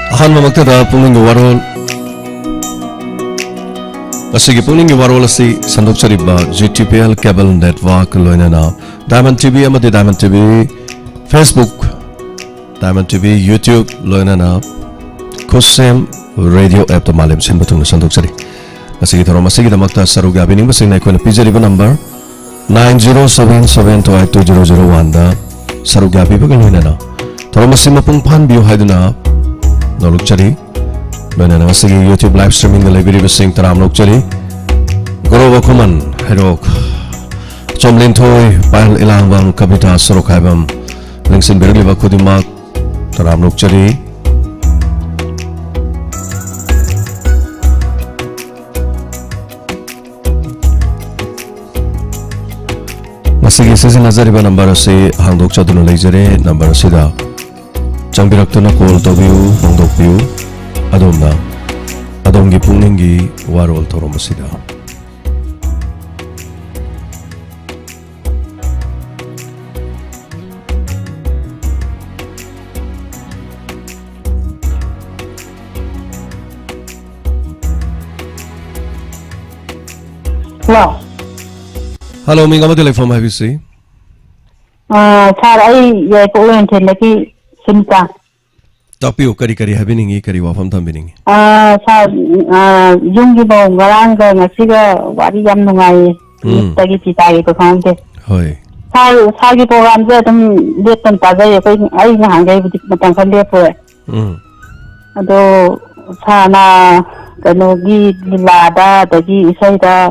Ahanmamagtada Pukning Warol Asigi Pukning Warol asi sandokchariba GTPL cable network loinana Diamond TV amadi Diamond TV Facebook Diamond TV YouTube loinana Kusem radio app to malim sinbatung sandokchari asigi thorom asigi damakta saruga bining basing na koina pijariba number 9077282001 da saruga bibaga loinana thorom asi mapung phan biu haiduna Nolukchari, loina ngasigi YouTube live streaming the library basing taram nolukchari. Goro wakuman herok. Chomlin toy pal ilang bang kabita sorok haibam. Lingsin berli bakudimak taram nolukchari. Ngasigi season nazariba number si hangdok chadunu leijare number sida. Jangbirakna call to view, Hongdok view, Adomna, Adomgi Pukningi, Warol Toromasida. Hello. Hello, Minga Madele from IBC. Sir, I go into Lucky. Tapiu kari happening kari wafam tambining. Sa yung iba ngaranga ngasiga wari yam nungai tagi pitagi ko kaunte. Hoy. Sa gi program je tum leton taga ye koi ai ngangai butik matang kan le po. Ado sa na kano gi lada tagi isai da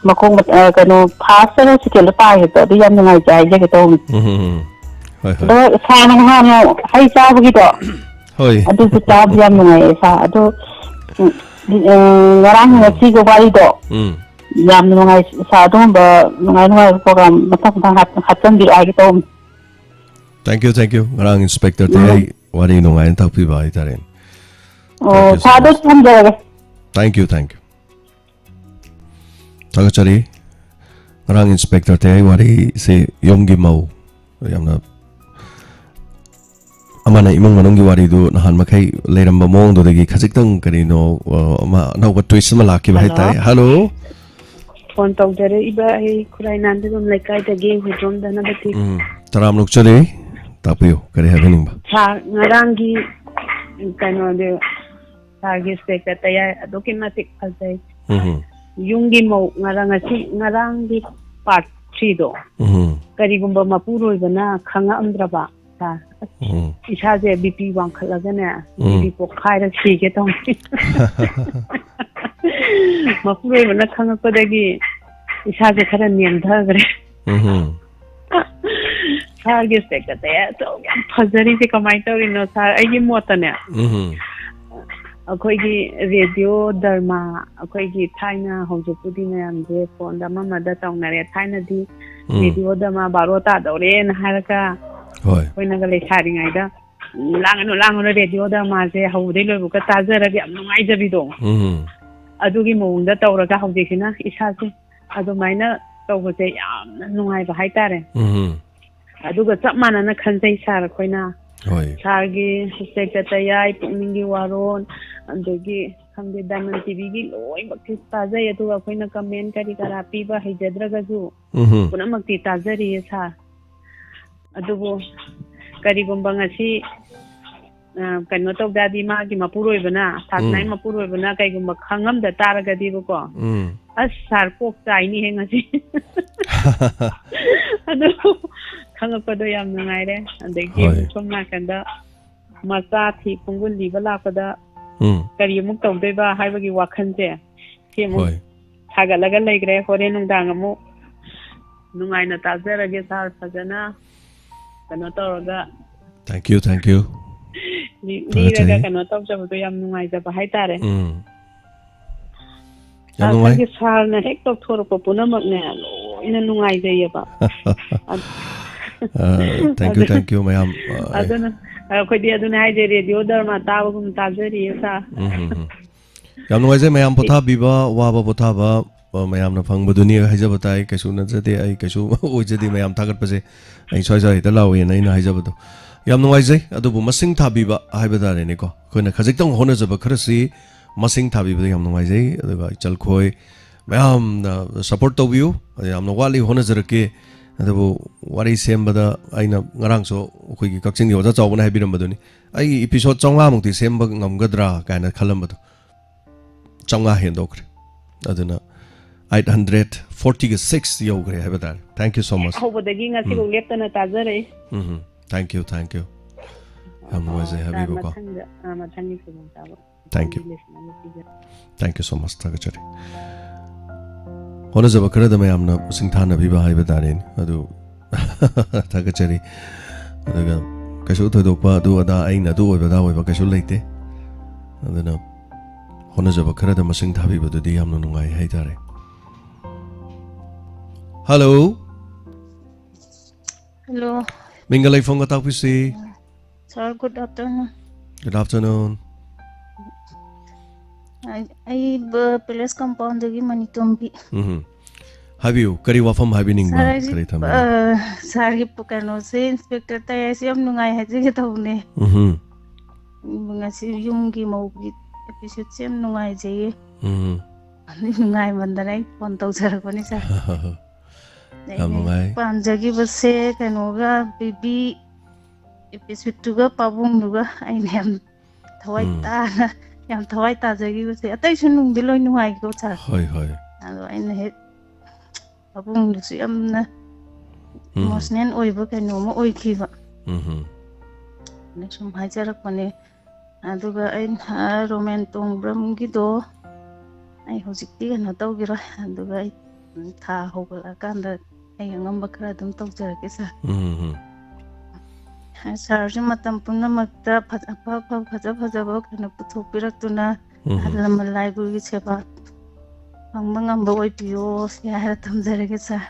makong kano pasal sikelo pa ito di yam nungai jai je to. Sa nang hano ay sa begitu. Hoy. Aduh kita biar mengai sa aduh orang ngasih ke wali do. Yang mengai sa aduh mengai program matang hatan di lagi tu. Thank you. Orang inspector teh wali nungai tak piba itarin. Oh, sa aduh sambil. Thank you. Tahu cari orang inspector teh wali si yonggi mau yang na Amana imong manunggi waridu nahan makai leram bamong do dagi khajikang karino ma nawa twist malaki ba hetai hello phone tong dere iba he kurai nande dum lekai da ge hujom dana bati taram lok chale tapiyo kare happening ba ha ngarangi kano de target specta ya dokimatic azai yungi mo ngarangi part 3 do kari gumba mapuro ibana khanga amdraba Isaje BP wang khalagana BP ko khaira sige tong mapure mana khanga padagi isaje khara niam dhagre sarge spekta ya to phajari se kamai to rino sar ai motane akhoi radio dharma akhoi thaina hojupudi mayam je phone da mamada tawnare thaina di radio dharma barota dore na haraka Hoy. Hoy nagalay sharing ay da. Langan radio da maze hawde lo buka tazara bi am nungai jabi do. Adugi mawunda tawraga hawde sina isase. Adu maina tawbase yam nungai ba haitare. Aduga chap manana khansai sar khoina. Hoy. Sargi secretary Pukningi Warol andagi hamde Diamond TV gi loi bakti tazai aduga khoina comment kari karapi ba hijadraga ju. Puna makti tazari sa. Adubo kari gumbang asi kano to gadi ma gi mapuro ibana thaknai mapuro ibana kai gumba khangam da taraga di ko as sar pok chai ni heng asi adu khanga ko do yam ngai re andegi somna kanda masa thi pungul li bala pada kari mu tong dei ba hai bagi wakhan je semu thaga laga leigre hore nung dang mu nungai na tazera ge sar sajana kano tawraga Thank you. Ni raga kano tawja to yam nungai ja ba haitare. Yam nungai sar na hek tok thoro ko punamak ne loina nungai ja ba. Thank you mayam. Aduna khoi di aduna hai je radio dharma tawa gum tazari sa. Yam nungai je mayam potha biba wa ba potha ba mayam na phang baduni haijabatai kaisu na jate ai kaisu ojadi mayam thagat pase ai soi soi ta law yen ai na haijabato yam nuwaijai adubu masing thabiba haibadare ne ko koina khajiktam honajaba kharasi masing thabiba yam nuwaijai aduga chalkhoi mayam support tawbiu yam wali honajarake adubu wari sembada aina ngarang so khoi gi kakching yoja chawbana haibiram baduni ai episode chongla mukti semba ngamgadra kaina khalambadu chonga hendokre aduna 846 yogre haibadar thank you so much hobodagi ngasi go leptana tajare thank you am was habibu ko mathangi ko tabo thank you so much tagachari hona jaba kara da mayamna singthana biba haibadare adu tagachari aduga kashu thodokpa adu ada aina adu oibada kashu leite aduna hona jaba kara da masing thabi badudi yamna nungai haidare hello Mingalai phone got office. Sir, good afternoon. Good afternoon. I Palace compound the Manitombi. Have you? Kari wafam habining ma. Kari tham. Sorry, Pukano say Inspector Tayasiam Nungai has it only. Mungasi Yungi Mobi episode Sam Nungai Jay. Nungai Mandarai, 1,000 Conisa. Panjagi was say Kanoga, baby episode to go Pabung Nuga. I am Tawaita, Yam Tawaita Zagi was say, attention below no I go to. Hi. And I hit Pabung Luciam Mosnan Oibook and no more Oikiva. Next from Hajarapone. Aduga in her romantum Bramgido. I was it and a dogira and the right Ta Hogakanda. I am a cradum to Jerkisa. Sergeant Matampuna Mata Papa Pazabazabok and a Putopiratuna Adama Library Cheba Among Boy Pios, Yahatam Zeregisa.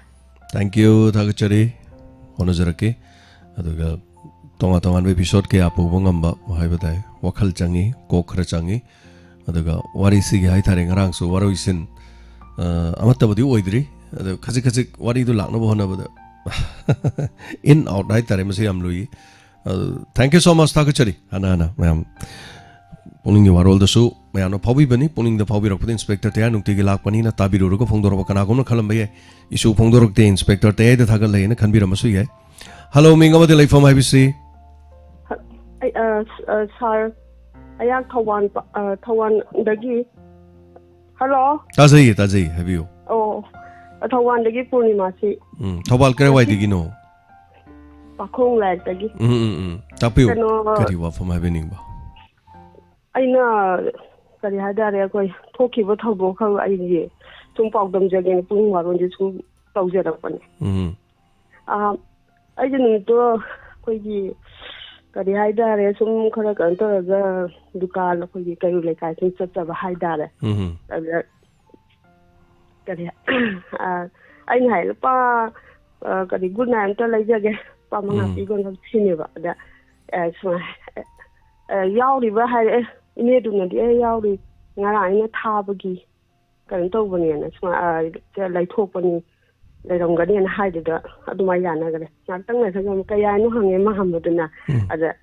Thank you, Tagachari. Honazaraki. Aduga Tongatongan episode ke apu bongamba haibadai. Wakal changi, kokra changi. Aduga warisi haitaring rang so waroisin Amatabadi oidri. Kazik what do you like no one in out right there am Louis thank you so much Takachari Anana ma'am pulling the Warol the show may no Pobi Benny pulling the Pobi of the inspector Tianu Tigila Panina Tabiru Fondor Kanagona Columbia issue Fondor the inspector Tay the Tagalane can be Ramasuye. Hello Minga the life from IBC sir I have Tawan Dagi hello Tazi have you oh Tawan Dagi Purnimasi Tobal Karawai Digino Pakong Lag Dagi Tapu Kariwa from my winning. I know that I had that I talk about how vocal idea to pop them again putting one on this 1,000 upon. I didn't do quite that I had that some correct under the Ducal for you can like I think such a high data. I know pa got a good name to like again. Pamana going to cinema that as Yauri had near to the Yauri Narina Tabagi can over and it's my like opening the Rongani and hide it at my yana. Nothing as a Kayano hung in Mahamaduna at the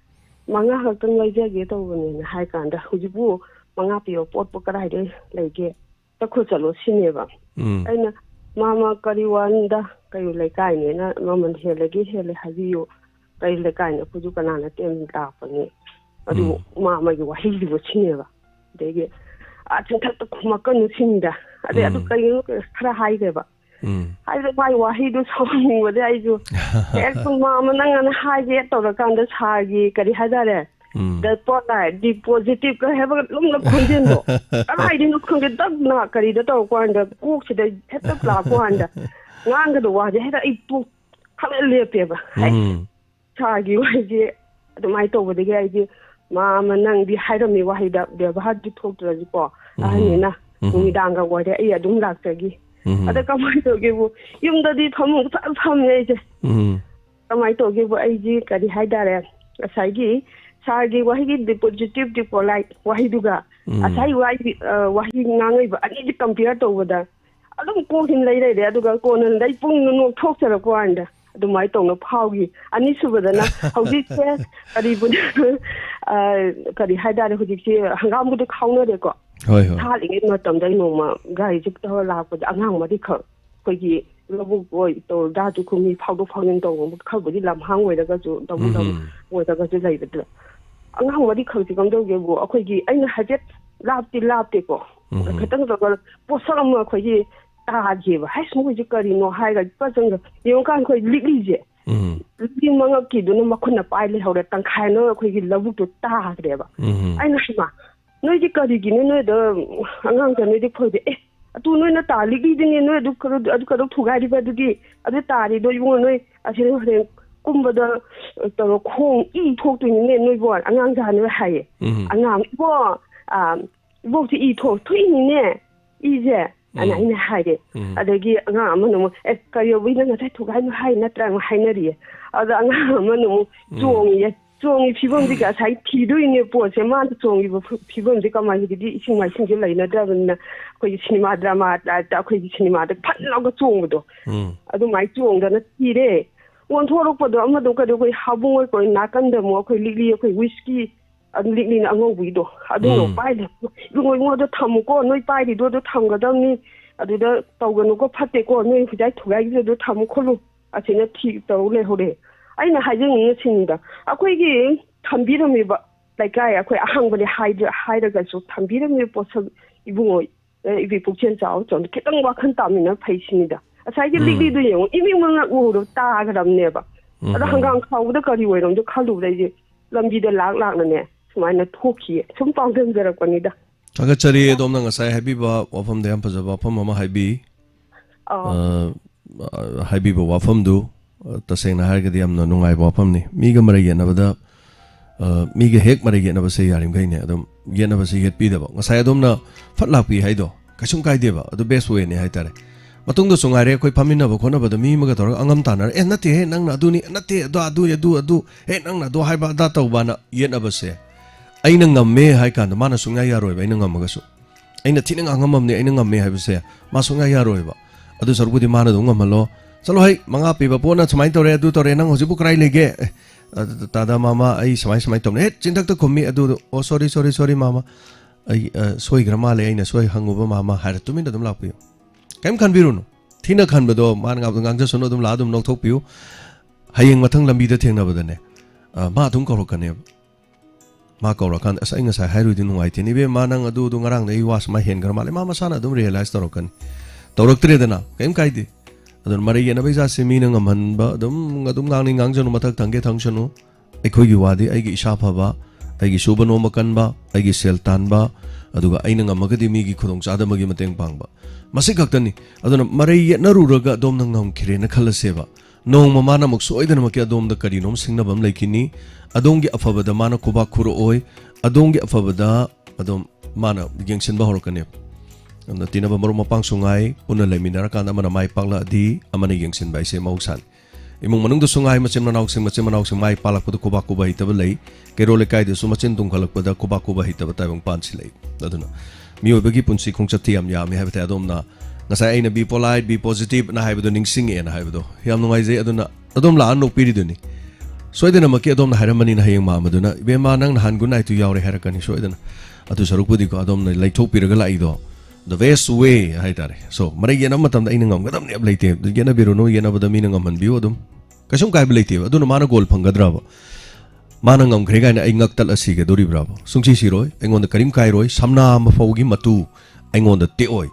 Manga Hutton like get over in high country, who's boo, Mangapi or Port Pocaride like it. The Kutsalo cinema. And Mama Kariwanda. Kayo lekay ni na naman helagi haziyo kayo lekay na puju kanana tem tapani adu mama yo hili wo chineva dege atin ta kumakan sinda ade adu kayo khara haide ba haide mai wahidu sawni wade aijo ekto mama nangana haide to ra kanda sagi kari hadare the positive ka have lumna khunjendo ai dinu khunge dagna kari da to kwanda ku chide hetta pla kwanda Nanga the water had a book. Come a little paper. Charge you, the might over the idea. Mamma Nang be hide on me why they have had to talk to the before. I mean, we danga water, I don't like Peggy. Other come to give you the come ages. Come I to give AG, Kadi Haidare, a Sagi, Sagi, why he the positive for like Wahiduga. As I write Wahi but I need to compare over there. I don't go in later, the other go and they put no talk to the ground. ꯑꯗꯨꯃꯥꯏꯅ ꯇꯧꯅ ꯐꯥꯎꯈꯤ ꯑꯅꯤꯁꯨꯕꯗꯅ ꯍꯧꯖꯤꯛꯁꯦ ꯀꯔꯤ ꯍꯥꯏꯇꯥꯔꯦ ꯍꯧꯖꯤꯛꯁꯦ ꯍꯪꯒꯥꯝꯕꯨꯗꯤ ꯈꯥꯎꯅꯔꯦꯀꯣ ꯊꯥꯔꯤꯉꯩ ꯃꯇꯝꯗ ꯅꯣꯡꯃ ꯒꯥꯔꯤꯁꯦ ꯇꯧꯔ ꯂꯥꯛꯄꯗ ꯑꯉꯥꯡ ꯃꯔꯤꯈꯛ ꯑꯩꯈꯣꯏꯒꯤ ꯂꯧꯕꯨꯛ ꯑꯣꯏ ꯇꯧꯔ ꯗꯥꯗꯨ ꯈꯨꯃꯤ ꯐꯥꯎꯗꯣꯛ ꯐꯥꯎꯖꯤꯟ ꯇꯧꯕ ꯈꯔꯕꯨꯗꯤ ꯂꯝꯍꯥꯡ ꯑꯣꯏꯔꯒꯁꯨ ꯂꯧꯕꯨꯛ ꯑꯣꯏꯔꯒꯁꯨ ꯂꯩꯕꯗꯨꯗ ꯑꯉꯥꯡ ꯃꯔꯤꯈꯛꯁꯤ ꯀꯝꯗꯧꯒꯦꯕꯨ ꯑꯩꯈꯣꯏꯒꯤ ꯑꯩꯅ ꯍꯥꯏꯐꯦꯠ ꯂꯥꯞꯇꯦꯀꯣ ꯈꯤꯇꯪ ꯄꯣꯠꯁꯛ ꯑꯃ ꯑꯩꯈꯣꯏꯒꯤ ꯇꯥꯒꯦꯕ ꯍꯥꯏꯁ ꯃꯣꯏꯁꯦ ꯀꯔꯤꯅꯣ ꯍꯥꯏꯔꯒ ꯄꯆꯪꯒ ꯌꯦꯡꯉꯀꯥꯟꯗ ꯑꯩꯈꯣꯏ ꯂꯤꯛꯂꯤꯁꯦ ꯂꯤꯛꯂꯤ ꯃꯉꯛꯀꯤꯗꯨꯅ ꯃꯈꯨꯠꯅ ꯄꯥꯏ ꯂꯩꯍꯧꯔꯦ ꯇꯪꯈꯥꯏꯅ ꯑꯩꯈꯣꯏꯒꯤ ꯂꯧꯕꯨꯛꯇꯣ ꯇꯥꯈ꯭ꯔꯦꯕ ꯑꯩꯅ ꯍꯩꯃꯥ ꯅꯣꯏꯗꯤ ꯀꯔꯤꯒꯤꯅꯣ ꯅꯣꯏꯗ ꯑꯉꯥꯡꯗ ꯅꯣꯏꯗꯤ ꯐꯣꯏꯗꯦ ꯑꯗꯨ ꯅꯣꯏꯅ ꯇꯥ ꯂꯤꯛꯂꯤꯗꯨꯅꯦ ꯅꯣꯏ ꯑꯗꯨ ꯀꯩꯗꯧ ꯊꯨꯒꯥꯏꯔꯤꯕ ꯑꯗꯨ ꯇꯥꯔꯤꯗꯣ ꯏꯕꯨꯡꯉꯣ ꯅꯣꯏ ꯑꯁꯤꯗ ꯍꯣꯔꯦꯟ ꯀꯨꯝꯕꯗ ꯇꯧꯔ ꯈꯣꯡ ꯏ ꯊꯣꯛꯇꯣꯏꯅꯤꯅꯦ ꯅꯣꯏꯕꯣ ꯑꯉꯥꯡꯖꯥꯅ ꯍꯥꯏꯌꯦ ꯑꯉꯥꯡ ꯏꯕꯣꯛꯁꯤ ꯏ ꯊꯣꯛꯏꯅꯤꯅꯦ ꯏꯁꯦ ꯑꯅ ꯑꯩꯅ ꯍꯥꯏꯔꯦ ꯑꯗꯒꯤ ꯑꯉꯥꯡ ꯑꯃꯅ ꯑꯃꯨꯛ ꯀꯔꯤꯕꯨ ꯅꯪ ꯉꯁꯥꯏ ꯊꯨꯒꯥꯏꯅꯣ ꯍꯥꯏ ꯅꯠꯇ꯭ꯔꯥ ꯑꯃꯨꯛ ꯍꯥꯏꯅꯔꯤꯌꯦ ꯑꯗ ꯑꯉꯥꯡ ꯑꯃꯅ ꯑꯃꯨꯛ ꯆꯣꯡꯉꯤ ꯐꯤꯕꯝꯁꯤ ꯉꯁꯥꯏ ꯊꯤꯗꯣꯏꯅꯦ ꯄꯣꯠꯁꯦ ꯃꯥꯅ ꯆꯣꯡꯉꯤꯕ ꯐꯤꯕꯝꯁꯦ ꯀꯃꯥꯏꯅꯗꯤ ꯏꯁꯤꯡ ꯃꯥꯏꯁꯤꯡꯁꯦ ꯂꯩꯅꯗ꯭ꯔꯕꯅꯤꯅ ꯑꯩꯈꯣꯏꯒꯤ ꯁꯤꯅꯦꯃꯥ ꯗ꯭ꯔꯃꯥ ꯇꯥꯏꯞꯇ ꯑꯩꯈꯣꯏꯒꯤ ꯁꯤꯅꯦꯃꯥꯗ ꯐꯠ ꯂꯥꯎꯒ ꯆꯣꯡꯕꯗꯣ ꯑꯗꯨꯃꯥꯏꯅ ꯆꯣꯡꯗꯅ ꯊꯤꯔꯦ ꯑꯣꯟꯊꯣꯔꯛꯄꯗꯣ ꯑꯃꯗꯣ ꯀꯩꯗꯧ ꯍꯥꯕꯨꯡ ꯑꯣꯏ ꯅꯥꯀꯟꯗ ꯑꯃꯨꯛ ꯑꯩꯈꯣꯏ ꯂꯤꯛꯂꯤ ꯑꯩꯈꯣꯏ ꯋꯤꯁꯀꯤ ꯂꯤꯛꯂꯤꯅ ꯑꯉꯧꯕꯒꯤꯗꯣ ꯑꯗꯨꯅ ꯄꯥꯏꯗꯦ ꯏꯕꯨꯡꯉꯣ ꯊꯝꯃꯨꯀꯣ ꯅꯣꯏ ꯄꯥꯏꯔꯤꯗꯣ ꯑꯗꯨ ꯊꯝꯒꯗꯕꯅꯤ ꯑꯗꯨꯗ ꯇꯧꯒꯅꯨꯀꯣ ꯐꯠꯇꯦꯀꯣ ꯅꯣꯏ ꯍꯧꯖꯤꯛ ꯊꯨꯒꯥꯏꯒꯤꯕꯗꯣ ꯊꯝꯃꯨ ꯈꯣꯠꯂꯨ ꯑꯁꯤꯅ ꯇꯧ ꯂꯩꯍꯧꯔꯦ ꯑꯩꯅ ꯍꯥꯏꯖꯅꯤꯡꯉꯤꯁꯤꯡꯗ ꯑꯩꯈꯣꯏꯒꯤ ꯊꯝꯕꯤꯔꯝꯃꯤꯕ ꯂꯩꯀꯥꯏ ꯑꯩꯈꯣꯏ ꯑꯍꯥꯡꯕꯅꯤ ꯍꯥꯏꯔꯒꯁꯨ ꯊꯝꯕꯤꯔꯝꯃꯤꯕ ꯄꯣꯠꯁꯛ ꯏꯕꯨꯡꯉꯣ ꯏꯕꯤ ꯄꯨꯛꯆꯦꯜ ꯆꯥꯎ ꯈꯤꯇꯪ ꯋꯥꯈꯜ ꯇꯥꯃꯤꯟꯅ ꯐꯩꯁꯤꯅꯤꯗ ꯉꯁꯥꯏꯒꯤ ꯂꯤꯛꯂꯤꯗꯨ ꯌꯦꯡꯉꯣ ꯏꯃꯤꯡ ꯃꯉꯛ ꯎꯔꯣ ꯇꯥꯒꯗꯕꯅꯦꯕ ꯑꯗꯣ ꯍꯪꯒꯥꯝ ꯈꯥꯎꯕꯗ ꯀꯔꯤ ꯑꯣꯏꯔꯣꯝꯗꯣ ꯈꯜꯂꯨꯕꯗ ꯑꯩꯁꯦ ꯂꯝꯕꯤꯗ ꯂꯥꯛꯅꯅꯦ ꯁꯨꯃꯥꯏꯅ ꯊꯣꯛꯈꯤꯌꯦ ꯁꯨꯝ ꯄꯥꯎꯗꯝꯖꯔꯛꯄꯅꯤꯗ ꯊꯥꯒꯠꯆꯔꯤ ꯑꯗꯣꯝꯅ ꯉꯁꯥꯏ ꯍꯥꯏꯕꯤꯕ ꯋꯥꯐꯝꯗ ꯌꯥꯝ ꯐꯖꯕ ꯋꯥꯐꯝ ꯑꯃ ꯍꯥꯏꯕꯤꯕ ꯋꯥꯐꯝꯗꯨ ꯇꯁꯦꯡꯅ ꯍꯥꯏꯔꯒꯗꯤ ꯌꯥꯝꯅ ꯅꯨꯡꯉꯥꯏꯕ ꯋꯥꯐꯝꯅꯤ ꯃꯤꯒ ꯃꯔꯩ ꯌꯦꯠꯅꯕꯗ ꯃꯤꯒ ꯍꯦꯛ ꯃꯔꯩ ꯌꯦꯠꯅꯕꯁꯦ ꯌꯥꯔꯤꯃꯈꯩꯅꯦ ꯑꯗꯨꯝ ꯌꯦꯠꯅꯕꯁꯤ ꯌꯦꯠꯄꯤꯗꯕ ꯉꯁꯥꯏ ꯑꯗꯣꯝꯅ ꯐꯠ ꯂꯥꯛꯄꯤ ꯍꯥꯏꯗꯣ ꯀꯩꯁꯨꯝ ꯀꯥꯏꯗꯦꯕ ꯑꯗꯨ ꯕꯦꯁ ꯋꯦꯅꯤ ꯍꯥꯏꯇꯥꯔꯦ ꯃꯇꯨꯡꯗꯁꯨ ꯉꯥꯏꯔꯦ ꯑꯩꯈꯣꯏ ꯐꯝꯃꯤꯟꯅꯕ ꯈꯣꯠꯅꯕꯗ ꯃꯤ ꯑꯃꯒ ꯇꯧꯔꯒ ꯑꯉꯝ ꯇꯥꯟꯅꯔꯦ ꯅꯠꯇꯦ ꯅꯪꯅ ꯑꯗꯨꯅꯤ ꯅꯠꯇꯦ ꯑꯗꯨ ꯅꯪꯅ ꯑꯗꯨ ꯍꯥꯏꯕ ꯑꯗꯥ ꯇꯧꯕꯅ ꯌꯦꯠꯅꯕꯁꯦ ꯑꯩꯅ ꯉꯝꯃꯦ ꯍꯥꯏ ꯀꯥꯟꯗ ꯃꯥꯅ ꯁꯨꯡꯌꯥ ꯌꯥꯔꯣꯏꯕ ꯑꯩꯅ ꯉꯝꯃꯒꯁꯨ ꯑꯩꯅ ꯊꯤꯅ ꯉꯥꯡꯉꯝꯃꯕꯅꯤ ꯑꯩꯅ ꯉꯝꯃꯦ ꯍꯥꯏꯕꯁꯦ ꯃꯥ ꯁꯨꯡꯌꯥ ꯌꯥꯔꯣꯏꯕ ꯑꯗꯨ ꯁꯔꯨꯛꯄꯨꯗꯤ ꯃꯥꯅ ꯑꯗꯨꯝ ꯉꯝꯍꯜꯂꯣ ꯆꯠꯂꯣ ꯍꯩ 5 ꯄꯤꯕ ꯄꯣꯠꯅ ꯁꯨꯃꯥꯏꯅ ꯇꯧꯔꯦ ꯑꯗꯨ ꯇꯧꯔꯦ ꯅꯪ ꯍꯧꯖꯤꯛꯄꯨ ꯀꯔꯥꯏ ꯂꯩꯒꯦ ꯇꯥꯗꯥ ꯃꯥꯃꯥ ꯑꯩ ꯁꯨꯃꯥꯏꯅ ꯇꯧꯅꯦ ꯆꯤꯟꯊꯛꯇ ꯈꯨꯝꯃꯤ ꯑꯗꯨ ꯑꯣ ꯁꯣꯔꯤ ꯃꯥꯃꯥ ꯑꯩ ꯁꯣꯏꯈ꯭ꯔ ꯃꯥꯜꯂꯦ ꯑꯩꯅ ꯁꯣꯏ ꯍꯪꯉꯨꯕ ꯃꯥꯃꯥ ꯍꯥꯏꯔ ꯇꯨꯃꯤꯟꯅ ꯑꯗꯨꯝ ꯂꯥꯛꯄꯤꯌꯨ ꯀꯩꯝ ꯈꯟꯕꯤꯔꯨꯅꯨ ꯊꯤꯅ ꯈꯟꯕꯗꯣ ꯃꯥꯅ ꯉꯥꯡꯖꯁꯅꯨ ꯑꯗꯨꯝ ꯂꯥꯛꯑ ꯑꯗꯨꯝ ꯂꯧꯊꯣꯛꯄꯤꯌꯨ ꯍꯌꯦꯡ ꯃꯊꯪ ꯂꯝꯕꯤꯗ ꯊꯦꯡꯅꯕꯗꯅꯦ ꯃꯥ ꯑꯗꯨꯝ ꯀꯧꯔꯛꯀꯅꯦꯕ ꯃꯥ ꯀꯧꯔꯀꯥꯟꯗ ꯑꯁ ꯑꯩ ꯉꯁꯥꯏ ꯍꯥꯏꯔꯨꯏꯗꯤ ꯅꯨꯡꯉꯥꯏꯇꯦ ꯏꯕꯦꯝ ꯃꯥ ꯅꯪ ꯑꯗꯨ ꯉꯔꯥꯡꯗ ꯑꯩ ꯋꯥ ꯁꯨꯃꯥꯏꯅ ꯍꯦꯟꯈ꯭ꯔ ꯃꯥꯜꯂꯦ ꯃꯥ ꯃꯁꯥꯅ ꯑꯗꯨꯝ ꯔꯤꯌꯦꯂꯥꯏꯁ ꯇꯧꯔꯛꯀꯅꯤ ꯇꯧꯔꯛꯇ꯭ꯔꯦꯗꯅ ꯀꯩꯝ ꯀꯥꯏꯗꯦ ꯑꯗꯨꯅ ꯃꯔꯩ ꯌꯦꯠꯅꯕꯩ ꯖꯥꯠꯁꯦ ꯃꯤꯅ ꯉꯝꯍꯟꯕ ꯑꯗꯨꯝ ꯉꯥꯡꯖꯅꯨ ꯃꯊꯛ ꯊꯪꯒꯦ ꯊꯪꯁꯅꯨ ꯑꯩꯈꯣꯏꯒꯤ ꯋꯥꯗꯤ ꯑꯩꯒꯤ ꯏꯁꯥ ꯐꯕ ꯑꯩꯒꯤ ꯁꯨꯕ ꯅꯣꯝꯕ ꯀꯟꯕ ꯑꯩꯒꯤ ꯁꯦꯜ ꯇꯥꯟꯕ ꯑꯗꯨꯒ ꯑꯩꯅ ꯉꯝꯃꯒꯗꯤ ꯃꯤꯒꯤ ꯈꯨꯗꯣꯡꯆꯥꯗꯕꯒꯤ ꯃꯇꯦꯡ ꯄꯥꯡꯕ ꯃꯁꯤ ꯈꯛꯇꯅꯤ ꯑꯗꯨꯅ ꯃꯔꯩ ꯌꯦꯠꯅꯔꯨꯔꯒ ꯑꯗꯣꯝꯅ ꯉꯝꯈꯤꯔꯦꯅ ꯈꯜꯂꯁꯦꯕ ꯅꯣꯡꯃ ꯃꯥꯅ ꯑꯃꯨꯛ ꯁꯣꯏꯗꯅꯃꯛꯀꯤ ꯑꯗꯣꯝꯗ ꯀꯔꯤꯅꯣꯝ ꯁꯤꯡꯅꯕ ꯑꯃ ꯂꯩꯈꯤꯅꯤ ꯑꯗꯣꯝꯒꯤ ꯑꯐꯕꯗ ꯃꯥꯅ ꯈꯨꯕꯥꯛ ꯈꯨꯔꯛꯑꯣꯏ ꯑꯗꯣꯝꯒꯤ ꯑꯐꯕꯗ ꯑꯗꯨꯝ ꯃꯥꯅ ꯌꯦꯡꯁꯤꯟꯕ ꯍꯧꯔꯛꯀꯅꯦꯕ ꯑꯗꯨꯅ ꯇꯤꯟꯅꯕ ꯃꯔꯨꯞ ꯃꯄꯥꯡꯁꯨ ꯉꯥꯏ ꯄꯨꯟꯅ ꯂꯩꯃꯤꯟꯅꯔꯀꯥꯟꯗ ꯑꯃꯅ ꯃꯥꯏ ꯄꯥꯛꯂꯛꯑꯗꯤ ꯑꯃꯅ ꯌꯦꯡꯁꯤꯟꯕ ꯍꯥꯏꯁꯦ ꯃꯍꯧꯁꯥꯅꯤ ꯏꯃꯨꯡ ꯃꯅꯨꯡꯗꯁꯨ ꯉꯥꯏ ꯃꯆꯤꯟ ꯃꯅꯥꯎꯁꯤꯡ ꯃꯥꯏ ꯄꯥꯛꯂꯛꯄꯗ ꯈꯨꯕꯥꯛ ꯈꯨꯕ ꯍꯩꯇꯕ ꯂꯩ ꯀꯩꯔꯣꯜ ꯂꯩꯀꯥꯏꯗꯁꯨ ꯃꯆꯤꯟ ꯇꯨꯝꯈꯠꯂꯛꯄꯗ ꯈꯨꯕꯥꯛ ꯈꯨꯕ ꯍꯩꯇꯕ ꯇꯥꯏꯕꯪꯄꯥꯟꯁꯤ ꯂꯩ ꯑꯗꯨꯅ ꯃꯤꯑꯣꯏꯕꯒꯤ ꯄꯨꯟꯁꯤ ꯈꯣꯡꯆꯠꯇꯤ ꯌꯥꯝ ꯌꯥꯝꯃꯤ ꯍꯥꯏꯕ ꯇꯥꯏ ꯑꯗꯣꯝꯅ ꯉꯁꯥꯏ ꯑꯩꯅ ꯕꯤ ꯄꯣꯂꯥꯏꯠ ꯕꯤ ꯄꯣꯖꯤꯇꯤꯚꯅ ꯍꯥꯏꯕꯗꯣ ꯅꯤꯡꯁꯤꯡꯉꯦꯅ ꯍꯥꯏꯕꯗꯣ ꯌꯥꯝ ꯅꯨꯡꯉꯥꯏꯖꯩ ꯑꯗꯨꯅ ꯑꯗꯣꯝ ꯂꯥꯛꯑ ꯅꯣꯛꯄꯤꯔꯤꯗꯨꯅꯤ ꯁꯣꯏꯗꯅꯃꯛꯀꯤ ꯑꯗꯣꯝꯅ ꯍꯥꯏꯔꯝꯕꯅꯤꯅ ꯍꯌꯦꯡ ꯃꯥꯝꯕꯗꯨꯅ ꯏꯕꯦꯝꯃ ꯅꯪ ꯅꯍꯥꯟ ꯒꯨꯗ ꯅꯥꯏꯠꯇꯨ ꯌꯥꯎꯔꯦ ꯍꯥꯏꯔꯛꯀꯅꯤ ꯁꯣꯏꯗꯅ ꯑꯗꯨ ꯁꯔꯨꯛꯄꯨꯗꯤꯀꯣ ꯑꯗꯣꯝꯅ ꯂꯩꯊꯣꯛꯄꯤꯔꯒ ꯂꯥꯛꯏꯗꯣ ꯗ ꯕꯦꯁ ꯋꯦ ꯍꯥꯏꯇꯥꯔꯦ ꯁꯣ ꯃꯔꯩ ꯌꯦꯠꯅꯕ ꯃꯇꯝꯗ ꯑꯩꯅ ꯉꯝꯒꯗꯕꯅꯦꯕ ꯂꯩꯇꯦ ꯌꯦꯠꯅꯕꯤꯔꯨꯅꯨ ꯌꯦꯠꯅꯕꯗ ꯃꯤꯅ ꯉꯝꯍꯟꯕꯤꯌꯨ ꯑꯗꯨꯝ ꯀꯩꯁꯨꯝ ꯀꯥꯏꯕ ꯂꯩꯇꯦꯕ ꯑꯗꯨꯅ ꯃꯥꯅ ꯒꯣꯜ ꯐꯪꯒꯗ꯭ꯔꯕ ꯃꯥꯅ ꯉꯝꯈ꯭ꯔꯦ ꯀꯥꯏꯅ ꯑꯩ ꯉꯛꯇꯠꯂ ꯁꯤꯒꯗꯣꯔꯤꯕ꯭ꯔꯕ ꯁꯨꯡꯁꯤ ꯁꯤꯔꯣꯏ ꯑꯩꯉꯣꯟꯗ ꯀꯔꯤꯝ ꯀꯥꯏꯔꯣꯏ ꯁꯝꯅꯥ ꯃꯐꯧꯒꯤ ꯃꯇꯨ ꯑꯩꯉꯣꯟꯗ ꯇꯦꯛꯑꯣꯏ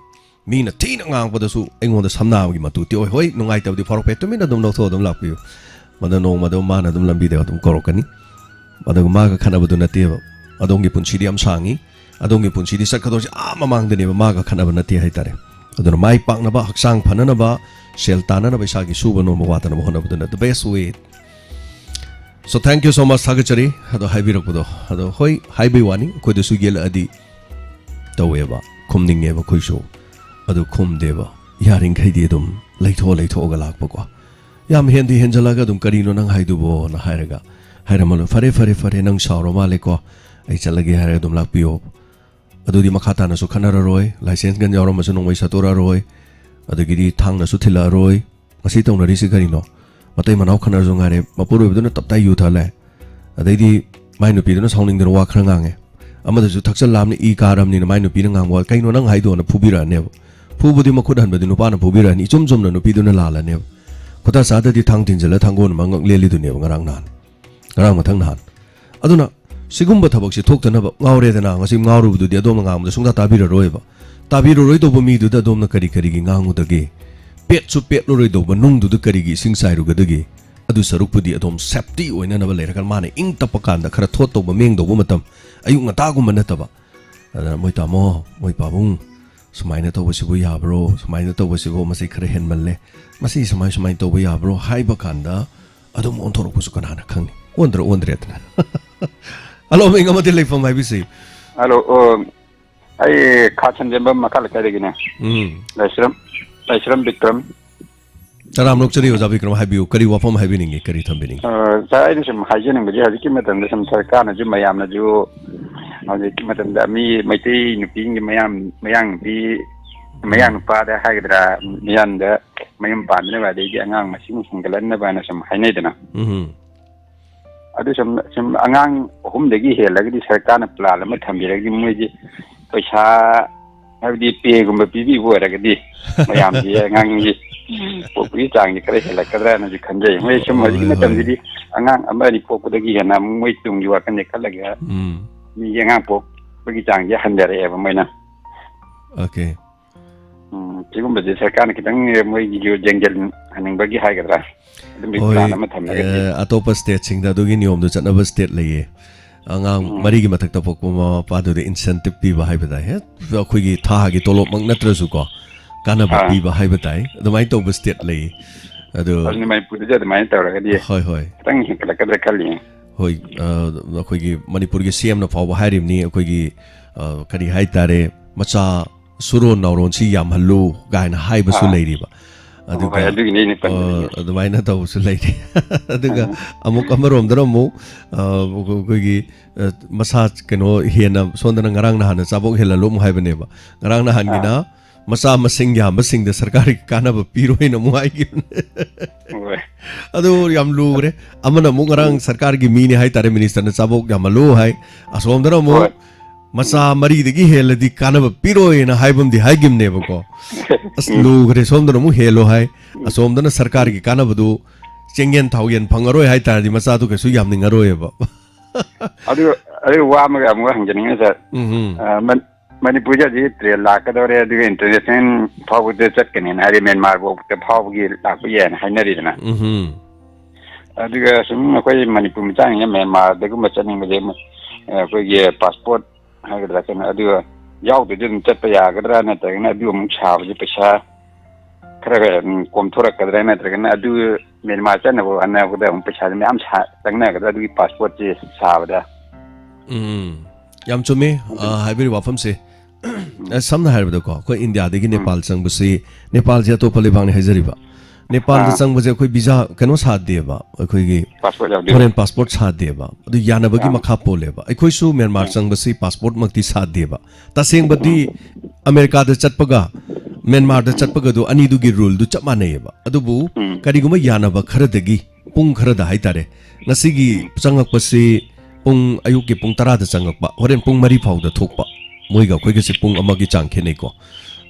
ꯃꯤꯅ ꯊꯤꯅ ꯉꯥꯡꯉꯛꯄꯗꯁꯨ ꯑꯩꯉꯣꯟꯗ ꯁꯝꯅꯥꯒꯤ ꯃꯇꯨ ꯇꯦꯛꯑꯣꯏ ꯍꯣꯏ ꯅꯨꯡꯉꯥꯏꯇꯕꯗꯤ ꯐꯥꯎꯔꯛꯄ ꯇꯨꯃꯤꯟꯅ ꯑꯗꯨꯝ ꯂꯧꯊꯣꯛꯑ ꯑꯗꯨꯝ ꯂꯥꯛꯄꯤꯌꯨ ꯃꯗ ꯅꯣꯡꯃꯗ ꯃꯥꯅ ꯑꯗꯨꯝ ꯂꯝꯕꯤꯗ ꯑꯗꯨꯝ ꯀꯧꯔꯛꯀꯅꯤ ꯑꯗꯨꯒ ꯃꯥꯒ ꯈꯠꯅꯕꯗꯨ ꯅꯠꯇꯦꯕ ꯑꯗꯣꯝꯒꯤ ꯄꯨꯟꯁꯤꯗꯤ ꯌꯥꯝ ꯁꯥꯡꯉꯤ ꯑꯗꯣꯝꯒꯤ ꯄꯨꯟꯁꯤꯗꯤ ꯆꯠꯀꯗꯧꯔꯤꯁꯦ ꯃꯃꯥꯡꯗꯅꯦꯕ ꯃꯥꯒ ꯈꯠꯅꯕ ꯅꯠꯇꯦ ꯍꯥꯏꯇꯥꯔꯦ ꯑꯗꯨꯅ ꯃꯥꯏ ꯄꯥꯛꯅꯕ ꯍꯛꯆꯥꯡ ꯐꯅꯅꯕ ꯁꯦꯜ ꯇꯥꯟꯅꯅꯕ ꯏꯁꯥꯒꯤ ꯁꯨꯕ ꯅꯣꯝꯕ ꯋꯥꯠꯇꯅꯕ ꯍꯣꯠꯅꯕꯗꯨꯅ ꯗ ꯕꯦꯁ ꯋꯦ ꯁꯣ ꯊꯦꯡꯛ ꯌꯨ ꯁꯣ ꯃꯆ ꯊꯥꯒꯠꯆꯔꯤ ꯑꯗꯣ ꯍꯥꯏꯕꯤꯔꯛꯄꯗꯣ ꯑꯗꯣ ꯍꯣꯏ ꯍꯥꯏꯕꯩ ꯋꯥꯅꯤ ꯑꯩꯈꯣꯏꯗꯁꯨ ꯌꯦꯜꯂꯛꯑꯗꯤ ꯇꯧꯋꯦꯕ ꯈꯨꯝꯅꯤꯡꯉꯦꯕ ꯑꯩꯈꯣꯏꯁꯨ ꯑꯗꯨ ꯈꯨꯝꯗꯦꯕ ꯌꯥꯔꯤꯈꯩꯗꯤ ꯑꯗꯨꯝ ꯂꯩꯊꯣꯛꯑꯒ ꯂꯥꯛꯄꯀꯣ ꯌꯥꯝ ꯍꯦꯟꯖꯜꯂꯒ ꯑꯗꯨꯝ ꯀꯔꯤꯅೋ ꯅꯪ ꯍꯥꯏꯗꯨꯕꯣꯅ ꯍꯥꯏꯔꯒ ꯍꯥꯏꯔꯝꯃꯅꯨ ꯐꯔꯦ ꯅꯪ ꯁꯥꯎꯔ ꯃꯥꯜꯂꯦꯀꯣ ꯑꯩ ꯆꯠꯂꯒꯦ ꯍꯥꯏꯔꯒ ꯑꯗꯨꯝ ꯂꯥꯛꯄꯤꯌꯣ ꯑꯗꯨꯗꯤ ꯃꯈꯥ ꯇꯥꯅꯁꯨ ꯈꯟꯅꯔꯔꯣꯏ ꯂꯥꯏꯁꯦꯟꯁ ꯒꯟ ꯌꯥꯎꯔꯝꯃꯁꯨ ꯅꯣꯡꯃꯩ ꯁꯠꯇꯣꯔꯛꯑꯔꯣꯏ ꯑꯗꯒꯤꯗꯤ ꯊꯥꯡꯅꯁꯨ ꯊꯤꯜꯂꯛꯑꯔꯣꯏ ꯉꯁꯤ ꯇꯧꯅꯔꯤꯁꯤ ꯀꯔꯤꯅꯣ matai manau khana zo ngare mapuru biduna taptai yu thale adaidi mai nu pi duna sauning dana wa khra ngange amada ju thakchal lamni I karam ni mai nu pi ngang wa kaino nang haido na phubira ne phubudi makhud han badi nu pa na phubira ni chum chum na nu pi duna la la ne kota sa da di thang tin jala thangon mang le li du ne ngarang nan ngarang mathang nan aduna sigumba thabak si thok tana ba ngawre dana ngasi ngawru du di adom ngam da sungda tabira roi ba tabira roi do ba mi du da dom na kari kari gi ngangu da ge pet su pet lo roi do ba nung du da kari gi sing sai ru ga da ge adu saruk pudi adom safety oina na ba le rakal mane ing tapakan da khara thot to ba meng do ba matam ayu ngata gu man na ta ba ada moi ta mo moi pa bung sumaina to ba si bu ya bro sumaina to ba si bo masi khara hen malle masi sumai to ba ya bro hai ba kan da adom on thorok su kana na khang ni ondre ta Hello, मैं इंगम Delhi from IBC. Hello, आई खाचन जंबा मकाल क्या देगी ना? लाइश्रम विक्रम. चला हम लोग चलिए उजाव Vikram high बियो करी वापम हाई बिनिंगे करी थम बिनिंग. साइड से हाइजीन में जो की मतलब ने सम सरकार ने जो मयाम ने जो और की मतलब दामी मैती नुपिंग मयाम भी मयाम पादा हाई करा मयाम दा मयाम पादने वाले की अंगांग मशीन संगलन ने बाने सम हाई नहीं देना. अदु सम अंगांग हुमदगी हेलगदी सरकारना प्लान अमा थंबिरगदी मोयजी पैसा हाबदी पेगुम पीबी बोरगदी मयामजी अंगांगी पोपरी चांगी करे हेलकदराना जी खंजै मोय सम हजगी मतमदी अंगांग अमानि पोपदगी हेना मोय तुंगी वाकने खलगा मी अंगांग पोपगी चांगी हंदरे एबा मोयना ओके 지금부터 सरकार은 그냥 뭐이 정절 하는 거기 하겠더라. अतोप स्टेट सिंग दा दुगी नियम दु चनब स्टेट लये अंगांग मरी की मथक तपक मा पादु दे इंसेंटिव पी बहाय बदाय है अखोगी था गी तोलोप मंग नत्रसु को काना पी बहाय बदाय दमाय तो स्टेट लये अदु अनि माय पुदु जद माय तवरगदी होय होय तंग हिकलकदर खली होय अखोगी मणिपुर की सीएम न फाव हारिमनी अखोगी करी हाय तारे मचा सुरो नौरोन सी याम हल्लू गायना हाय बसु लेरिबा अदुगा अदुमाइना तवसु लेरि अदुगा अमुक अमरोमदर मु कोगी मसाज कनो हेना सोंदना ngarang na hana chabok helalum haibneba ngarang na hangina masa masing yam basing de sarkari kana ba piroina mu ai adu yam lugre amana mu ngarang sarkar gi mini hai tare minister na chabok yamalu hai asomdara mu masa mari degi heladi kana ba piroina haibum di haigim ne bako as lugre somdana mu helo hai asomdana sarkar gi kana badu chengen thauyen phangaroi hai tar di masa tu kesu yam ningaroi ba adu wa ma ga mu hangjani sa Manipur ji trail lakadore adu international phau de chatkani na ri Myanmar bo te phau gi lakyen hainari na adu ga sum koi Manipur mi chang ya Myanmar de gu ma chani me koi ge passport ha ga da kana adu yaw de jin chat pa ya ga da na ta na adu mu cha ji paisa khara ga kom thorak ka da na ta na adu Myanmar chan na bo anna ko da mu paisa me am cha tang na ga da adu passport ji sa ba da yam chumi haibiri wafam se samna haibada ko India degi Nepal changbusi Nepal ja to pali bang ne hajariba Nepal da changbuje koi visa kano sa deba koi gi foreign passport sa deba adu yana bagi makha poleba koi su Myanmar changbusi passport makti sa deba taseng badi America da chatpaga Myanmar da chatpaga do ani du gi rule du chap manayeba adu bu kariguma yana ba khara degi pung khara da haitare ngasigi changak pasi pung ayuk ki pung 10 da changakpa horen pung 3 phau da thokpa moiga khoi ge pung amagi chang khenei ko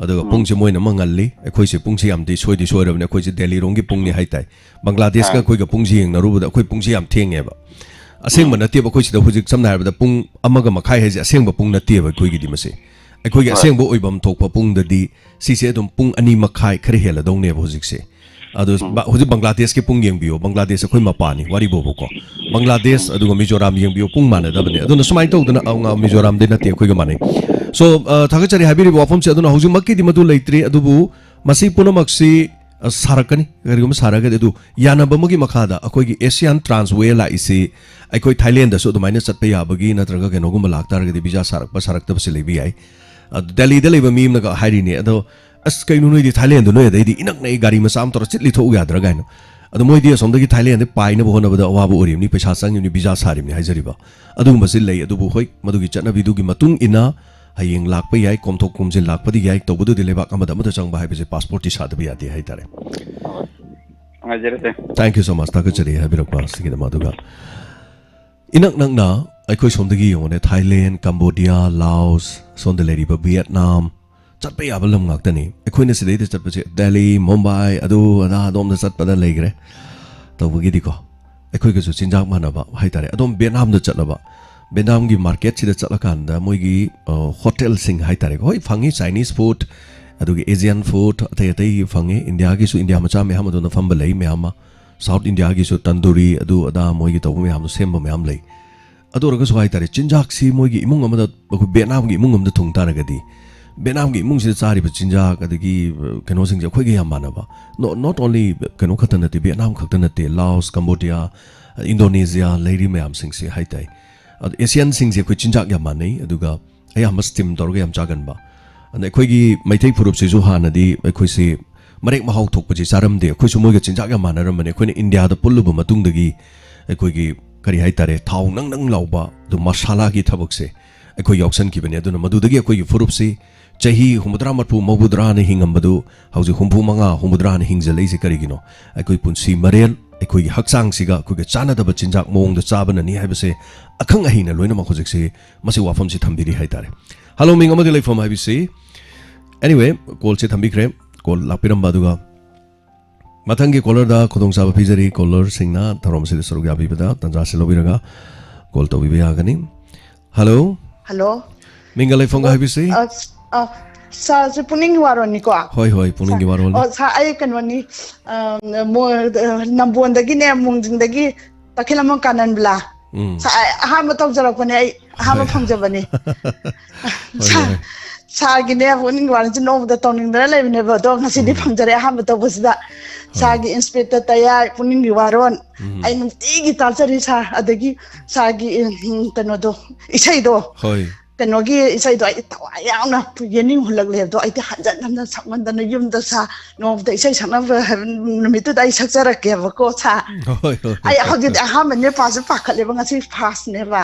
aduga pung se moina mangalli khoi se pung se yam di soirabne khoi se Delhi rong gi pung ni haitai Bangladesh ka khoi ga pung se yeng na ruba da khoi pung se yam thenge ba aseng ba natie ba khoi se da hujik samna har ba da pung amaga makhai he aseng ba pung natie ba khoi gi di mase khoi ga aseng ba oibam thokpa pung da di si se dum pung ani makhai khare hela dong ne ba hujik se adu hujik Bangladesh ki pung yeng bio Bangladesh khoi mapani wari bo ko Bangladesh aduga Mizoram yeng bio pung mana da bane aduna sumai to duna anga Mizoram de natie khoi ga mane so thagachari habiri wafam se aduna hujik makki di madu leitri adubu masi punamaksi sarakani garigum saraga edu yana bamagi makhada akoi gi Asian Transway la isi akoi Thailand da so dumaina chatpa yabagi natraga kenogum laktar ga visa sarak pa sarak ta lebi ai Delhi de leba mim na hairi ne ado as kainu noi di Thailand no dai di inak nei gari masam tor chitli tho ya dra gaino ado moi di som da gi Thailand de pai na bohona bada wa bu orim ni paisa sang ni visa sarim ni haijariba adu masil lei adu bu hoi madu gi chana bidu gi matung ina hayeng lakpa yai komthok kumjil lakpa di yai tobudu di lebak amada amada changba hai bise passport ti sada bi ati hai tare Thank you so much. Takachari habirokpa sigida maduga. Inak nangna aikoi somdagi yone Thailand, Cambodia, Laos, sondeleri ba Vietnam. Chatpa yaba lam ngaktani. Aikoi na sidai chatpa che Delhi, Mumbai, adu ada adom da chatpa da legre. Tawagi diko. Aikoi ka su chinjak manaba haitare. Adom Vietnam da chatlaba. Vietnam gi market sida chatlakanda moigi hotel sing haitare. Hoi phangi Chinese food, adugi Asian food, atai phangi India gi su India macha me hamadu na famba lei me hama. South India gi su tandoori adu ada moigi tawu me ham semba me ham lei. Adu raga su haitare chinjak si moigi imung amada baku Vietnam gi imung amda thung taragadi. Vietnam gi imung sida chari ba chinjak adagi kano sing ja khoi gi yamana ba. Not only kano khatana te Vietnam khatana te Laos, Cambodia, Indonesia lady me ham sing si haitai. Asian sing je khoi chinjak yamani aduga ay ham steam dorga yam chagan ba. Ane khoi gi maithai phurup se ju hanadi khoi si Marek mahau thok pachi charam de khoi sumoy ga chinjak ya manaram mane khoi India da pullu ba matung dagi khoi gi kari hai tare thau nang lauba du masala gi thabak se khoi yauksan ki bane aduna madu dagi khoi gi furup se chahi humudra matpu mobudra ne hingam badu hauji humpu manga humudra ne hingjal se kari gino khoi punsi marel khoi gi haksang siga khoi ga chana da ba chinjak mong da chabana ni hai base akhang ahina loina ma khojik se masi wafam si thambiri hai tare hello ming amadi lai from hai bise anyway call se thambi kre call lapiram baduga mathangi caller da khudong saba pijari caller singna tharom se sorug ya bibada tanja se lobiraga call to biya gani hello mingalai fonga habisi sa se puning warol ni ko hoi puning warol sa ai kanwani mo nambon dagi ne mungjing dagi takhilamon kanan bla sa ha ma taw jara ko ne ai ha ma phangjabani sa gi ne puning warol ji no da toning da le ne ba do ngasi di phangjare ha ma taw busda sa gi inspector taya puning warol ai num ti gi talchari sa adagi sa gi kano do isai do hoi kanogi isai do ai tawa yauna yening hulak le do ai ti hanjan hanjan sakman da na yum da sa no da isai sakna numit da ai sakjara ke ba ko sa ai hodi ha man ne pa pa khale ba ngasi pass ne ba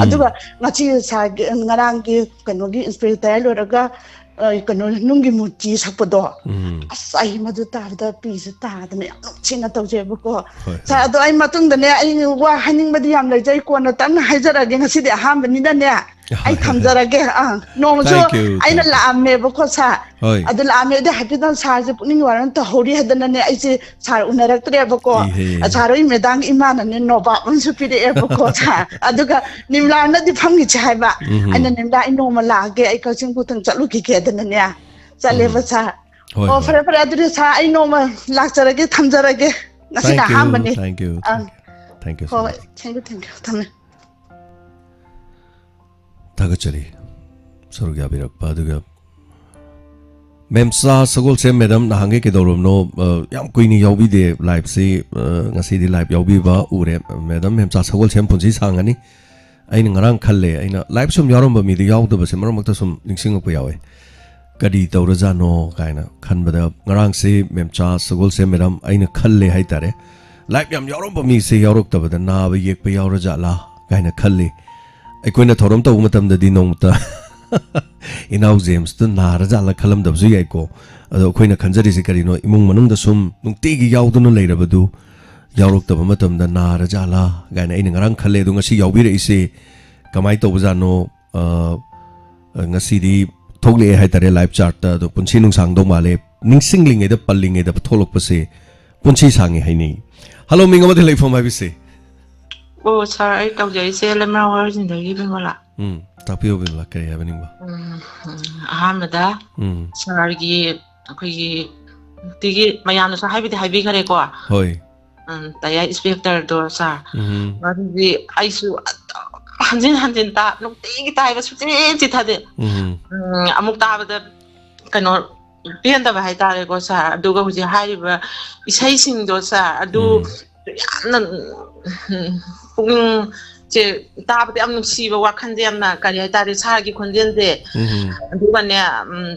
aduga ngachi sa ngarang gi kanogi inspector lo raga kano nungi muti sakpodo asai madu ta da pi se ta da ne china taw je ba ko sa do ai matung da ne ai wa haning madi yam lai jai ko na tan haijara ge ngasi de ha ban ni da ne ai thamjarage no so ai na la me ba ko sa adu la me de happy dan sa je puning waran ta hori hadana ne ai je sar unarak tre ba ko saroi medang imana ne no ba un su pi de ba ko sa aduga nimla na di phangi chai ba ana nimla I no ma la ge ai ka sing putang chalu ki ke dana ne chale ba sa o fare adu sa ai no ma lak charage thamjarage nasi na ha mani thank you so much thank you tame Tagachari Sorgya Birakpa aduga Memsa Sagol se madam na hange ke dorum no yam kuini yaubi de live se ngasi di live yaubi ba ure madam Memsa Sagol sem punji sangani aina ngarang khalle aina live sum yarom ba mi de yaud ba se marom ta sum ningsing ko yawe kadi tawraja no kaina khanbada ngarang se Memsa Sagol se madam aina khalle hai tare live yam yarom ba mi se yarok ta ba na ba yek pa yawraja la kaina khalle aikoina thorom ta umatam da di nongta inau james tu naraja la khalam da bzu yai ko ado khoina khanjari se kari no imung manung da sum nungti gi yaudu no leirabadu yaurok ta matam da naraja la gaina ina ngarang khalle du ngasi yaubi re ise kamai to buja no ngasi di thogle hai tare live chart ta do punchi nung sang do male ningsingling e da palling e da tholok pa se punchi sangi hai ni hello minga ma delai phom hai bi se Oh, sorry, I told you, I say, let me know in the living room. Tapi obin la kaya happening ba? Ahamada, sorry, tigi, mayano sa happy kare ko. Hoi. Taya inspector do sa. Mari ay su hanjin ta, nung tigi tayo ba suti tade. Amuk ta ba kano pian da ba hay tare ko sa. Aduga huji hay ba isay sing do sa. Adu Pukning je tabi am nusiba wakhan de amna kari hai tare sa gi khonjen de aduga ne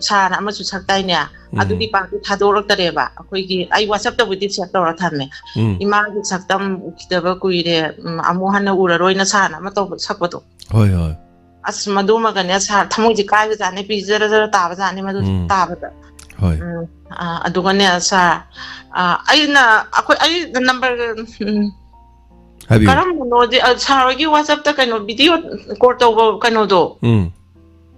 sa na ama su saktai ne adudi pa ki thadorak tare ba akoi gi ai whatsapp ta budi check tora thamme ima gi saktam ukidaba kuire amu hana uraroi na sa na ma to sakpato hoi as maduma ga ne sa thamu ji kai ja ne pi jara ta ba ja ne madu ta ba ꯑꯗꯨꯒꯅꯦ ꯁꯥꯔ ꯑꯩ number ꯀꯔꯝꯕꯅꯣꯗꯤ ꯁꯥꯔ ꯍꯣꯏꯒꯤ ꯋꯥꯆꯞꯇ ꯀꯩꯅꯣ video call ꯇꯧꯕ ꯀꯩꯅꯣꯗꯣ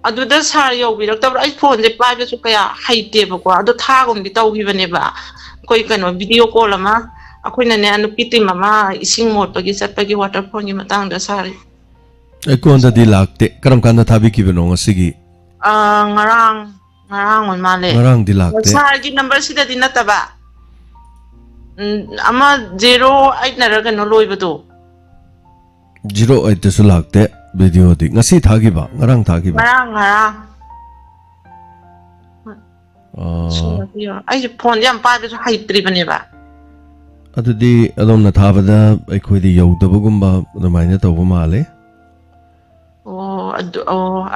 ꯑꯗꯨꯗ ꯁꯥꯔ ꯌꯧꯕꯤꯔꯛꯇꯕ꯭ꯔꯥ ꯑꯩ ꯐꯣꯟꯁꯦ ꯄꯥꯏꯕꯁꯨ ꯀꯌꯥ ꯍꯩꯇꯦꯕꯀꯣ ꯑꯗꯣ ꯊꯥꯒꯨꯝꯗꯤ ꯇꯧꯈꯤꯕꯅꯦꯕ ꯑꯩꯈꯣꯏ ꯀꯩꯅꯣ ꯚꯤꯗꯤꯑꯣ ꯀꯣꯜ ꯑꯃ ꯑꯩꯈꯣꯏꯅꯅꯦ ꯅꯨꯄꯤ ꯇꯤꯝ ꯑꯃ ꯏꯁꯤꯡ ꯃꯣꯠꯄꯒꯤ ꯆꯠꯄꯒꯤ ꯋꯥꯇꯔꯐꯣꯜꯒꯤ ꯃꯇꯥꯡꯗ ꯁꯥꯔ ꯑꯩꯉꯣꯟꯗꯗꯤ ꯂꯥꯛꯇꯦ ꯀꯔꯝ ꯀꯥꯟꯗ ꯊꯥꯕꯤꯈꯤꯕꯅꯣ ꯉꯁꯤꯒꯤ ꯉꯔꯥꯡ ꯑꯣꯏ ꯃꯥꯜꯂꯦ ꯉꯔꯥꯡꯗꯤ ꯂꯥꯛꯇꯦ ꯁꯥꯔꯒꯤ ꯅꯝꯕꯔꯁꯤꯗꯗꯤ ꯅꯠꯇꯕ ꯑꯃ 08 ꯀꯩꯅꯣ ꯂꯣꯏꯕꯗꯣ 08ꯗꯁꯨ ꯂꯥꯛꯇꯦ ꯚꯤꯗꯤꯑꯣꯗꯤ ꯉꯁꯤ ꯊꯥꯈꯤꯕ ꯉꯔꯥꯡ ꯊꯥꯈꯤꯕ ꯉꯔꯥꯡ ꯑꯩꯁꯦ ꯐꯣꯟꯁꯦ ꯌꯥꯝ ꯄꯥꯏꯕꯁꯨ ꯍꯩꯇ꯭ꯔꯤꯕꯅꯦꯕ ꯑꯗꯨꯗꯤ ꯑꯗꯣꯝꯅ ꯊꯥꯕꯗ ꯑꯩꯈꯣꯏꯗꯤ ꯌꯧꯗꯕꯒꯨꯝꯕ ꯑꯗꯨꯃꯥꯏꯅ ꯇꯧꯕ ꯃꯥꯜꯂꯦ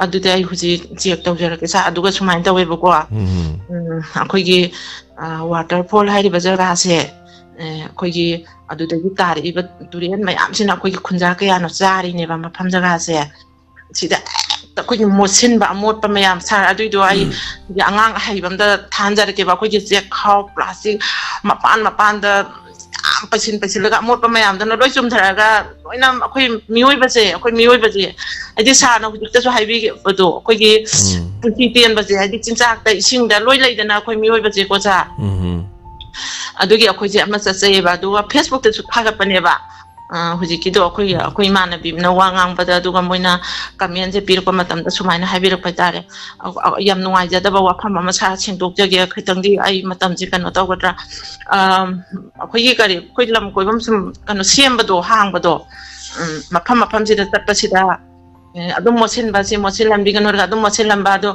ꯑꯗꯨꯗꯤ ꯑꯩ ꯍꯧꯖꯤꯛ ꯆꯦꯛ ꯇꯧꯖꯔꯛꯀꯦ ꯁꯥꯔ ꯑꯗꯨꯒ ꯁꯨꯃꯥꯏꯅ ꯇꯧꯋꯦꯕꯀꯣ ꯑꯩꯈꯣꯏꯒꯤ ꯋꯥꯇꯔꯐꯣꯜ ꯍꯥꯏꯔꯤꯕ ꯖꯒꯥꯁꯦ ꯑꯩꯈꯣꯏꯒꯤ ꯑꯗꯨꯗꯒꯤ ꯇꯥꯔꯛꯏꯕ ꯇꯨꯔꯦꯜ ꯃꯌꯥꯝꯁꯤꯅ ꯑꯩꯈꯣꯏꯒꯤ ꯈꯨꯟꯖꯥ ꯀꯌꯥꯅꯣ ꯆꯥꯔꯤꯅꯦꯕ ꯃꯐꯝ ꯖꯒꯥꯁꯦ ꯁꯤꯗ ꯍꯦꯛꯇ ꯑꯩꯈꯣꯏꯒꯤ ꯃꯣꯠꯁꯤꯟꯕ ꯑꯃꯣꯠꯄ ꯃꯌꯥꯝ ꯁꯥꯔ ꯑꯗꯨꯏꯗꯣ ꯑꯩ ꯑꯉꯥꯡ ꯑꯍꯩꯕ ꯑꯝꯗ ꯊꯥꯍꯟꯖꯔꯛꯀꯦꯕ ꯑꯩꯈꯣꯏꯒꯤ ꯆꯦꯛꯈꯥꯎ ꯄ꯭ꯂꯥꯁꯇꯤꯛ ꯃꯄꯥꯟꯗ ꯌꯥꯝ paisilꯂꯒ ꯑꯃꯣꯠꯄ ꯃꯌꯥꯝꯗꯨꯅ ꯂꯣꯏ ꯆꯨꯝꯊꯔꯒ ꯂꯣꯏꯅ ꯑꯩꯈꯣꯏ ꯃꯤꯑꯣꯏꯕꯁꯦ ꯍꯥꯏꯗꯤ ꯁꯥꯔꯅ ꯍꯧꯖꯤꯛꯇꯁꯨ ꯍꯥꯏꯕꯤꯕꯗꯣ ꯑꯩꯈꯣꯏꯒꯤ ꯄꯨꯟꯁꯤ ꯇꯦꯟꯕꯁꯦ ꯍꯥꯏꯗꯤ ꯆꯤꯟꯖꯥꯛꯇ ꯏꯁꯤꯡꯗ ꯂꯣꯏ ꯂꯩꯗꯅ ꯑꯩꯈꯣꯏ ꯃꯤꯑꯣꯏꯕꯁꯦꯀꯣ ꯁꯥꯔ ꯑꯗꯨꯒꯤ ꯑꯩꯈꯣꯏꯁꯦ ꯑꯃ ꯆꯠꯆꯩꯌꯦꯕ ꯑꯗꯨꯒ ꯐꯦꯁꯕꯨꯛꯇꯁꯨ ꯊꯥꯒꯠꯄꯅꯦꯕ ꯍꯧꯖꯤꯛꯀꯤꯗꯣ ꯑꯩꯈꯣꯏ ꯏꯃꯥꯟꯅꯕꯤꯅ ꯋꯥ ꯉꯥꯡꯕꯗ ꯑꯗꯨꯒ ꯃꯣꯏꯅ ꯀꯃꯦꯟꯁꯦ ꯄꯤꯔꯛꯄ ꯃꯇꯝꯗ ꯁꯨꯃꯥꯏꯅ ꯍꯥꯏꯕꯤꯔꯛꯄ ꯍꯥꯏꯇꯥꯔꯦ ꯌꯥꯝ ꯅꯨꯡꯉꯥꯏꯖꯗꯕ ꯋꯥꯐꯝ ꯑꯃ ꯁꯥꯔ ꯁꯦꯡꯗꯣꯛꯆꯒꯦ ꯈꯤꯇꯪꯗꯤ ꯑꯩ ꯃꯇꯝꯁꯦ ꯀꯩꯅꯣ ꯇꯧꯒꯗ꯭ꯔꯥ ꯑꯩꯈꯣꯏ ꯂꯝ ꯀꯣꯏꯐꯝ ꯁꯨꯝ ꯀꯩꯅꯣ ꯁꯦꯝꯕꯗꯣ ꯍꯥꯡꯕꯗோ ꯃꯐꯝꯁꯤꯗ ꯆꯠꯄꯁꯤꯗ ꯑꯗꯨꯝ ꯃꯣꯠꯁꯤꯜꯂꯝꯕꯤꯒꯅꯣ ꯑꯗꯨꯝ ꯃꯣꯠꯁꯤꯜꯂꯝꯕ ꯑꯗꯣ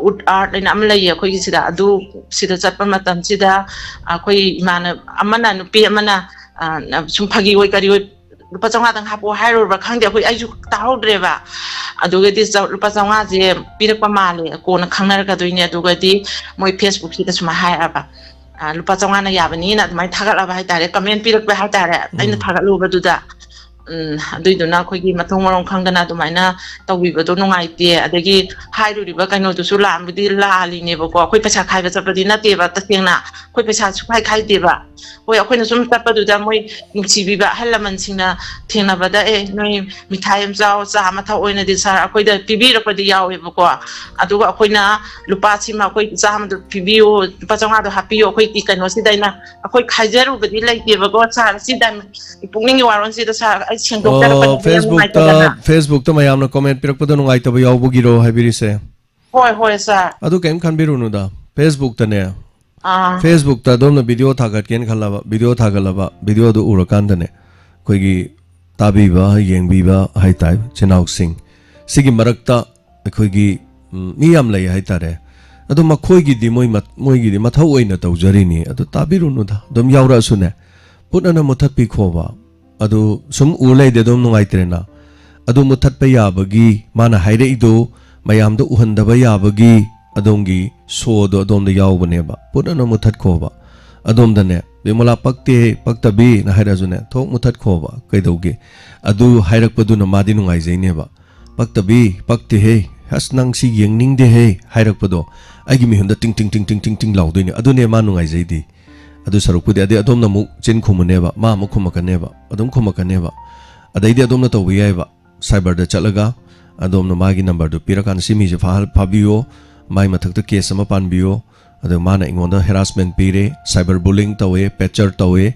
ꯎꯠ ꯑꯥꯔꯠ ꯍꯥꯏꯅ ꯑꯃ ꯂꯩꯌꯦ ꯑꯩꯈꯣꯏꯒꯤ ꯁꯤꯗ ꯆꯠꯄ ꯃꯇꯝꯁꯤꯗ ꯑꯩꯈꯣই ꯑꯃꯅ ꯅꯨꯄꯤ ꯑꯃꯅ ꯁꯨꯝ ꯐꯥꯒꯤ ꯑꯣꯏ ꯀꯔꯤ ꯑꯣꯏ ꯂꯨꯄꯥ 500ꯗꯪ ꯍꯥꯞꯄꯣ ꯍꯥꯏꯔꯨꯔꯕ꯭ꯔꯥ ꯈꯪꯗꯦ ꯑꯩꯁꯨ ꯇꯥꯍꯧꯗ꯭ꯔꯦꯕ ꯑꯗꯨꯒꯗꯤ ꯂꯨꯄꯥ 500ꯁꯦ ꯄꯤꯔꯛꯄ ꯃꯥꯜꯂꯦ ꯀꯣꯟꯅ ꯈꯪꯅꯔꯛꯀꯗꯣꯏꯅꯦ ꯑꯗꯨꯒꯗꯤ ꯃꯣꯏ ꯐꯦꯁꯕꯨꯛꯁꯤꯗ ꯁꯨꯃꯥꯏꯅ ꯍꯥꯏꯔꯛꯑꯕ ꯂꯨꯄꯥ 500ꯅ ꯌꯥꯕꯅꯤꯅ ꯑꯗꯨꯃꯥꯏꯅ ꯊꯥꯒꯠꯂꯕ ꯍꯥꯏꯇꯥꯔꯦ ꯀꯃꯦꯟ ꯄꯤꯔꯛꯄ ꯍꯥꯏꯇꯥꯔꯦ ꯑꯩꯅ ꯊꯥꯒꯠꯂꯨꯕꯗꯨꯗ ꯑꯗꯨꯏꯗꯨꯅ ꯑꯩꯈꯣꯏꯒꯤ ꯃꯊꯣꯡ ꯃꯔꯣꯡ ꯈꯪꯗꯅ ꯑꯗꯨꯃꯥꯏꯅ ꯇꯧꯕꯤꯕꯗꯣ ꯅꯨꯡꯉꯥꯏꯇꯦ ꯑꯗꯒꯤ ꯍꯥꯏꯔꯨꯔꯤꯕ ꯀꯩꯅꯣꯗꯨꯁꯨ ꯂꯥꯜꯂꯤꯅꯦꯕꯀꯣ ꯑꯩꯈꯣꯏ ꯄꯩꯁꯥ ꯈꯥꯏꯕ ꯆꯠꯄꯗꯤ ꯅꯠꯇꯦꯕ ꯇꯁꯦꯡꯅ ꯑꯩꯈꯣꯏ ꯄꯩꯁꯥ ꯁꯨꯡꯈꯥꯏ ꯈꯥꯏꯗꯦꯕ ꯍꯣꯏ ꯑꯩꯈꯣꯏꯅ ꯁꯨꯝ ꯆꯠꯄꯗꯨꯗ ꯃꯣꯏ ꯅꯨꯡꯁꯤꯕꯤꯕ ꯑꯍꯜ ꯂꯃꯟꯁꯤꯡꯅ ꯊꯦꯡꯅꯕꯗ ꯅꯣꯏ ꯃꯤꯊꯥꯏ ꯑꯃ ꯆꯥꯎ ꯆꯥ ꯑꯃ ꯊꯛ ꯑꯣꯏꯅꯗꯤ ꯁꯥꯔ ꯑꯩꯈꯣꯏꯗ ꯄꯤꯕꯤꯔꯛꯄꯗꯤ ꯌꯥꯎꯋꯦꯕꯀꯣ ꯑꯗꯨꯒ ꯑꯩꯈꯣꯏꯅ ꯂꯨꯄꯥꯁꯤꯃ ꯑꯩꯈꯣꯏ ꯆꯥꯝꯃꯗꯣ ꯄꯤꯕꯤꯌꯨ ꯂꯨꯄꯥ 500ꯗꯣ ꯍꯥꯞꯄꯤꯌꯨ ꯑꯩꯈꯣꯏꯒꯤ ꯀꯩꯅꯣꯁꯤꯗ ꯑꯩꯈꯣꯏ ꯈꯥꯏꯖꯔꯨꯕꯗꯤ ꯂꯩꯇꯦꯕꯀꯣ ꯁꯥꯔ ꯁꯤꯗ ꯄꯨꯛꯅꯤꯡꯒꯤ ꯋꯥꯔꯣꯜꯁꯤꯗ ꯁꯥꯔ ꯑꯩ ꯁꯦꯡꯗꯣꯛꯆꯔꯛꯄꯅꯦ ꯌꯥꯝ ꯅꯨꯡꯉꯥꯏꯇꯗꯅ ꯐꯦꯁꯕꯨꯛꯇ ꯃꯌꯥꯝꯅ ꯀꯣꯃꯦꯟ ꯄꯤꯔꯛꯄꯗ ꯅꯨꯡꯉꯥꯏꯇꯕ ꯌꯥꯎꯕꯒꯤꯔꯣ ꯍꯥꯏꯕꯤꯔꯤꯁꯦ ꯍꯣꯏ ꯁꯥꯔ ꯑꯗꯨ ꯀꯩꯝ ꯈꯟꯕꯤꯔꯨꯅꯨꯗ ꯐꯦꯁꯕꯨꯛꯇꯅꯦ ꯐꯦꯁꯕꯨꯛꯇ ꯑꯗꯣꯝꯅ ꯚꯤꯗꯤꯑꯣ ꯊꯥꯒꯠꯀꯦꯅ ꯈꯜꯂꯕ ꯚꯤꯗꯤꯑꯣ ꯊꯥꯒꯠꯂꯕ ꯚꯤꯗꯤꯑꯣꯗꯨ ꯎꯔꯀꯥꯟꯗꯅꯦ ꯑꯩꯈꯣꯏꯒꯤ ꯇꯥꯕꯤꯕ ꯌꯦꯡꯕꯤꯕ ꯍꯥꯏꯇꯥꯔꯦ ꯆꯤꯟꯅꯥꯎꯁꯤꯡ ꯁꯤꯒꯤ ꯃꯔꯛꯇ ꯑꯩꯈꯣꯏꯒꯤ ꯃꯤ ꯌꯥꯝ ꯂꯩ ꯍꯥꯏꯇꯥꯔꯦ ꯑꯗꯨ ꯃꯈꯣꯏꯒꯤꯗꯤ ꯃꯣꯏꯒꯤꯗꯤ ꯃꯊꯧ ꯑꯣꯏꯅ ꯇꯧꯖꯔꯤꯅꯤ ꯑꯗꯨ ꯇꯥꯕꯤꯔꯨꯅꯨꯗ ꯑꯗꯨꯝ ꯌꯥꯎꯔꯛꯑꯁꯨꯅꯦ ꯄꯨꯠꯅꯅ ꯃꯨꯠꯊꯠꯄꯤꯈꯣꯕ ꯑꯗꯨ ꯁꯨꯝ ꯎ ꯂꯩꯗꯤ ꯑꯗꯨꯝ ꯅꯨꯡꯉꯥꯏꯇ꯭ꯔꯦꯅ ꯑꯗꯨ ꯃꯨꯠꯊꯠꯄ ꯌꯥꯕꯒꯤ ꯃꯥꯅ ꯍꯥꯏꯔꯛꯏꯗꯣ ꯃꯌꯥꯝꯗ ꯎꯍꯟꯗꯕ ꯌꯥꯕꯒꯤ ꯑꯗꯣꯝꯒꯤ ꯁꯣꯗꯣ ꯑꯗꯣꯝꯗ ꯌꯥꯎꯕꯅꯦꯕ ꯄꯨꯠꯅꯅ ꯃꯨꯠꯊꯠꯈꯣꯕ ꯑꯗꯣꯝꯗꯅꯦ ꯕꯤꯃꯣꯂꯥ ꯄꯛꯇꯦ ꯄꯛꯇꯕꯤꯅ ꯍꯥꯏꯔꯁꯨꯅꯦ ꯊꯣꯛ ꯃꯨꯠꯊꯠꯈꯣꯕ ꯀꯩꯗꯧꯒꯦ ꯑꯗꯨ ꯍꯥꯏꯔꯛꯄꯗꯨꯅ ꯃꯥꯗꯤ ꯅꯨꯡꯉꯥꯏꯖꯩꯅꯦꯕ ꯄꯛꯇꯕꯤ ꯄꯛꯇꯦꯍꯦ ꯑꯁ ꯅꯪ ꯁꯤ ꯌꯦꯡꯅꯤꯡꯗꯦꯍꯦ ꯍꯥꯏꯔꯛꯄꯗꯣ ꯑꯩꯒꯤ ꯃꯤꯍꯨꯟꯗ ꯇꯤꯡ ꯇꯤꯡ ꯇꯤꯡ ꯇꯤꯡ ꯇꯤꯡ ꯇꯤꯡ ꯂꯥꯎꯗꯣꯏꯅꯦ ꯑꯗꯨꯅꯦ ꯃꯥ ꯅꯨꯡꯉꯥꯏꯖꯩꯗꯤ ꯑꯗꯨ ꯁꯔꯨꯛꯄꯨꯗꯤ ꯑꯗꯩ ꯑꯗꯣꯝꯅ ꯑꯃꯨꯛ ꯆꯤꯟ ꯈꯨꯝꯃꯨꯅꯦꯕ ꯃꯥ ꯑꯃꯨꯛ ꯈꯨꯝꯃꯛꯀꯅꯦꯕ ꯑꯗꯨꯝ ꯈꯨꯝꯃꯛꯀꯅꯦꯕ ꯑꯗꯩꯗꯤ ꯑꯗꯣꯝꯅ ꯇꯧꯕ ꯌꯥꯏꯕ ꯁꯥꯏꯕꯔꯗ ꯆꯠꯂꯒ ꯑꯗꯣꯝꯅ ꯃꯥꯒꯤ ꯅꯝꯕꯔꯗꯨ ꯄꯤꯔꯀꯥꯟꯗ ꯁꯤ ꯃꯤꯁꯦ ꯐꯥꯕꯤꯌꯣ ꯃꯥꯏ ꯃꯊꯛꯇ ꯀꯦꯁ ꯑꯃ ꯄꯥꯟꯕꯤꯌꯣ ꯑꯗꯨ ꯃꯥꯅ ꯑꯩꯉꯣꯟꯗ ꯍꯦꯔꯥꯁꯃꯦꯟ ꯄꯤꯔꯦ ꯁꯥꯏꯕꯔ ꯕꯨꯂꯤꯡ ꯇꯧꯋꯦ ꯄꯦꯆꯔ ꯇꯧꯋꯦ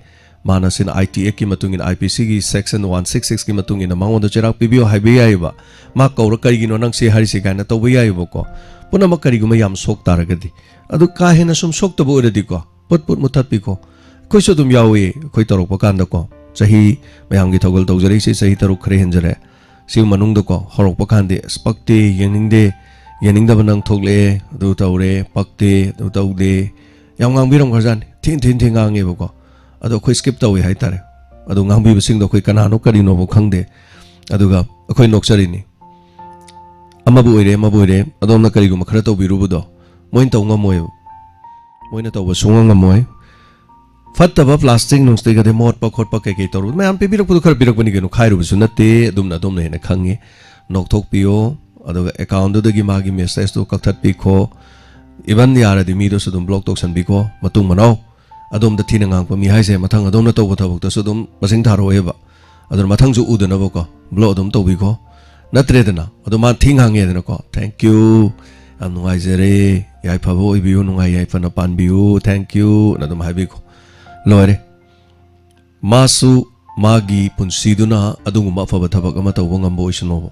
ꯃꯥꯅ ꯁꯤꯅ IT Act ꯀꯤ ꯃꯇꯨꯡ ꯏꯟꯅ IPCꯒꯤ ꯁꯦꯛꯁꯟ 166 ꯀꯤ ꯃꯇꯨꯡ ꯏꯟꯅ ꯃꯉꯣꯟꯗ ꯆꯩꯔꯥꯛ ꯄꯤꯕꯤꯌꯣ ꯍꯥꯏꯕ ꯌꯥꯏꯕ ꯃꯥ ꯀꯧꯔ ꯀꯔꯤꯒꯤꯅꯣ ꯅꯪ ꯁꯤ ꯍꯥꯏꯔꯤꯁꯤ ꯀꯥꯏꯅ ꯇꯧꯕ ꯌꯥꯏꯕꯀꯣ ꯄꯨꯝꯅꯃꯛ ꯀꯔꯤꯒꯨꯝꯕ ꯌꯥꯝ ꯁꯣꯛ ꯇꯥꯔꯒꯗꯤ ꯑꯗꯨ ꯀꯥ ꯍꯦꯟꯅ ꯁꯨꯝ ꯁꯣꯛꯇꯕ ꯑꯣꯏꯔꯗꯤꯀꯣ ꯄꯨꯠ ꯃꯨꯠꯊꯠꯄꯤꯀꯣ ꯑꯩꯈꯣꯏꯁꯨ ꯑꯗꯨꯝ ꯌꯥꯎꯏ ꯑꯩꯈꯣꯏ ꯇꯧꯔꯛꯄ ꯀꯥꯟꯗꯀꯣ ꯆꯍꯤ ꯃꯌꯥꯝꯒꯤ ꯊꯧꯒꯜ ꯇꯧꯖꯔꯛꯏꯁꯤ ꯆꯍꯤ 3 ꯈꯔ ꯍꯦꯟꯖꯔꯦ ꯁꯤ ꯃꯅꯨꯡꯗꯀꯣ ꯍꯧꯔꯛꯄ ꯀꯥꯟꯗꯤ ꯑꯁ ꯄꯛꯇꯦ ꯌꯦꯡꯅꯤꯡꯗꯕ ꯅꯪ ꯊꯣꯛꯂꯛꯑꯦ ꯑꯗꯨ ꯇꯧꯔꯦ ꯄꯛꯇꯦ ꯑꯗꯨ ꯇꯧꯗꯦ ꯌꯥꯝ ꯉꯥꯡꯕꯤꯔꯝꯈ꯭ꯔꯖꯥꯠꯅꯤ ꯊꯤꯟ ꯉꯥꯡꯉꯦꯕꯀꯣ ꯑꯗꯣ ꯑꯩꯈꯣꯏ ꯁ꯭ꯀꯤꯞ ꯇꯧꯏ ꯍꯥꯏꯇꯥꯔꯦ ꯑꯗꯣ ꯉꯥꯡꯕꯤꯕꯁꯤꯡꯗꯣ ꯑꯩꯈꯣꯏ ꯀꯅꯥꯅꯣ ꯀꯔꯤꯅꯣꯕꯨ ꯈꯪꯗꯦ ꯑꯗꯨꯒ ꯑꯩꯈꯣই ꯅꯣꯛꯆꯔꯤꯅꯤ ꯑꯃꯕꯨ ꯑꯣꯏꯔꯦ ꯑꯗꯣꯝꯅ ꯀꯔꯤꯒꯨꯝꯕ ꯈꯔ ꯇꯧꯕꯤꯔꯨꯕꯗꯣ ꯃꯣꯏꯅ ꯇꯧ ꯉꯝꯃꯣꯏꯕ ꯃꯣꯏꯅ ꯇꯧꯕ ꯁꯨꯡꯉꯝ ꯉꯝꯃꯣꯏ ꯐꯠꯇꯕ ꯄ꯭ꯂꯥꯁꯇꯤꯛ ꯅꯨꯡꯁꯇꯤꯛ ꯃꯣꯠꯄ ꯈꯣꯠꯄ ꯀꯩꯀꯩ ꯇꯧꯔꯨ ꯃꯌꯥꯝ ꯄꯤꯕꯤꯔꯛꯄꯗꯣ ꯈꯔ ꯄꯤꯔꯛꯄꯅꯤ ꯀꯩꯅꯣ ꯈꯥꯏꯔꯨꯕꯁꯨ ꯅꯠꯇꯦ ꯑꯗꯣꯝꯅ ꯍꯦꯟꯅ ꯈꯪꯉꯤ ꯅꯣꯛꯊꯣꯛꯄꯤꯌꯣ ꯑꯗꯨꯒ ꯑꯦꯀꯥꯎꯟꯗꯨꯗꯒꯤ ꯃꯥꯒꯤ ꯃꯦꯁꯦꯖꯇꯨ ꯀꯛꯊꯠꯄꯤꯈꯣ Iban yaradi mi do sudum block tok san biko matung manau adom da thina ngang pa mi haise mathang adom na tawba thabuk ta sudum masing tharo eba adon mathang ju udana boko block adom to biko natre dana adom ma thing hange dana ko thank you am nungai jere yai phabo ibiu nungai yai phana pan biu thank you nadum habiko loire masu magi punsiduna adunguma phaba thabak ama tawba ngambo isnobo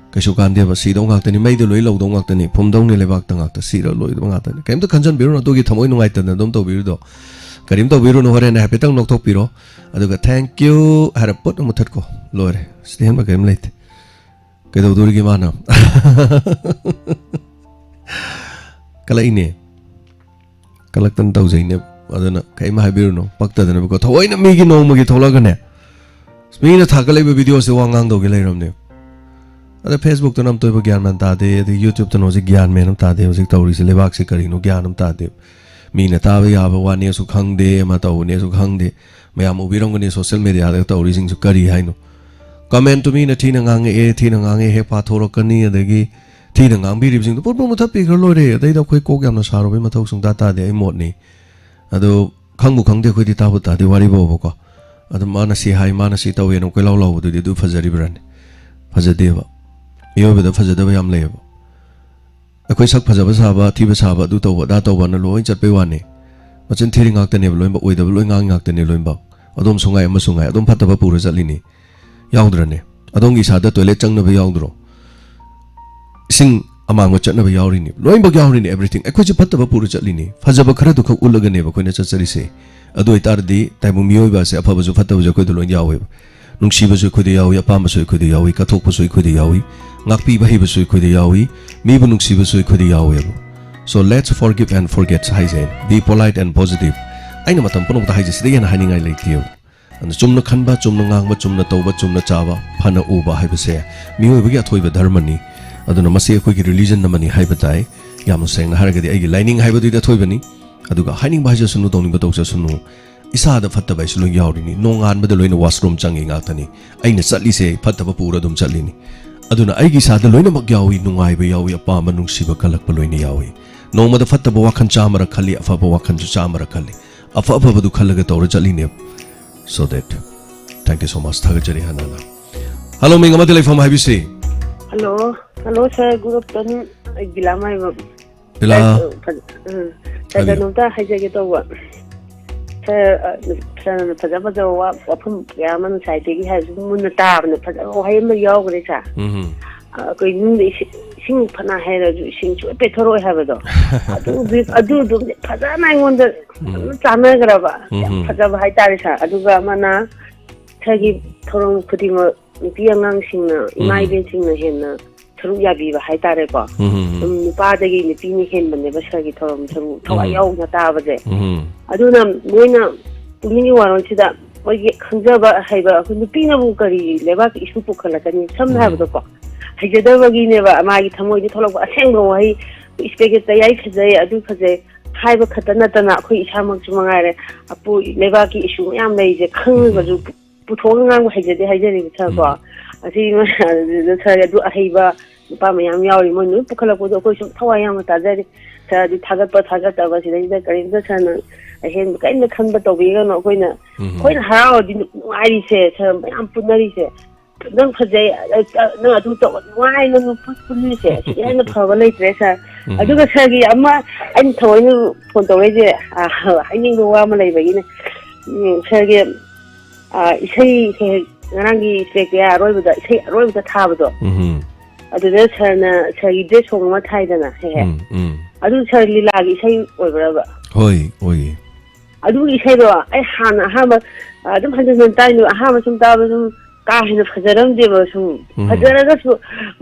Kaishu kandi ba si dong ngakta ni may do loy law dong ngakta ni phum dong ni lebak ta ngakta si ro loy dong ngakta ni kaim to khanjan biru na to gi thamoi nungai ta na dom to biru do karim to biru no hore na happy tang nok thok piro aduga thank you har put mu that ko lore stihan ba kaim leit ke do dur gi mana kala ine kala tan tau jaine adana kaim ha biru no pakta dana ko thoi na mi gi no ma gi thola ga ne mi na thakale ba video se wangang do gi lai ram ne Ada Facebook to nam to ba gyan man ta de YouTube to no se gyan me nam ta de se tauri se lebak se kari no gyan nam ta de mi na ta ba ya ba wa ne su khang de ma ta ne su khang de mayam ubirong ni social media de tauri sing su kari hai no comment to mi na thina ngang e he pa thoro kani adagi thina ngang bi ri sing to pur mu thapi khar lo re dai da khoi ko gyam na saro be ma thok sung ta de ai mot ni ado khang mu khang de khoi di ta bu ta de wari bo ko ado ma na si hai ma na si taw ye no ko law law du du phajari bran phajade ba Yo da phajada ba yam lebo akoi sak phajaba saba thiba saba du to da to ban loi chat pe wan ni machin thiri ngak ta ne loi ba oi da loi ngang ngak ta ne loi ba adom sungai ama sungai adom phatta ba pura jali ni yaudra ne adom gi sa da toilet chang na ba yaudro sing amang wa chat na ba yauri ni loi ba yauri ni everything akoi ji phatta ba pura jali ni phajaba khara du khak ulaga ne ba koi na chat chari se adoi tar di tai bu mioi ba se apha ba ju phatta ba ju koi du loi yawe nungsi ba ju koi de yawi apa ma su koi de yawi ka thok ba su koi de yawi ngakpi ba hi ba su koi de yawi mi bu nungsi ba su koi de yawi so let's forgive and forget haizen be polite and positive aina matam pano ta haije sida yana haningai leitio and chumna khanba chumna ngangba chumna tawba chumna chaba phana uba haiba se mioi ba gi athoi ba dharma ni aduna mase koi gi religion na mani haiba tai yam seng harga di ai gi lining haiba du da thoi bani aduga haining ba ja sunu dongning ba tawsa sunu isa da fatta ba isu yauri ni nongan ba da loina washroom changi ngakta ni aina chatli se fatta ba pura dum chatli ni aduna aigi sa da loina mak yawi nungai ba yawi apa ma nungsi ba kalak ba loina yawi noma da fatta ba wakhan chamara khali afa ba wakhan ju chamara khali afa afa ba du khalaga tawra chatli ne so that thank you so much thaga jari hanana hello me ngama delai from ibc hello sir good afternoon bilamai bila saya nonta hajage to wa faza faza wafum ya man sai de ha mun ta ne faza o hay ma yaw gre sa ko nin sing phana hay ra sing chu pe thoro ha ba do adu faza na ngon da chama gra ba faza ba hay ta sa adu ga mana thagi thorong khudi ma pi angang sing na imai ben sing na hen na thru ya bi ba hay ta re ba pa da gi ni pi ni hen ban ne ba sa gi thorom thru thawa yaw na ta ba je aduna moina tumini waron sida mogi khanja haiba nupina bu kari leba ki isu pukhala kani samna ha ba ko hajada bagi ne ba amagi thamoi di tholok aseng ro hai ispege tayai khajai adu khajai haiba khatana tana khoi isamak chumangai re apu leba ki isu yam lei je khang ba ju puthong ngang hajade hajari bi tha ko asi ma da thare adu haiba pa mayam yauri mo nu pukhala ko ko sum thawai yam ta jari ta di thagat ta ba si da karin da sana ahen kai na khan ba to bi ga no koina harao di ai se mayam punari se nang phajai nang adu to wai nang puni se ya na phawa lai tresa adu ga sagi amma an thoi nu phone to re je ai ning wa ma lai ba gi ne sagi isai he ngangi se ke aroi ba isai aroi ba tha ba do adu de sana sagi de song ma thai da na he adu sagi lila gi isai oi ba ba hoi adu isai do ai hana ha ma adum hanjan tai nu ha ma sum ta ba sum ka hina phajaram de ba sum phajara ga su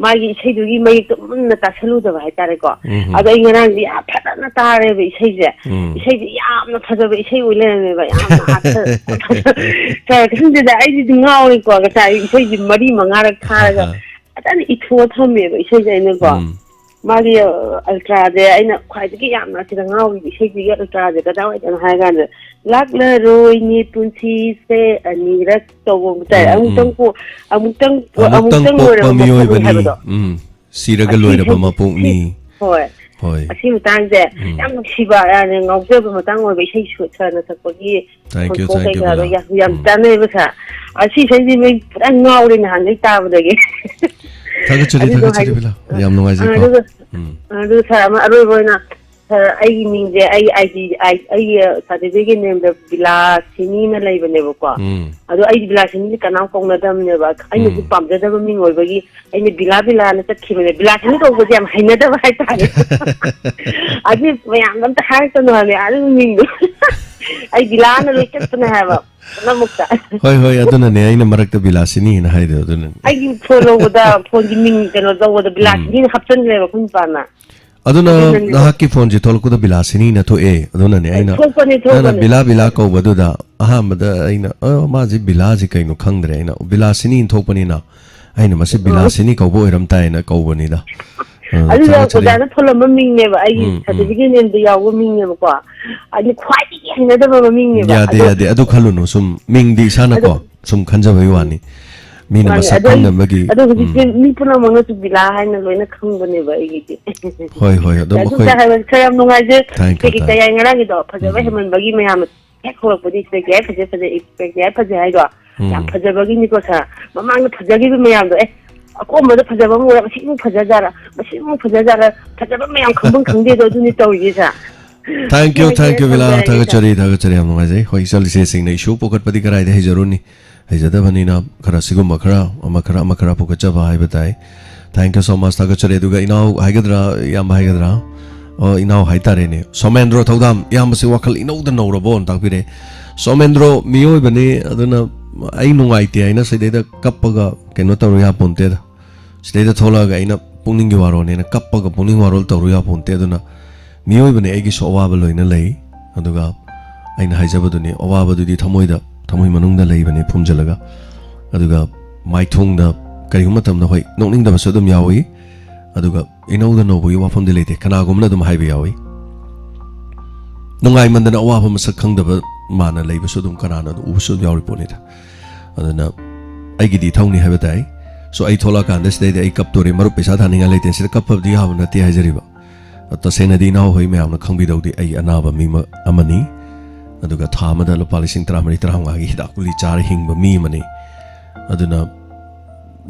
magi isai du gi mai to mun ta salu da ba hai tare ko adu ai ngang di a phada na ta re ba isai je yam na phaja ba isai oi le me ba yam na ta kin de ai di ngau ni ko ga ta isai di mari manga ra kha ga atani ithu thame ba isai je ne ko magi ultra de ai na khwai di yam na ti ngau di isai di ultra de ga da wai da hai ga lak le roi ni punchi se ani ra to bo ta amung tang ko pa mi oi bani siraga loi ra ba ma pung ni ꯑꯁꯤ ꯃꯇꯥꯡꯁꯦ ꯌꯥꯝ ꯅꯨꯡꯁꯤꯕ ꯉꯥꯎꯖꯕ ꯃꯇꯥꯡ ꯑꯣꯏꯕ ꯏꯁꯩ ꯁꯔꯅ ꯁꯛꯄꯒꯤ ꯈꯣꯟꯊꯣꯛ ꯀꯩꯀꯥꯗꯣ ꯌꯥꯝ ꯆꯥꯟꯅꯩꯕ ꯁꯥꯔ ꯑꯁꯤ ꯏꯁꯩꯁꯤ ꯃꯩ ꯄꯨꯔꯥ ꯉꯥꯎꯔꯦ ꯅꯍꯥꯟꯗꯩ ꯇꯥꯕꯗꯒꯤ ꯊꯥꯒꯠꯆꯔꯤ ꯕꯤꯂꯥ ꯌꯥꯝ ꯅꯨꯡꯉꯥꯏꯖꯩꯀꯣ ꯑꯗꯨ ꯁꯥꯔ ꯑꯃ ꯑꯔꯣꯏꯕ ꯑꯣꯏꯅ ꯁꯥꯔ ꯑꯩꯒꯤ ꯃꯤꯡꯁꯦ ꯑꯩꯒꯤ ꯁꯥꯔꯇꯤꯐꯤꯀꯦꯠ ꯅꯦꯝꯗ ꯕꯤꯂꯥꯁꯤꯅꯤꯅ ꯂꯩꯕꯅꯦꯕꯀꯣ ꯑꯗꯣ ꯑꯩꯗꯤ ꯕꯤꯂꯥꯁꯤꯅꯤꯁꯦ ꯀꯅꯥꯝ ꯀꯧꯅꯗꯕꯅꯦꯕ ꯑꯩꯅꯁꯨ ꯄꯥꯝꯖꯗꯕ ꯃꯤꯡ ꯑꯣꯏꯕꯒꯤ ꯑꯩꯅ ꯕꯤꯂꯥꯅ ꯆꯠꯈꯤꯕꯅꯦ ꯕꯤꯂꯥꯁꯤꯅꯤ ꯀꯧꯕꯁꯦ ꯌꯥꯝ ꯍꯩꯅꯗꯕ ꯍꯥꯏꯇꯥꯔꯦ ꯑꯗꯨ ꯃꯌꯥꯝꯗ ꯑꯝꯇ ꯍꯥꯏꯔꯛꯀꯅꯣ ꯍꯥꯏꯕꯅꯦ ꯑꯗꯨꯒꯤ ꯃꯤꯡꯗꯣ ꯑꯩ ꯕꯤꯂꯥꯅ ꯂꯣꯏ ꯆꯠꯄꯅꯦ ꯍꯥꯏꯕ ꯄꯨꯝꯅꯃꯛꯇ ꯍꯣꯏ ꯑꯗꯨꯅꯅꯦ ꯑꯩꯅ ꯃꯔꯛꯇ ꯕꯤꯂꯥꯁꯤꯅꯤꯅ ꯍꯥꯏꯗꯣ ꯑꯗꯨꯅꯅꯦ ꯑꯩꯒꯤ ꯐꯣꯟ ꯂꯧꯕꯗ ꯐꯣꯟꯒꯤ ꯃꯤꯡ ꯀꯩꯅꯣ ꯇꯧꯕꯗ ꯕꯤꯂꯥꯁꯤꯅꯤꯅ ꯍꯥꯞꯆꯤꯟꯈ꯭ꯔꯦꯕ ꯑꯩꯈꯣꯏ ꯅꯨꯄꯥꯅ aduna nahakki phone ji tholkuda bilasini na to e aduna ne aina na bila kaubaduda ahamada aina ma ji bila ji kaino khangdre aina bilasini thokpani na aina masi bilasini kaubo iram tai na kaubani da adu ya ko da tholamba ming ne ba ai certificate ne da yawo ming ne ba ko ai khwai ji ne da ba ming ne ba ya de adu khalunu sum ming di sana ko sum khanja bai wani mina masa khangna magi adu mi puna manga tu bila hai na loina khangbane ba ai gi hoi adu ko ta hai khayam nungai je ke ki tayai ngara gi do phaja ba heman bagi mayam ek ho pudi se ge phaja expect ya phaja hai do ya phaja bagi ni ko sa mamang na phaja gi mayam do akomba da phaja ba mu masi mu phaja jara phaja ba mayam khambang khangde do du ni tawi sa thank you bila thagachari am ngai je hoi sal se sing nei shu pokat padi karai de jaruni Hejada banina khara sigum makara pukacha bahai batai. Thank you so much. Thagachare duga inau haigadra yam haigadra. Inau haitare ne. Somendro thodam yam si wakal inau da no robon takpire. Somendro miyoi bani aduna ai nungai te aina sideda kappaga keno taru ya ponte da. Sideda thola ga aina pukning gi waro ne na kappaga pukning warol taru ya ponte aduna miyoi bani ai gi sowa ba loina lei. Aduga aina haijaba duni owa ba dudi thamoi da thamoi manung da lei bani phumjalaga aduga maithung da karigum matam da hoi nokning da basudum yawi aduga inau da no bui wafam de leite kana gumna dum haibe yawi nungai mandana awa ba masak khang da mana lei basudum kana na u basud yawi ponita aduna ai gi di thongni haiba tai so ai thola kan des de ai kap tore maru pesa thaninga leite sida kap di ha na ti haijariba atta sena di na hoi me amna khangbi dau di ai anaba mi amani aduga thamada lupa lising tramari tramga gi hidakuli char hingba mi mani aduna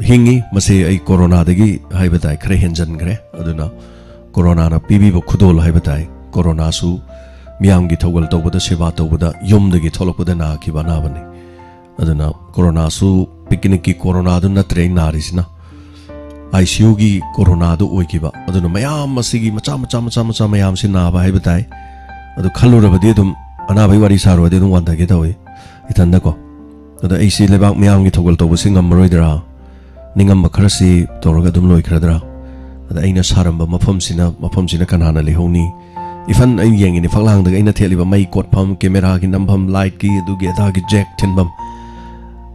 hingi mase ai corona dagi haibatai khre henjan gre aduna corona na pibi bo khudol haibatai corona su miam gi thogol tobada seba tobada yum dagi tholokpada na ki bana bani aduna corona su picnic ki corona du na train narisna ICU gi corona du oikiba aduna mayam masigi macha mayam sin na ba haibatai adu khalurabadi dum ana bai wari saro de dum wanda ge dawi itanda ko da ai si lebak myam gi thogol to busing am roidra ningam makhrasi toroga dum loi khradra da aina saramba mafam sina kanana lehoni ifan ai yengi ni faklang da aina theliba mai kot pham camera gi nambam light gi du ge da gi jack thenbam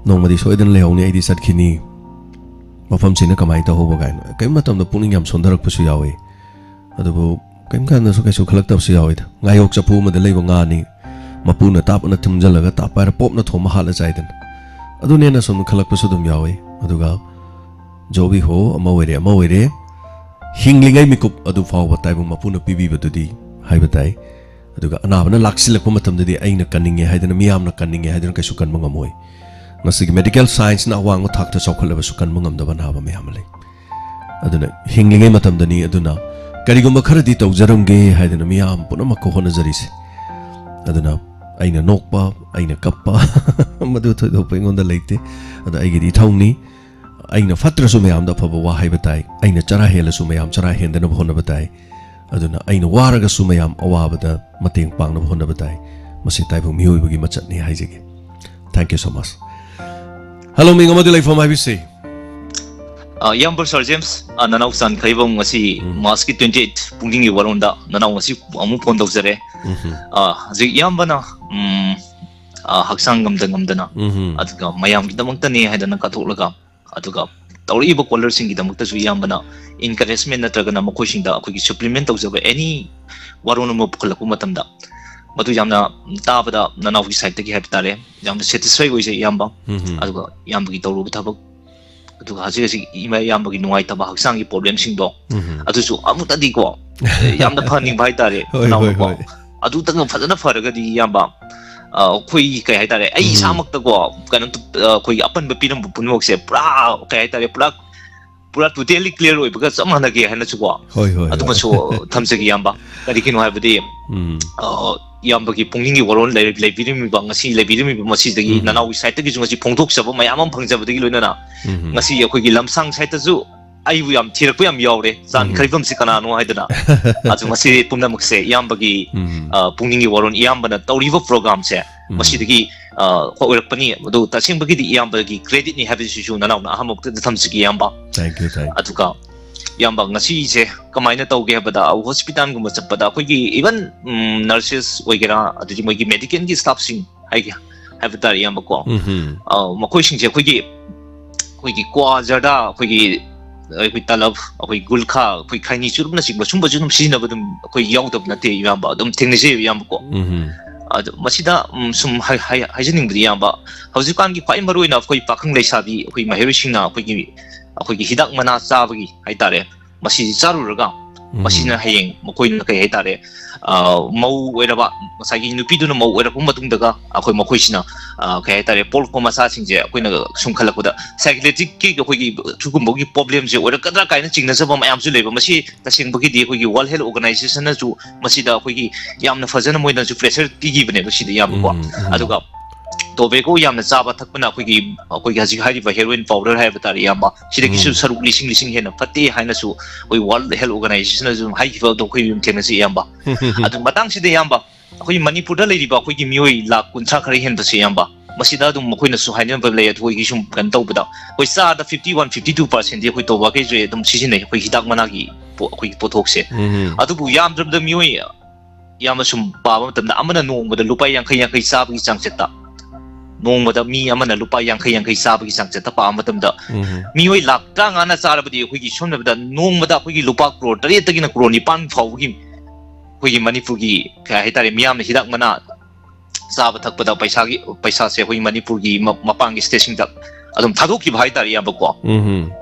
nongmadi soidan lehoni ai di satkhini mafam sina kamai ta hobo gain kai matam da puning yam sondarak pusu yawi adubu kaim kan da so kai su khalak tab su yawi da ngayok chapu ma da leiba nga ni mapuna tap na thumjalaga tapar pop na thoma hala jaidan adu ne na sum khalak pasu dum yawi aduga jobi ho amawere hinglingai mikup adu faw batai bu mapuna pibi badudi hai batai aduga anabana laksilak matam dadi aina kaninge haidana miyam na kaninge haidana kaisu kan mangamoi nasigi medical science na awang thakta chokhalaba su kan mangam da banaba miyamale aduna hinglingai matam dani aduna karigumba kharadi tawjaramge haidana miyam punama ko hona jarise aduna aina nokpa aina kappa madu thodo pengonda leite ada aigidi thongni aina fatra su mayam da phaba wa haiba tai aina chara hela su mayam chara hendana bhona batai aduna aina waraga su mayam awaba da mateng pangna bhona batai masi tai bu miyoi bugi machatni haijege thank you so much hello minga madu life from IBC Yambur Sir James nanau san khaibam ngasi maski 28 punging waronda nanau ngasi amu phone dawjare ji yambana haksang ngamdana aduga mayam gidamangta ne haidana katholaga aduga tawriba caller sing gidamangta su yambana encouragement natraga makoi singda akogi supplement tawjaba any waron mo pukhlaku matamda matu yamna tabada nanau gi side tagi habtare yamna satisfy goise yamba aduga yambagi tawru thabak ꯑꯗꯨꯒ ꯍꯧꯖꯤꯛ ꯏꯃꯥ ꯏꯌꯥꯝꯕꯒꯤ ꯅꯨꯡꯉꯥꯏꯇꯕ ꯍꯛꯆꯥꯡꯒꯤ ꯄ꯭ꯔꯣꯕ꯭ꯂꯦꯝꯁꯤꯡꯗꯣ ꯑꯗꯨꯁꯨ ꯑꯃꯨꯛꯇꯗꯤꯀꯣ ꯌꯥꯝꯅ ꯐꯍꯟꯅꯤꯡꯕ ꯍꯥꯏꯇꯥꯔꯦ ꯅꯅꯥꯎꯅꯀꯣ ꯑꯗꯨꯇꯪ ꯐꯖꯅ ꯐꯔꯒꯗꯤ ꯏꯌꯥꯝꯕ ꯑꯩꯈꯣꯏ ꯀꯩ ꯍꯥꯏꯇꯥꯔꯦ ꯑꯩ ꯏꯁꯥꯃꯛꯇꯀꯣ ꯀꯩꯅꯣ ꯑꯩꯈꯣꯏꯒꯤ ꯑꯄꯟꯕ ꯄꯤꯔꯝꯕ ꯄꯨꯝꯅꯃꯛꯁꯦ ꯄꯨꯔꯥ ꯀꯩ ꯍꯥꯏꯇꯥꯔꯦ ꯄꯨꯔꯥ ꯇꯣꯇꯦꯜꯂꯤ ꯀ꯭ꯂꯤꯌꯔ ꯑꯣꯏꯕꯒ ꯆꯞ ꯃꯥꯟꯅꯒꯦ ꯍꯥꯏꯅꯁꯨꯀꯣ ꯑꯗꯨꯃꯁꯨ ꯊꯝꯖꯒꯦ ꯏꯌꯥꯝꯕ ꯀꯔꯤꯒꯤꯅꯣ ꯍꯥꯏꯕꯗꯤ ꯏꯌꯥꯝꯕꯒꯤ ꯄꯨꯛꯅꯤꯡꯒꯤ ꯋꯥꯔꯣꯜ ꯂꯩꯕꯤꯔꯝꯃꯤꯕ ꯉꯁꯤ ꯂꯩꯕꯤꯔꯝꯃꯤꯕ ꯃꯁꯤꯗꯒꯤ ꯅꯅꯥꯎꯒꯤ ꯁꯥꯏꯠꯇꯒꯤꯁꯨ ꯉꯁꯤ ꯐꯣꯡꯗꯣꯛꯆꯕ ꯃꯌꯥꯝ ꯑꯃ ꯐꯪꯖꯕꯗꯒꯤ ꯂꯣꯏꯅꯅ ngasi akhoi gi lamsang site ju ai bu yam thirak pu yam yaure chan khaibam si kanano haidana aju ngasi pumna mukse yambagi pungning gi waron yambana tawriba program se masi dagi oirakpani adu tasingbagi di yambagi credit ni habi su nanaw na ahamok ta thamsigi yamba thank you aduka yamba ngasi je kamaina tawge habada hospital gum chappada akhoi gi even nurses oigera adu moi gi medical gi staff sing haigi habada yamba ko makoi sing je akhoi gi kwa jada akhoi talab akhoi gulkha akhoi khaini churubna sigba sumba junum sinaba dum akhoi yaudab nate yamba dum thengnise yamba ko masida sum haijening bri yamba haujikan gi kwai maroina akhoi pakhang leisabi akhoi maherisingna akhoi gi hidak mana chabagi haitare masi charuraga masina hayeng makoina kai haitare mau oiraba masagi nupiduna mau oira pum matung daga akhoi makoisina kai haitare pol ko masa singje akoina sumkhalakuda psychiatric ki akhoi gi thugumbogi problem je oira kadra kaina chingna saba mayam su leba masi tasingbogi di akhoi gi world health organization na ju masida akhoi gi yamna fazana moina ju pressure tigi bane masida yam ko aduga tobacco yamna chaba thakpana akhoi gi haji hari ba heroin powder hai batari yamba sidagi su saruk lising hena fatti haina su oi world health organization na ju hai gi do khoi yum thengna si yamba adu matang sida yamba akhoi manipur da leiri ba akhoi gi mioi lakh kuncha khari hen ba si yamba masida dum akhoi na su haina ba le akhoi gi sum kan tawbada oi sa da 51-52% di akhoi toba ke je dum sisi nei akhoi hidak mana gi akhoi gi pothok se adu bu yam drum da mioi yama sum ba ma tam da amana nong ba da lupai yang khai sa bi chang cheta nong ba da mi amana lupai yang khai sa bi chang cheta pa ma tam da mioi lakh ta ngana sarabadi akhoi gi sum da nong ba da akhoi gi lupa crore tare tagina crore ni pan phau gi akhoi gi manipur gi ka haitare miyam na hidak mana saba thakpada paisa se akhoi manipur gi mapang gi station da adum thadok ki bhai tari yamba ko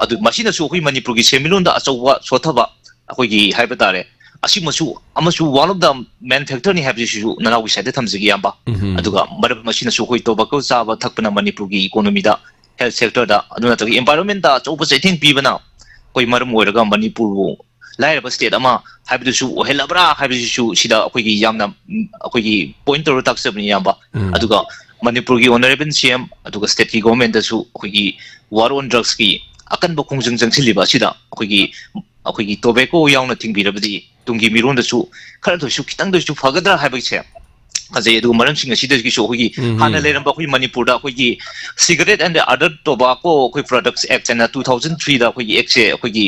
adu masina su akhoi manipur gi semilon da achawa sothaba akhoi gi haiba tare asimasu amasu one of the main factor ni habi su nanawi side thamjigi yamba aduga marab masina su akhoi tobacco saba thakpana manipur gi economy da health sector da aduna tagi environment da choba setting pibana koi maram oiraga manipur lairaba state ama habi su helabra habi su sida akhoi gi yamna akhoi gi pointer taksabni yamba aduga manipur gi honorable cm aduga state ki government da su akhoi gi war on drugs ki akan ba khongjang jangsiliba sida akhoi gi tobacco yauna thingbirabadi tungi miron da su khara do su kitang da su fagadra habi che kaje edu maram sing asida ki so hogi hana leram ba khoi manipur da khoi gi cigarette and other tobacco khoi products act and 2003 da khoi gi act che khoi gi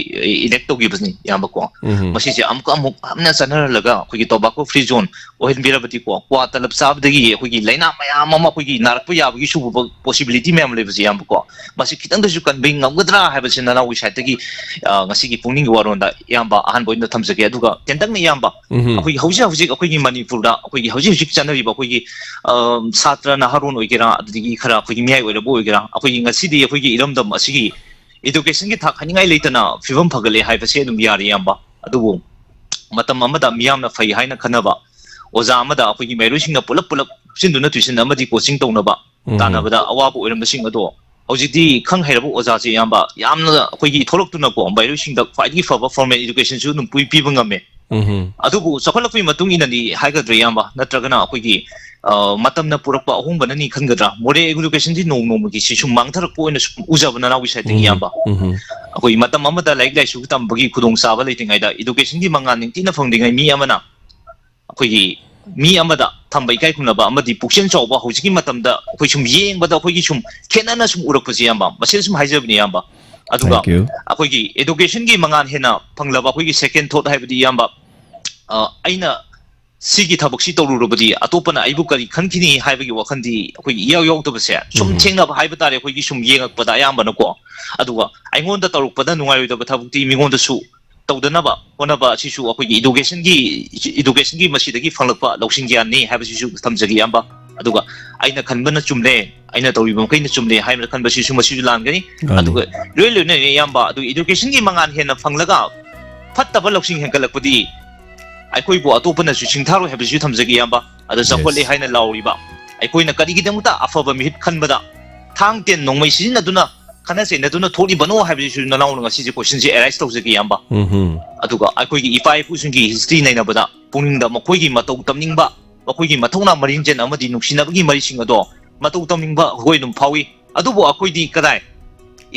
elect to gi basni yamba ko masi je amka amna sanar laga khoi gi tobacco free zone ohin birabati ko kwa talab sab da gi khoi gi laina mayam ama khoi gi narak pu yab gi su possibility mem le basi yamba ko masi kitang da su kan bing ngamgadra ha basi na wi site gi ngasi gi pungning gi waron da yamba ahan boin da thamjage aduga tentang ni yamba khoi hauji khoi gi manipur da khoi gi hauji channel ba khoi gi satra na harun oigera adigi khara khoi gi miyai oira bo oigera khoi gi ngasi di khoi gi iramdam asigi education gi thak haningai leitana fibam phagale haiba se dum yari yamba adubu matam amada miyam na fai haina khanaba oza amada khoi gi merusinga pulap sinduna tuition amadi coaching taunaba tanabada awabu oiram sing ado hojidi khang hairabu oza je yamba yamna khoi gi tholoktuna ko merusinga khwaigi faba formal education su num pui piba ngame adubu sakhalakui matung inani haigadra yamba natragana akhoi gi matamna purakpa ahumba ni khangadra more education di nong gi sisum mangtharak poina ujabana na wisai ting yamba akhoi matam amada like su tam bagi khudong saba leitingai da education gi mangan ningtina phangdingai mi amana akhoi gi mi amada thambai kai khunaba amadi pukchen chawba hojiki matamda akhoi sum yengbada akhoi gi sum khenana sum urakpasi yamba masel sum haijabni yamba aduga akhoi gi education gi mangan hena phanglaba akhoi gi second thought haibdi yamba aina sigi thabak si torurubadi atopana aibu kari khankini haibagi wakhandi akhoi yaw tobase sum thengna haiba tare akhoi gi sum yengakpada ayambana ko aduga aingonda tarukpada nungayoidaba thabukti mingonda su tawdanaba honaba sisu akhoi gi education gi masidagi phanglakpa lawsing gyan ni haibasi su thamjagi yamba aduga aina khanbana chumle aina tawi bam kaina chumle haimna khanba si suma si lan gani aduga loi ne yamba adu education gi mangan hena phanglaga fattaba loksing hengalakpudi aikoi bo atopana su singtharo habi su thamjagi yamba adu sakhole haina lauriba aikoi na kadi gidamta afaba mihit khanbada thang ten nongmai sin aduna khana se naduna tholi bano habi su na launa si je question je arise tawjagi yamba aduga aikoi gi ipai pu sungi history naina bada puningda makoi gi matau tamningba makoi gi mathona marinjen amadi nuksinabagi mari sing ado matau tamningba hoi dum phawi adubo akoi di kadai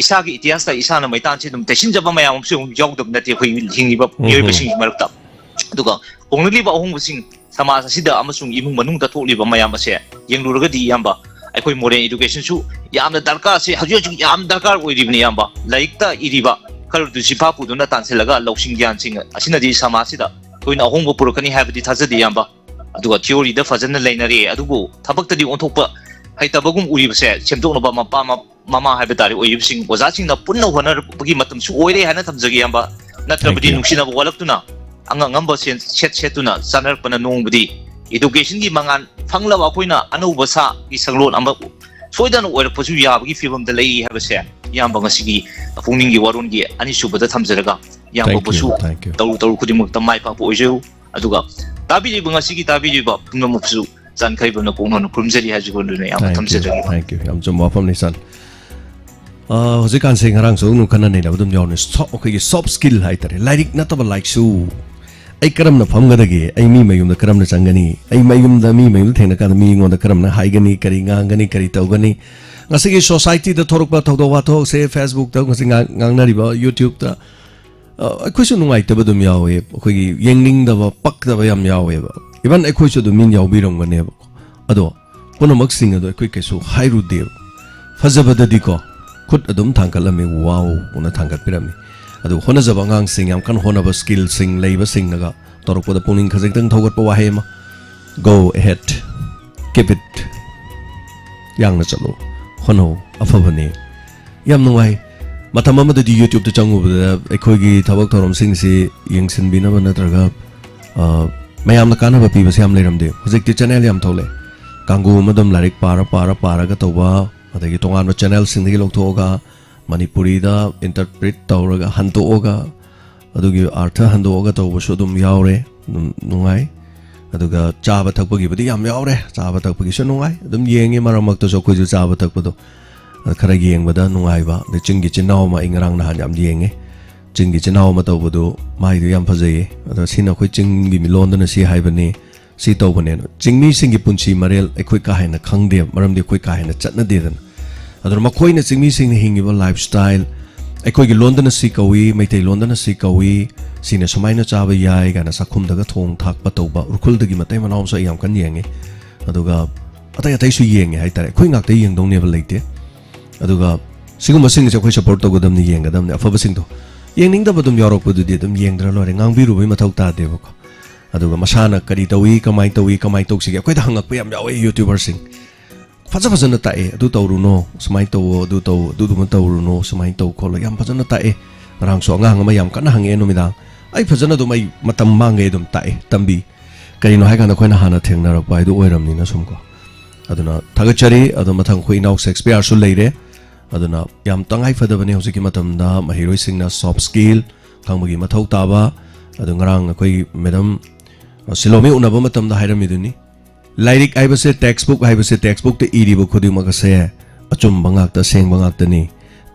isagi itias ta isana maitan che dum tesin jaba mayam su yawdum na te khoi hingiba yoy besing marakta aduga only ba hong sing samaj asida amasung imung manung ta tholi ba mayam ase yengluraga di yamba aikoi modern education su yamna darkar se haju haju yam darkar oiribni yamba like ta iriba kal du sipa pu duna tanselaga loksing gyan sing asina di samaj sida koina hong bo purukani habdi thajadi yamba aduga theory da fajana leinare adugo thabak ta di onthokpa haitabagum uribase semdokna ba mama haibetari oiribsing oja na punna honar bagi matam su oire hana thamjagi yamba natrabdi nuksina walaktuna anga ngamba setuna sanar pana nongbudi education gi mangan phangla wa koina anu basa gi sanglon amba soidan oir posu yabagi fibam da lei habase yamba ngasigi pungning gi waron gi ani subada thamjaraga yamba posu taru khudimuk tamai pa po ojeu aduga tabi ji ngasigi tabi ji ba punamupsu jan kai bana pungnon krumjeri hajigon ne yamba thamjaraga thank you yam jom wafam nisan hojikan sing harang so nu kana nei labdum yawne soft skill haitare like nataba like su ai karam na famgadagi ai mi mayum da karam na changani ai mayum da mi mayum thengna ka mi ngon da karam na haigani kari ngangani kari tawgani ngasigi society da thorukpa thawdo wa thok se facebook da ngasi ngangnari ba youtube da akhoi nungai ta badum yawe khoi yengning da ba pak da ba yam yawe ba even akhoi chu du min yaw bi rong gane ba ado kono mak sing ado akhoi kesu hairu de fazabada di ko khut adum thangkalami wow una thangkat pirami adu hona jaba ngang sing yam kan hona ba skill sing leiba sing naga torok da puning khajek tang thogat pa wa hema go ahead keep it yang na chalo hono afabane yam nuai matham amada di youtube ta changu ba ekhoi gi thabak thorom sing si yengsin bina ba natraga mayam na kana ba pi ba syam leiram de hojek ti channel yam thole kangu madam larik para ga toba adagi tongan channel sing gi loktoga manipuri da interpret tawraga hantoga adugi artha handoga tawba sodum yaure nungai aduga chaba thakpagi badi yam yaure chaba thakpagi so nungai adum yengi maramak to so khoju chaba thakpado khara yeng bada nungai ba de chingi chinaw ma ingrang na yam yenge chingi chinaw ma tawbado mai du yam phajai ado sina khoi chingi milon na si haibani si tawbane chingmi singi punchi marel ekhoi ka haina khangde maram de khoi ka haina chatna de dan ador makoi na chingmi sing hingiba lifestyle ekoi gi london si kawi maitai london si kawi sina samaina chaba yai gana sakhum daga thong thak patoba urkhul dagi matai manaw so yam kan yenge aduga atai su yenge hai tare khoi ngak tai yeng dong ne ba leite aduga sigum sing se khoi support to godam ni yeng gadam ne afa sing to yeng ning da badum yorok bu du dum yeng dra lore ngang bi ru bai mathau ta de ba ko aduga masana kari tawi kamai tok sig khoi da hangak pe yam yawe youtuber sing fazana tae adu tawruno sumai taw adu man tawruno sumai taw kholo yam fazana tae rang so nga ma yam kana hange no midang ai fazana do mai matam mangai dum tae tambi kari no hai kana khoina hana thengna ra pai du oiram ni na sumko aduna thagachari adu mathang khoi naw shakespeare su leire aduna yam tangai fadabane hosiki matam da mahiroi singna soft skill khangmagi mathau taba adu ngarang khoi madam silomi unaba matam da hairam miduni Lairik aibase textbook te iri bu khudi magase achum bangak ta seng bangak ta ni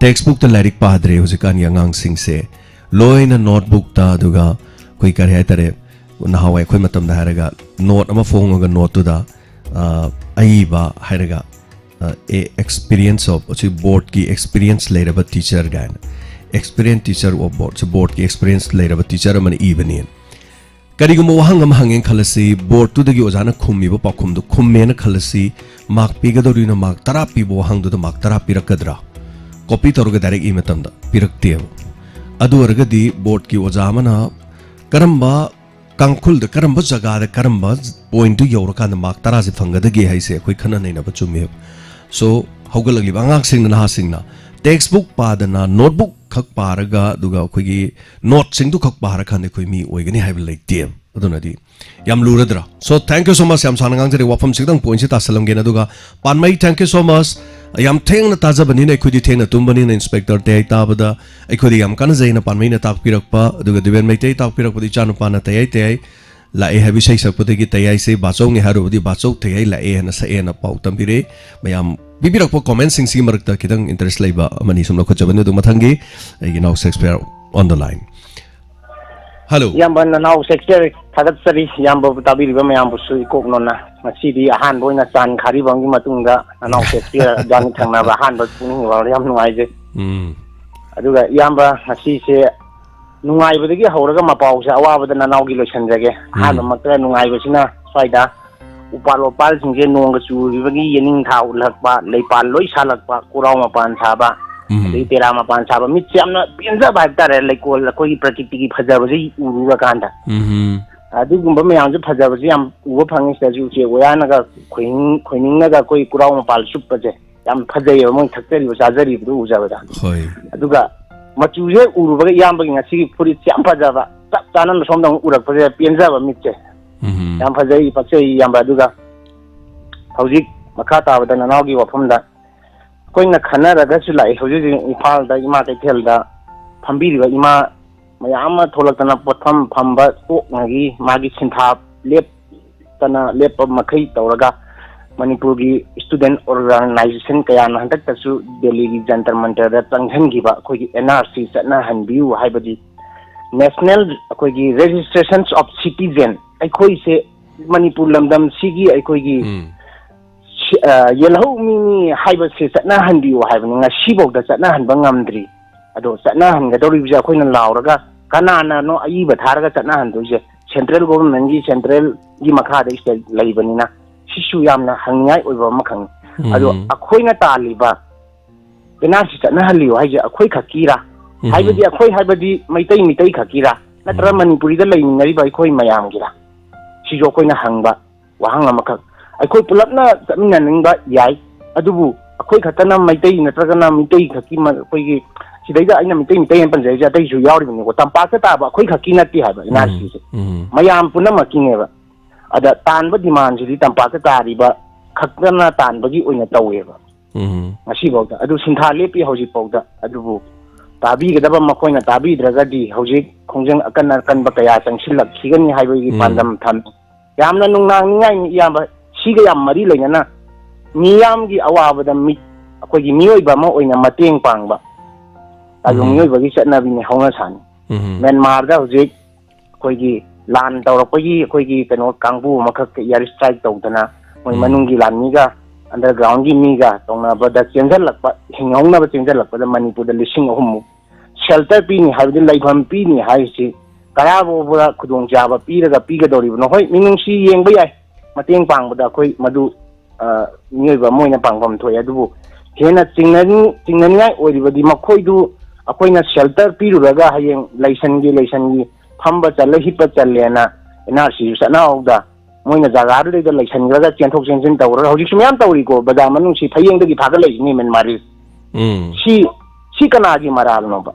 textbook ta lairik padre husikan yangang sing se loina notebook ta duga koi kar hai tare na hawai khoi matam da haraga note ama phone ga note tu da ai ba haraga a experience of board ki experience later ba teacher gan experience teacher of board ki experience later ba teacher man even Karigum wahang am hanging khalasi board to the Yozana Kumi Pakum to Kumena Khalasi, Mark Pigadorina Mark Tarapi Wahang to the Mark Tarapi Rakadra. Copy Torga Derek Imatanda, Piraktev. Adu Ragadi, board ki Wazamana, Karamba, Kankul, the Karamba Zaga, the Karambas, point to Yoraka, the Mark Tarazi Fanga, the gay I say, Quikana Nina Pachumi. So, Hogalagi Bangak sing and Hasingna. Textbook padana, notebook kak paraga, duga kwigi, not sing to kak parakan, the Kwimi, Wigani have like dear. adunadi yam luradra so thank you so much yam sanangang jari wafam sigdang point si tasalam gena duga panmai thank you so much yam theng na taja bani na khudi theng na tumbani na inspector te tabada khudi yam kana jaina panmai na tak pirakpa duga diben mai te tak pirakpa di chanu pana te te la e habi sai sakpute gi tayai se bachong nge haru di bachok thei la e na sa e na pau tambire mayam bibirak po comment sing sing marakta kidang interest laiba mani somna khojabane du mathangi ai now Shakespeare on the line hello yamba na now Shakespeare thadat sari yamba tabiri ba mayam busu ikok nona masi di ahan boina chan khari bangi matunga now Shakespeare dan thangna ba han ba puning wa yam nuai je aduga yamba masi se nungai badagi hauraga mapau sa awabada na naugi losanjage hanu makra nungai basina saida upalo pal singje nonga churibagi yening tha ulakpa leipal loi salakpa kurau mapan saba dei tera mapan saba mit chamna pinja ba tare leikol koi prakriti gi phajabaji uruga kanda adugumba me yamje phajabaji yam uba phangi saju che oyana ga khoining ga koi kurau mapal suppaje yam phajai mo thakari sajari bu ujabada hoi aduga machuze urubaga yambagi ngasi puri cham phajaba tap tanan somdang urakpaje penjaba mitche yam phajai paksei yamba duga hojik makha tabada nanawgi wafamda koina khanaraga su lai hojik ifal da ima kaithel da phambiriba ima mayama tholakana potham phamba toknagi magi sintha lep tana lep makhai tawraga Manipur gi student organization kaya na handak tasu Delhi gi jantar mantar da tanghan gi ba koi NRC satna hanbiu haibadi national koi gi registrations of citizen ai koi se Manipur lamdam sigi ai koi gi yelau mi haiba se satna hanbiu haibani nga sibok da satna hanba ngamdri ado satna hanga dori bija koi na lauraga kanana no aiba tharaga satna handu je central government gi central gi makha da state laibani na sisu yamna hangngai oiba makhang ado akhoina taliba benasi chana haliyo haije akhoi khakira haibadi akhoi haibadi maitai khakira natra manipuri da lai ngari ba akhoi mayam gira sijo koina hangba wahang amakak akhoi pulapna chamina ningba yai adubu akhoi khatana maitai natra na mitai khaki ma akhoi gi sidaida aina mitai en panjai ja tai su yauri ni ko tampa ka ta ba akhoi khaki na ti haiba inasi mayam puna makineba ada tanba demand ji tampa ka tariba khakna tanbagi oina taweba ngasi bawda adu sintha lepi hoji pawda adubu tabi gadaba makoina tabi dragadi hoji khongjang akan ba kaya changsilak khigani haibagi pandam tham yamna nungnang ningai yamba siga yam mari lenyana niyam gi awabada mi akogi mioi ba ma oina mateng pangba adu mioi bagi chatna bi ni hongna san Myanmar da hoji koigi lan tawrakpagi akoigi kano kangbu makhak yar strike tawdana moi manungi lanmiga underground gi miga tongna bada chenjalakpa hinghongna ba chenjalakpa da Manipur da lising ahum shelter pi ni habdi laifam pi ni haisi karabo bura khudong jaba piraga piga dori no hoi minungsi yengba yai mateng pangbada koi madu nyoiba moina pangfam thoi adubu hena chingnani ngai oribadi makhoidu akoina shelter piruraga hayeng laisangi phamba challa hipa challena NRC sana hauda moina jaga ru de election ga chenthok chenjin tawra hoji sumyam tawri ko bada manung si thayeng de thaga lei ni men mari si kana gi maral no ba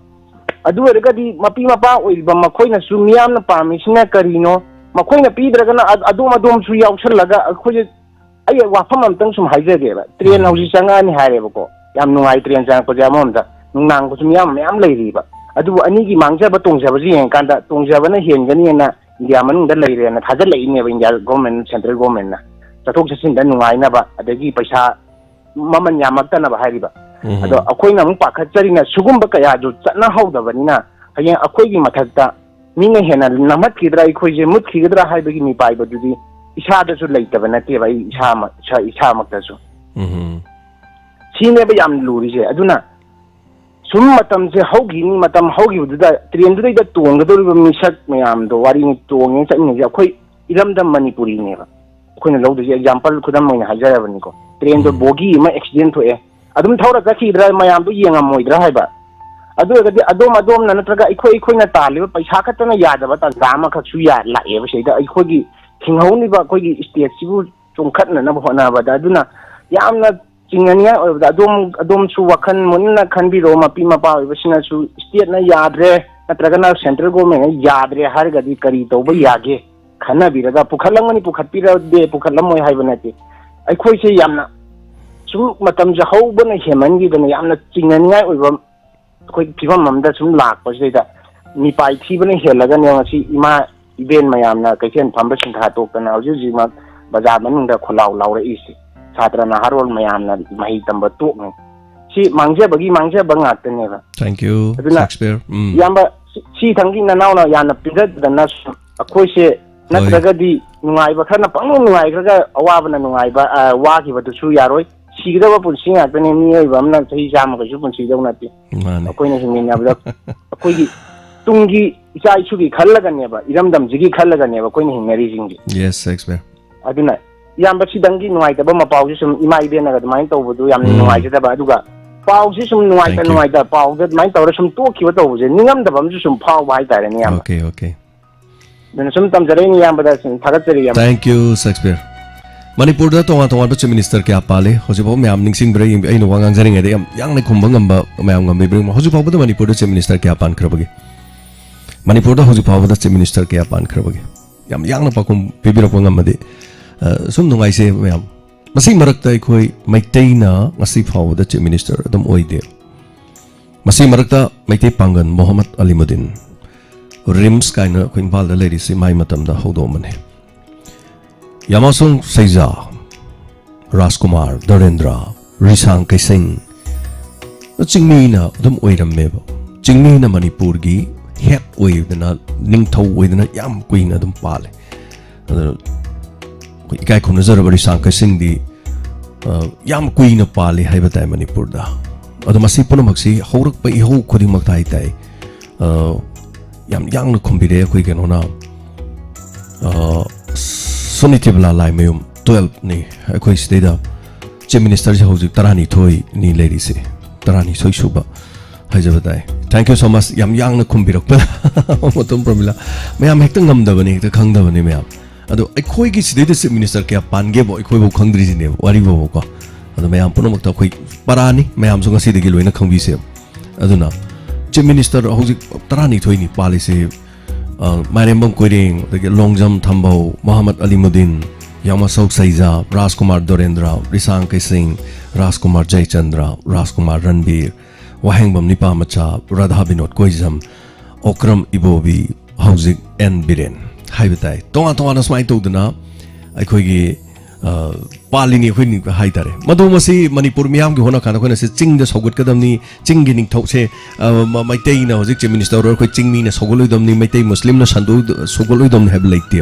adu erga di mapi mapa oil ba makhoina sumyam na pami sina karino makhoina pidraga na adum su yausal laga khoje ai wafam amtang sum haijage ba train hoji changa ni hare ba ko yam nungai train chang ko jamom da nungnang ko sumyam yam leiri ba adu ani gi mangja ba tongja ba ji en kanda tongja ba na hengani na India manung da leire na thaja leine ba India government central government na chathok chasin da nungai na ba adagi paisa maman yamakta na ba hari ba ado akoi na mu pakhatchari na sugum ba kaya ju chana hauda bani na hayen akoi gi mathakta minga hena namat kidra ikoi je mut kidra hai bagi ni pai ba dudi isa da su leita ba na te ba isa makta su sine ba yam luri je aduna sum matam se hogi ni matam hogi da train du da tong ga do misak mayam do wari ni tong ni cha ni ja khoi iram da Manipuri ne ba khoi na lo de example khudam moi na hajara ba ni ko train do bogi ma accident ho e adum thawra ka chi dra mayam do yengam moi dra hai ba adu ga di adom na natraga ikoi na tali ba paisa khatana yada ba ta dama kha su ya la e ba sei da ikoi gi thingau ni ba khoi gi state sibu chungkhat na ba hona ba da aduna yamna chingania adom su wakan munna khanbi ro ma pi ma pa ba sina su state na yadre natraga na central government yadre har ga di kari to ba yage khana biraga pukhalamani pukhatpira de pukhalamoi haibnati ai khoi se yamna sum matam ja hobana hemangi bana yamna chingnani oiba khoi phibam mamda sum lak pasida ni pai thibana helaga ne ngasi ima iben mayamna kaisen phamba singha tokana hauji ma bazar manungda kholaw lawra isi छात्र नहारोल मयामना मही तंब तोकने सी मांगजे बंगातने बा thank you Shakespeare याम सी थंगी ननावना याना पिदत दना अखोय से नत्रगदी नुंगाइबा खरना पंगु नुंगाइखरगा अवाबना नुंगाइबा वाखिबदुसु यारोय सिगदबा पुनसि ngakne मियोइबा हमना सही जाम गसु पुनसि दौनाति अखोयना हिमिनाबदा अखोयगी Tungi इचा इसुगी खल्लगनेबा इरमदम जिगी खल्लगनेबा Koyna हिंगरी जिंगी yes Shakespeare अदुना यामबसी दंगी नुआइतबा मपाउसी सुम इमा इबेनगा दमाइन तौबदु याम नुआइजदबा अदुगा पाउसी सुम नुआइता पाउद दमाइन तौर सुम तोखिबा तौबजे निंगमदबमसु सुम फाउ बाइ तारेनि याम ओके दन सुम तमजरेनि यामबदा थागतरी याम थैंक यू शेक्सपियर मणिपुर दा तोंगा तोंगा बच मिनिस्टर क्या पाले होजिबो मैम निंगसिंग ब्रे इन वांगांग जरिंग एदे यांग ने खुंबंग गंबा मैम गंबे ब्रे होजिबो बद मणिपुर दा मिनिस्टर क्या पान खरबगे मणिपुर दा होजिबो बद मिनिस्टर क्या पान खरबगे याम यांग न पाकुम पिबिरको गंबदे सुम नुंगाइसे मैम मसी मरकता अखोई मैतेना ngasi फावदा चीफ मिनिस्टर अदम ओइदे मसी मरकता मैते पांगन मोहम्मद अलीमुद्दीन रिम्स काइना अखोई इम्फाल दा लेरिसि माइ मतमदा होदोमने यामासुंग सैजा राजकुमार दरेंद्र रिसांग कैसिंग चिंगमीना अदम ओइरमेबो चिंगमीना मणिपुर गी हेड ओइदना निंगथौ ओइदना याम कुइना अदम पाले इकाई खुनजरबरी सांकसिंगदी याम कुइना पाले हाइबताय मणिपुरदा अदो मसी पुनमक्सी हौरकप इहौ खुदिमक ताइताय याम यांग खुंबिरे अखोइ केनोना सुनितिबला लाइमयम 12 नि अखोइ स्टेदा चीफ मिनिस्टर जे हौजिक तरानी थोइ नि लेरिसे तरानी सोइ सुबा हाइजबताय थैंक यू सो मच याम यांग खुंबिरकपा मतम प्रमिला मैम हेक्ता ngमदबने हेक्ता खंगदबने मैम अदो अखोई की सिदे चीफ मिनिस्टर क्या पानगे बो अखोई बो खंगद्रिजिने वारी बो को अदो मैम पुनमक्ता अखोई परानी मैम सो ngasi दगी लोइना खंगबिसे अदुना चीफ मिनिस्टर हौजिक तरानी थोइनि पालिसे माइरेमबम कोइरिंग दगे लोंगजम थंबो मोहम्मद अलीमुद्दीन यामासौक सैजा राजकुमार दरेंद्र रिसांग कैसिंग राजकुमार जयचंद्र राजकुमार रणबीर वाहेंगबम निपा मचा राधा विनोद कोइजम ओक्रम इबोबी हौजिक एन बिरेन हाइबताय तोंगा तोंगा नस्माइ तौदना अखोइगी पालिनी अखोइनि हाइतारे मदुमसी मणिपुर मियाम गी होना खाना खोना से चिंग द सौगत कदमनी चिंग गी निंगथौ से मैतेई ना हजिक चीफ मिनिस्टर अखोइ चिंगमी ना सौगलोइदमनी मैतेई मुस्लिम ना संदु सौगलोइदम हैब लेते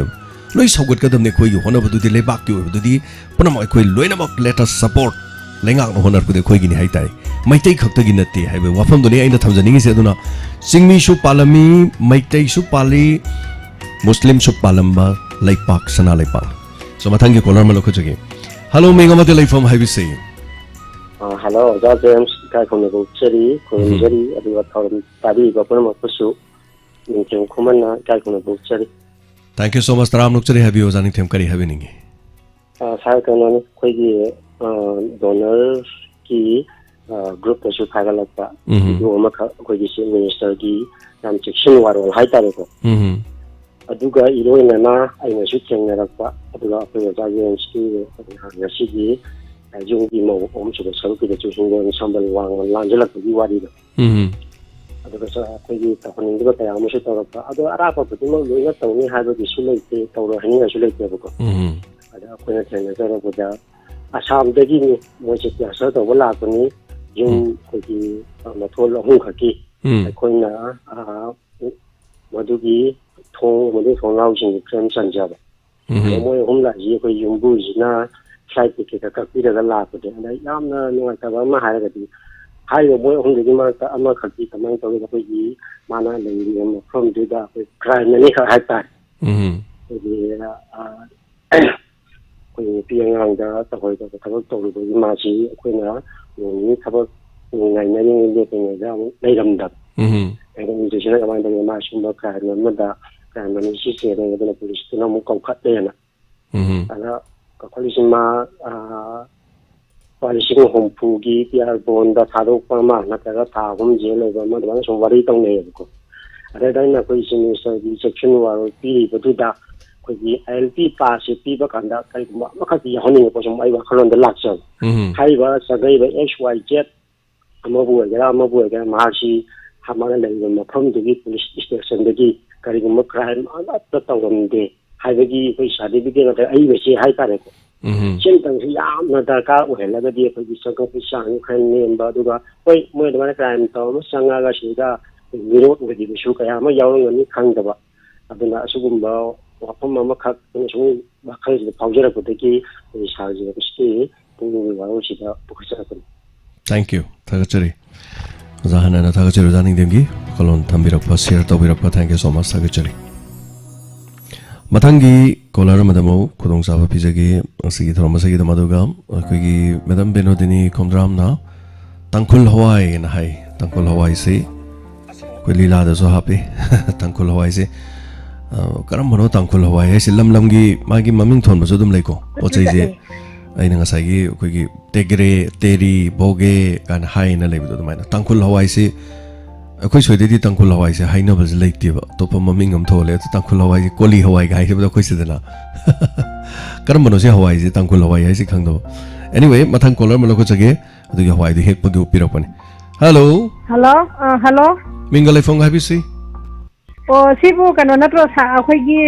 लोइ सौगत कदमने अखोइगी होना बदुदि लेबाक की बदुदि पुनम अखोइ लोइनमक लेट अस सपोर्ट लेंगाक होनर कुदे अखोइगी नि हाइताय मैतेई खक्तगी नते हाइबे वाफम दोनि आइना थमजनिंगी से अदुना चिंगमी सु पालमी मैतेई सु पाली मुस्लिम सु पालम्बा लैपाक सना लैपाक सो मथंगी कॉलर में लोखजगे हेलो मेगामते लैफम हाइबिसे हेलो जा जेम्स काय खोने को चरी खोनजरी अदुवा थौरम ताबी गपर मपसु निचम खुमना काय खोने को चरी थैंक यू सो मच तराम नुकचरी हाबियो जानि थेम करी हाबिनिंगे साय कनोने खोइगी डोनर की ग्रुप तसु थागलपा यो मखा खोइगी चीफ मिनिस्टर की नाम सेक्शन वारोल हाइतारेको अदुगा इरोइना आइनासु थेंगरपा अदुगा अखोइ जागेन्सकी ngasiगी जोंगी मौ ओमसुबा सरुकी चुसिंगोन संबल वांग लांजलकगी वारिदो अदुगा सा अखोइगी तखनिंगबा तयामसु तौरपा अदो अरापा बदिमो लोइना तौनि हाबगी सुलैते तौरो हनिया सुलैतेबको अदा अखोइना थेंगजरबदा आसामदगी मोइसे क्यासा तौबा लाकनी जों खोइगी मथोल अहुम खकी अखोइना मदुगी थों मदु थोंलाउसिंग फ्रेम संजाबा मोय अहुम लाजी अखोइ युंबुजिना फ्लाइट टिकेट कक्पिरगा लापदे अदा यामना नुवाइतबा मा हारगदी हाइयो मोय अहुमदगी मार्का अमा खकी कमाइ तौगे अखोइगी माना लेंगी मफ्रम दुदा अखोइ क्राइम नि खा हाइता कोई पियांगदा तखोइ तखोइ तौरुबगी मासी अखोइना नि थबक नाइनानि लेपेंगा लेरमदा एगन दिसना कमाइ तौगे मासुम क्राइम मदा क्राइम नि सिसे रेंगा पुलिस तुना मु कौखतलेना अदा कखलिसिमा पालिसिंग होमफुगी पियार बोंदा थादोकपा मा नतरा थागुम जेलेबा मदवा सो वारि तौनेबको अदा दाइना कोइ सिमिसर गी सेक्शन वारो पीरी बदुदा ꯑꯩꯈꯣꯏꯒꯤ ILP ꯄꯥꯁꯁꯦ ꯄꯤꯕ ꯀꯥꯟꯗ ꯀꯔꯤꯒꯨꯝꯕ ꯑꯃꯈꯛꯇꯤ ꯌꯥꯎꯍꯟꯅꯤꯡꯕ ꯁꯨꯝ ꯑꯩ ꯋꯥꯈꯜꯂꯣꯟꯗ ꯂꯥꯛꯆꯕ ꯍꯥꯏꯔꯤꯕ ꯆꯪꯉꯛꯏꯕ XYZ ꯑꯃꯕꯨ ꯑꯣꯏꯒꯦꯔꯥ ꯃꯍꯥꯛꯁꯤ ꯃꯥꯅ ꯂꯩꯔꯤꯕ ꯃꯐꯝꯗꯨꯒꯤ ꯄꯨꯂꯤꯁ ꯏꯁꯇꯦꯁꯟꯗꯒꯤ ꯀꯔꯤꯒꯨꯝꯕ ꯀ꯭ꯔꯥꯏꯝ ꯑꯃꯠꯇ ꯇꯧꯔꯝꯗꯦ ꯍꯥꯏꯕꯒꯤ ꯑꯩꯈꯣꯏ ꯁꯥꯔꯇꯤꯐꯤꯀꯦꯠ ꯅꯠꯇ꯭ꯔꯒ ꯑꯏꯕꯁꯤ ꯍꯥꯏꯇꯥꯔꯦꯀꯣ ꯁꯤꯝꯇꯪꯁꯤ ꯌꯥꯝꯅ ꯗꯔꯀꯥꯔ ꯑꯣꯏꯍꯜꯂꯒꯗꯤ ꯑꯩꯈꯣꯏꯒꯤ ꯆꯪꯉꯛꯄꯒꯤ ꯆꯥꯡ ꯈꯔ ꯅꯦꯝꯕ ꯑꯗꯨꯒ ꯍꯣꯏ ꯃꯣꯏ ꯑꯗꯨꯃꯥꯏꯅ ꯀ꯭ꯔꯥꯏꯝ ꯇꯧꯔ ꯆꯪꯉꯒ ꯁꯤꯗ ꯃꯤꯔꯣꯠ ꯑꯣꯏꯔꯤꯕꯁꯨ ꯀꯌꯥ ꯑꯃ ꯌꯥꯎꯔꯝꯒꯅꯤ ꯈꯪꯗꯕ ꯑꯗꯨꯅ ꯑꯁꯤꯒꯨꯝꯕ ꯋꯥꯐꯝ ꯑꯃꯈꯛ ꯁꯨꯝ ꯋꯥꯈꯜꯁꯤꯗ ꯐꯥꯎꯖꯔꯛꯄꯗꯒꯤ ꯑꯩꯈꯣꯏ ꯁꯥꯔꯁꯤꯒꯤ ꯄꯨꯛꯅꯤꯡꯒꯤ ꯋꯥꯔꯣꯜꯁꯤꯗ ꯄꯨꯈꯠꯆꯔꯛꯄꯅꯤ Thank you. Thagachari. Zahana Thagacharu Zaningdemgi, Kolon Tambirapa, Sir Tobirapa, thank you so much, Thagachari. Matangi, Kolara Madamo, Kudong Sava Pizagi, Sigi Thomasagi the Madugam, Kugi, Madam Benodini, Kondramna, Tankul Hawaii in High, Tankul Hawaii say, Kulila the so happy, Tankul Hawaii say, Karamano Tankul Hawaii, Silam Lamgi, Magi Mamington, Masudum Leko, what's easy? ꯑꯩꯅ ꯉꯁꯥꯏꯒꯤ ꯑꯩꯈꯣꯏꯒꯤ ꯇꯦꯒ꯭ꯔꯦ ꯇꯦꯔꯤ ꯕꯣꯒꯦ ꯀꯥꯏꯅ ꯍꯥꯏꯅ ꯂꯩꯕꯗꯣ ꯑꯗꯨꯃꯥꯏꯅ ꯇꯥꯡꯈꯨꯜ ꯍꯋꯥꯏꯁꯤ ꯑꯩꯈꯣꯏ ꯁꯣꯏꯗꯗꯤ ꯇꯥꯡꯈꯨꯜ ꯍꯋꯥꯏꯁꯦ ꯍꯥꯏꯅꯕꯁꯦ ꯂꯩꯇꯦꯕ ꯑꯇꯣꯞꯄ ꯃꯃꯤꯡ ꯑꯃ ꯊꯣꯛꯂꯦ ꯑꯗꯨ ꯇꯥꯡꯈꯨꯜ ꯍꯋꯥꯏꯁꯦ ꯀꯣꯂꯤ ꯍꯋꯥꯏꯒ ꯍꯥꯏꯈꯤꯕꯗꯣ ꯑꯩꯈꯣꯏ ꯁꯤꯗꯅ ꯀꯔꯝꯕꯅꯣ ꯁꯤ ꯍꯋꯥꯏꯁꯦ ꯇꯥꯡꯈꯨꯜ ꯍꯋꯥꯏ ꯍꯥꯏꯁꯤ ꯈꯪꯗꯕ ꯑꯦꯅꯤꯋꯦ ꯃꯊꯪ ꯀꯣꯂꯔ ꯑꯃ ꯂꯧꯈꯠꯆꯒꯦ ꯑꯗꯨꯒꯤ ꯍꯋꯥꯏꯗꯨ ꯍꯦꯛꯄꯗꯨ ꯄꯤꯔꯛꯄꯅꯤ ꯍꯜꯂꯣ ꯍꯜꯂꯣ ꯍꯜꯂꯣ ꯃꯤꯡꯒ ꯂꯩꯐꯝ ꯍꯥꯏꯕꯤꯁꯤ ꯑꯣ ꯁꯤꯕꯨ ꯀꯩꯅꯣ ꯅꯠꯇ꯭ꯔꯣ ꯑꯩꯈꯣꯏꯒꯤ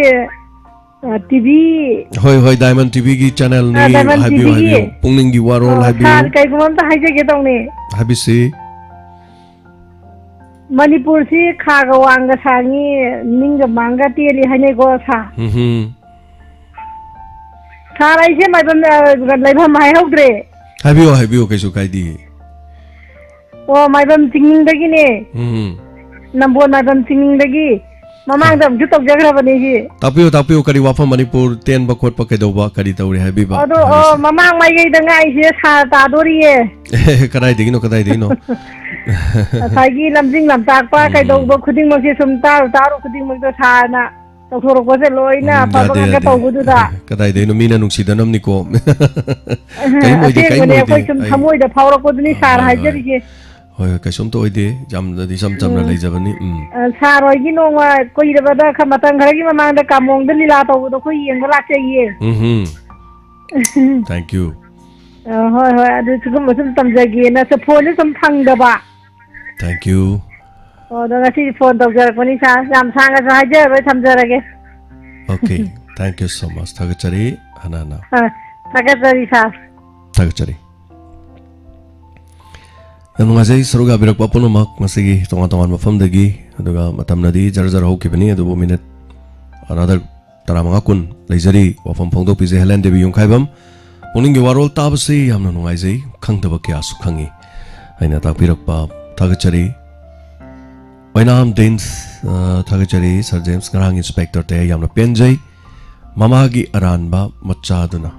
TV Hoi hoi Diamond TV gi channel ni habiyo habiyo Pukning Warol habiyo Sir kaigum amta haijage tawne habisi Manipur si khaga wanga sangi ninga manga teli hane go sa Sir aise maibam laibam hai hogre habiyo kaisu kaidi O maibam tingning dagi ne Nambon maibam tingning dagi Mamang dam jutok jagra bani hi Tapiyo kari wafa Manipur ten bakot pakedoba kari tawri habiba Odo mamang mai gai danga ise sa ta dori ye kadai digino Sagi lamjing lam tak pa kai do khuding mo se sum taru khuding mo to sa na to thoro ko se loina pa ba ka to gudu da kadai digino mina nungsi danam ni ko kai mo de sum thamoi da phawra ko duni sar hajari ke Hoi kaisum to oide jam da disam jamna leijabani Saroi gi nongwa koirabada khamatang khara gi mamang da kamong da lila to do ko yenga lakse ye Thank you hoi adu chugum sum tamjagi na sa phone sum thang da ba Thank you O da ngasi phone daw jar koni sa jam sanga sa haje bai thamjarage Okay thank you so much Thagachari hanana Thagachari sa Thagachari Nungazay saruga birak papuno mak masigi tongan mafam dagi aduga matam nadi jar hokibani adubo minute another taramanga kun leizari wafam phongdo pije helen debi yung khaibam Pukning Warol tabasi yamna nungazay khangdaba kya su khangi aina tak birak pa Thagachari Wainam Dins Thagachari Sir James Garang Inspector te yamna penjay mamagi aranba machaduna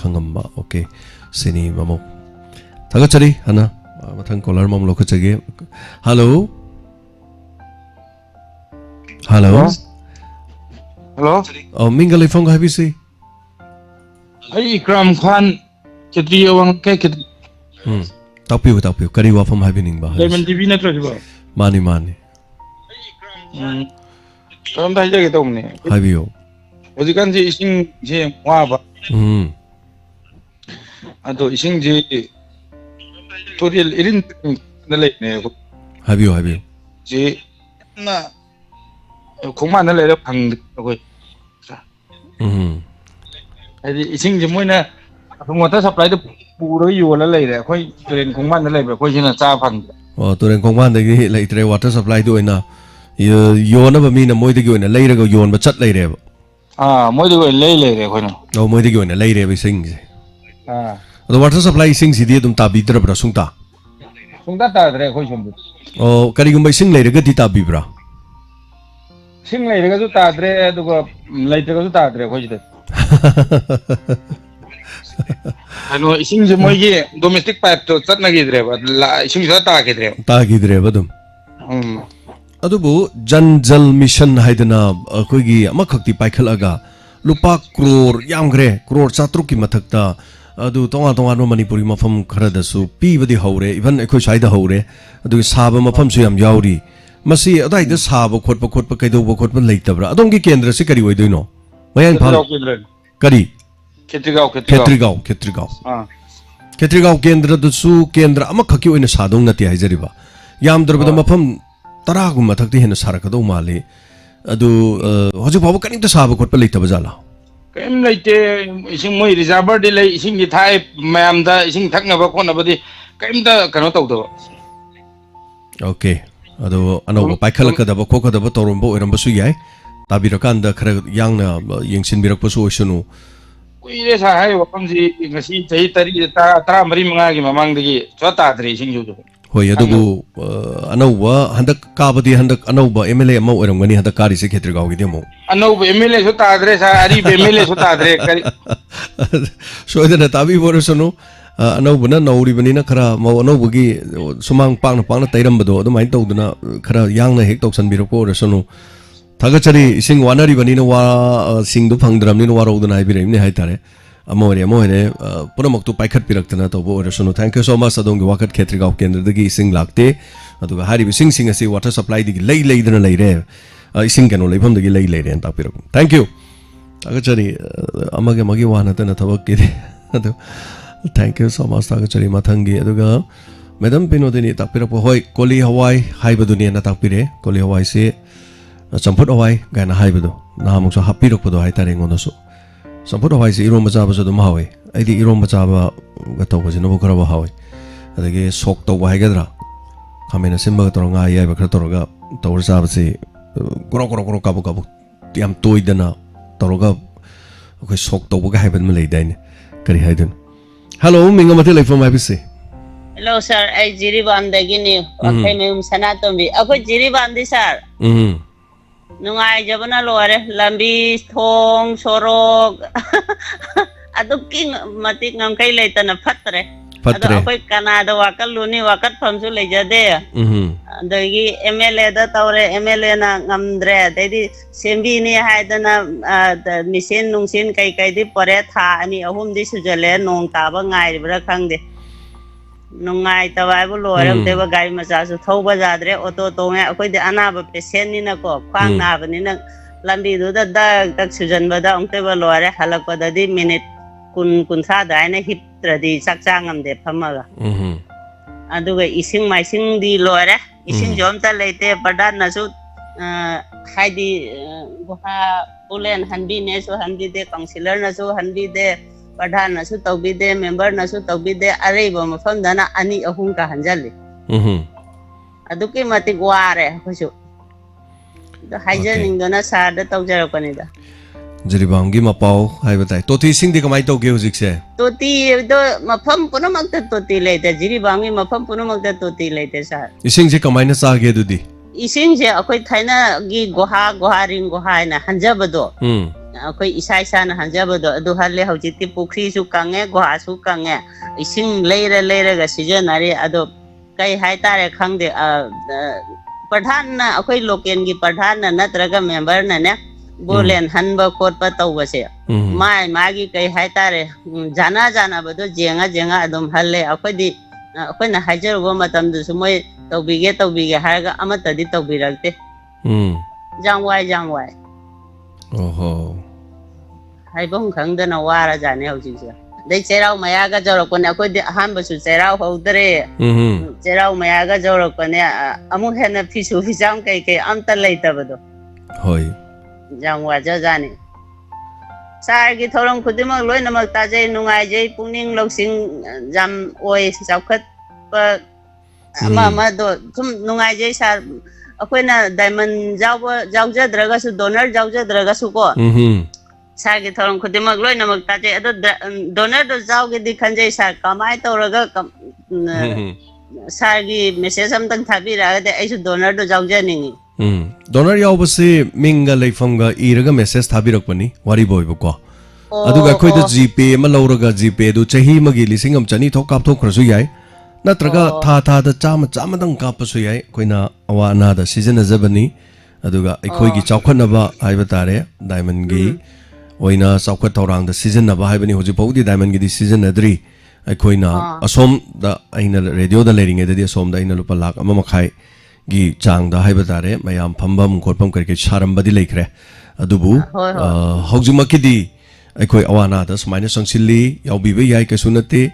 khangamba okay sini mamo Thagachari hana Matang caller mom lokachage Hello Hello Oh mingle phone habisi Ai Ikram Khan Chedri awang ke Tapiyo kari wa from happening ba Diamond TV na tro ba Mani Karam dai jage tawne Habiyo Hojikan ji ising je wa ba Ado ising je Tutorial irin na lay ne habiyo je na kuma na lay phang ko adi ising je moina water supply da puro yola lay re khoi turen kuma na lay ba khoi jina cha phang turen kuma da gi lay tre water supply do ina yona ba mi na moi da gi ina lay ra go yon ba chat lay re ba moi da go lay re khoi no moi da gi ina lay re ba sing je The water supply sing sidi dum tabi dra bra sungta ta dre khoi sum Oh kari gum sing lay ga di tabi bra sing lay ga ju ta dre du go lay ga ju ta dre khoi de ano ising je moi ge domestic pipe to chat na gi dre ba ising sa ta gi dre ba dum adubu janjal mission haidana khoi gi ama khakti paikhalaga lupa crore yamgre crore chatruk ki mathakta adu tonga no Manipuri mafam khara da su pi badi haure even ekhoi saida haure adu saba mafam su yam yauri masi adai da saba khotpa kaido khotpa leitabra adongi kendra se kari oidoino Maya Impal Kari Ketrigao Ketrigao Kendra the Su Kendra Amakaki in a Sadong Nati Hazeriba Yam Drabamapam Taragum Matakti in a Sarakado Mali Adu Hojipo Kanin the Sabo Kopalita Bazala. Kem like ising mo reservoir delay ising the type ma'am da ising taknaba konabadi kem da kanoto. Okay. Ado ano Paikalaka the Bokoka the Botorumbo and Basuyai Tabirakanda Yang Yingsin Birakosu Shunu. We is a high wakanzi in a seat tramari mangagi among the Chota racing you. Hoyadugu Anova Handak Kabadi Handak Anova Emile Mo when he had the car is a Ketrigo with him. Anova Emile Sota address, Ari Emile Sota address. So then a Tabi Vorosano. Anobuna no even in a Kara Monobugi Sumang Pang Pang Tairambado, the mind told the Kara Yang Hectox and Biroko or Sono Tagachari sing one even in a wa sing the Pangdram in Waro than I believe in Haitare Amore Puramok to Picat Piractana or Sono. Thank you so much. I don't go at Ketrigo Kender the sing lakte. To Harry sing a say water supply the lay than a lay I sing and only from the lay lady and Tapiro. Thank you. Tagachari Amagi one at an Atawaki. Thank you so much. Tagachari Matangi Aduga Madam Pinodini Tapirapo Hoi Koli Hawaii Haibaduni and Atapire Koli Hawaii say Samput Hawaii Gana Haibado Namusa Hapiro Podo Haitaring on the so Samput Hawaii is Iron Mazabas of the Maui Adi Iron Mazaba Gato was in Okarava Hawaii Adage soaked over Hagadra come in a symbol Tonga Yabakatoga towards Abasi Gorokoro Kabu Kabu Tiam Toidana Toroga okay soaked over Haven Malay Dane Kari Hayden. Hello, Mingamatilla from IBC. Hello, sir. I Jiribam the Guinea. Okay, Sanatombi. Okay, Jiribam the sir. Nungai Javana Lore, Lambi, Tong, Sorok. Aduking Matik Namkai late and a patre. Patre. Canada, Wakaluni, Wakat from Suleja there. The MLA that our MLA Namdre, they did Simbini had the Missin Nungsin Kaikadi Poreta, and whom this is a land on Tabang, Brakang. Nungai Tavabu Lorem, they were Guy Mazas, Toba Zadre, Otto Tonga, the Anaba Pesan in a cock, Quang Navan in a Lambi do the dog, Susan Badam, Teva Lore, Halakoda, the minute Kunsada, and a hip the Saksangam de Pamaga. And the way ising my sing the Lore, ising Jonta later, Padan Nasu, Heidi Bulen, Hanbi Neso, Hanbi de Consular Nasu, Hanbi de Padan Nasu, Tobi de, member Nasu, Tobi de, Arabam from Dana, Ani Ahunka Hanjali. Aduki Matiguare, the hygienic Donna Sad, the Togger Canada. Jiribangi Mapau, I would like Toti sing the Kamaito Music. Toti, my pump Punamak the Toti later, Jiribangi, my pump Punamak the Toti later, sir. You sing the Kamina Sage Dudi. You sing the Akoitana Gi Goha, Goharing Gohaina, Hanjabado. Akoi Isai San Hanjabado, do Hale Hojiti Pukri Sukange, Goha Sukange. You sing later, a season, Ado Kai Haitare Kang the Padhana, Akoi Lokengi Padhana, Natraga member Nana. Bolen Hanba Korpa Tawase. My Maggie Kai Haitare, Jana Jana, but Jenga Adum Hale, Akodi, when a Hajar Womatam do Sumoy, Tobiga Haga Amata di Tobirate. Jangwai. Oh, I don't come to Nawara Janel. They say out Mayaga Jorokon, I could humble to say out Hodre. Zerao Mayaga Jorokone, Amuhana Pisu, his uncle, Anta later. Hoi. Jangwa Jazani Sargi Tolong Kudima Loinamak Taje Nungai, Pukning Loxing Jam Oi Saukat Mamma Nungai Sar Aquena Diamond Jauja Dragasu Donor Jauja Dragasuko Sargi Tolong Kudima Loinamak Taje Donor Zaugi di Kanje Sar Kamai Toraga Sargi Mrs. Something Tabira, the Ace Donor Jaujaning. Donor Yabasi Minga Lefanga Iraga Message Tabirapani, Wari Boy Buko. Aduga Quita GP, Maloraga GP, do Chahi Magili Singam Chani talk up to Krasuyai. Natraga Tata the Chamadan Kapasuyai, Quina Awana the season as Ebony, Aduga Equigi Chaukanaba, Ivatare, Diamond Gay, Oina Saukatorang, the season of Ibani Hojipodi, Diamond Gay season Adri, Equina, Asom the Aina radio the letting at the Asom the Ina Lupalak, Amakai. Gi Chang the Hibatare, Mayam Pambam Korpam Cricket Sharam Badilekre, adubu haujumakidi aikoi awana da sumaina sangsilli yaubiba yai kasunate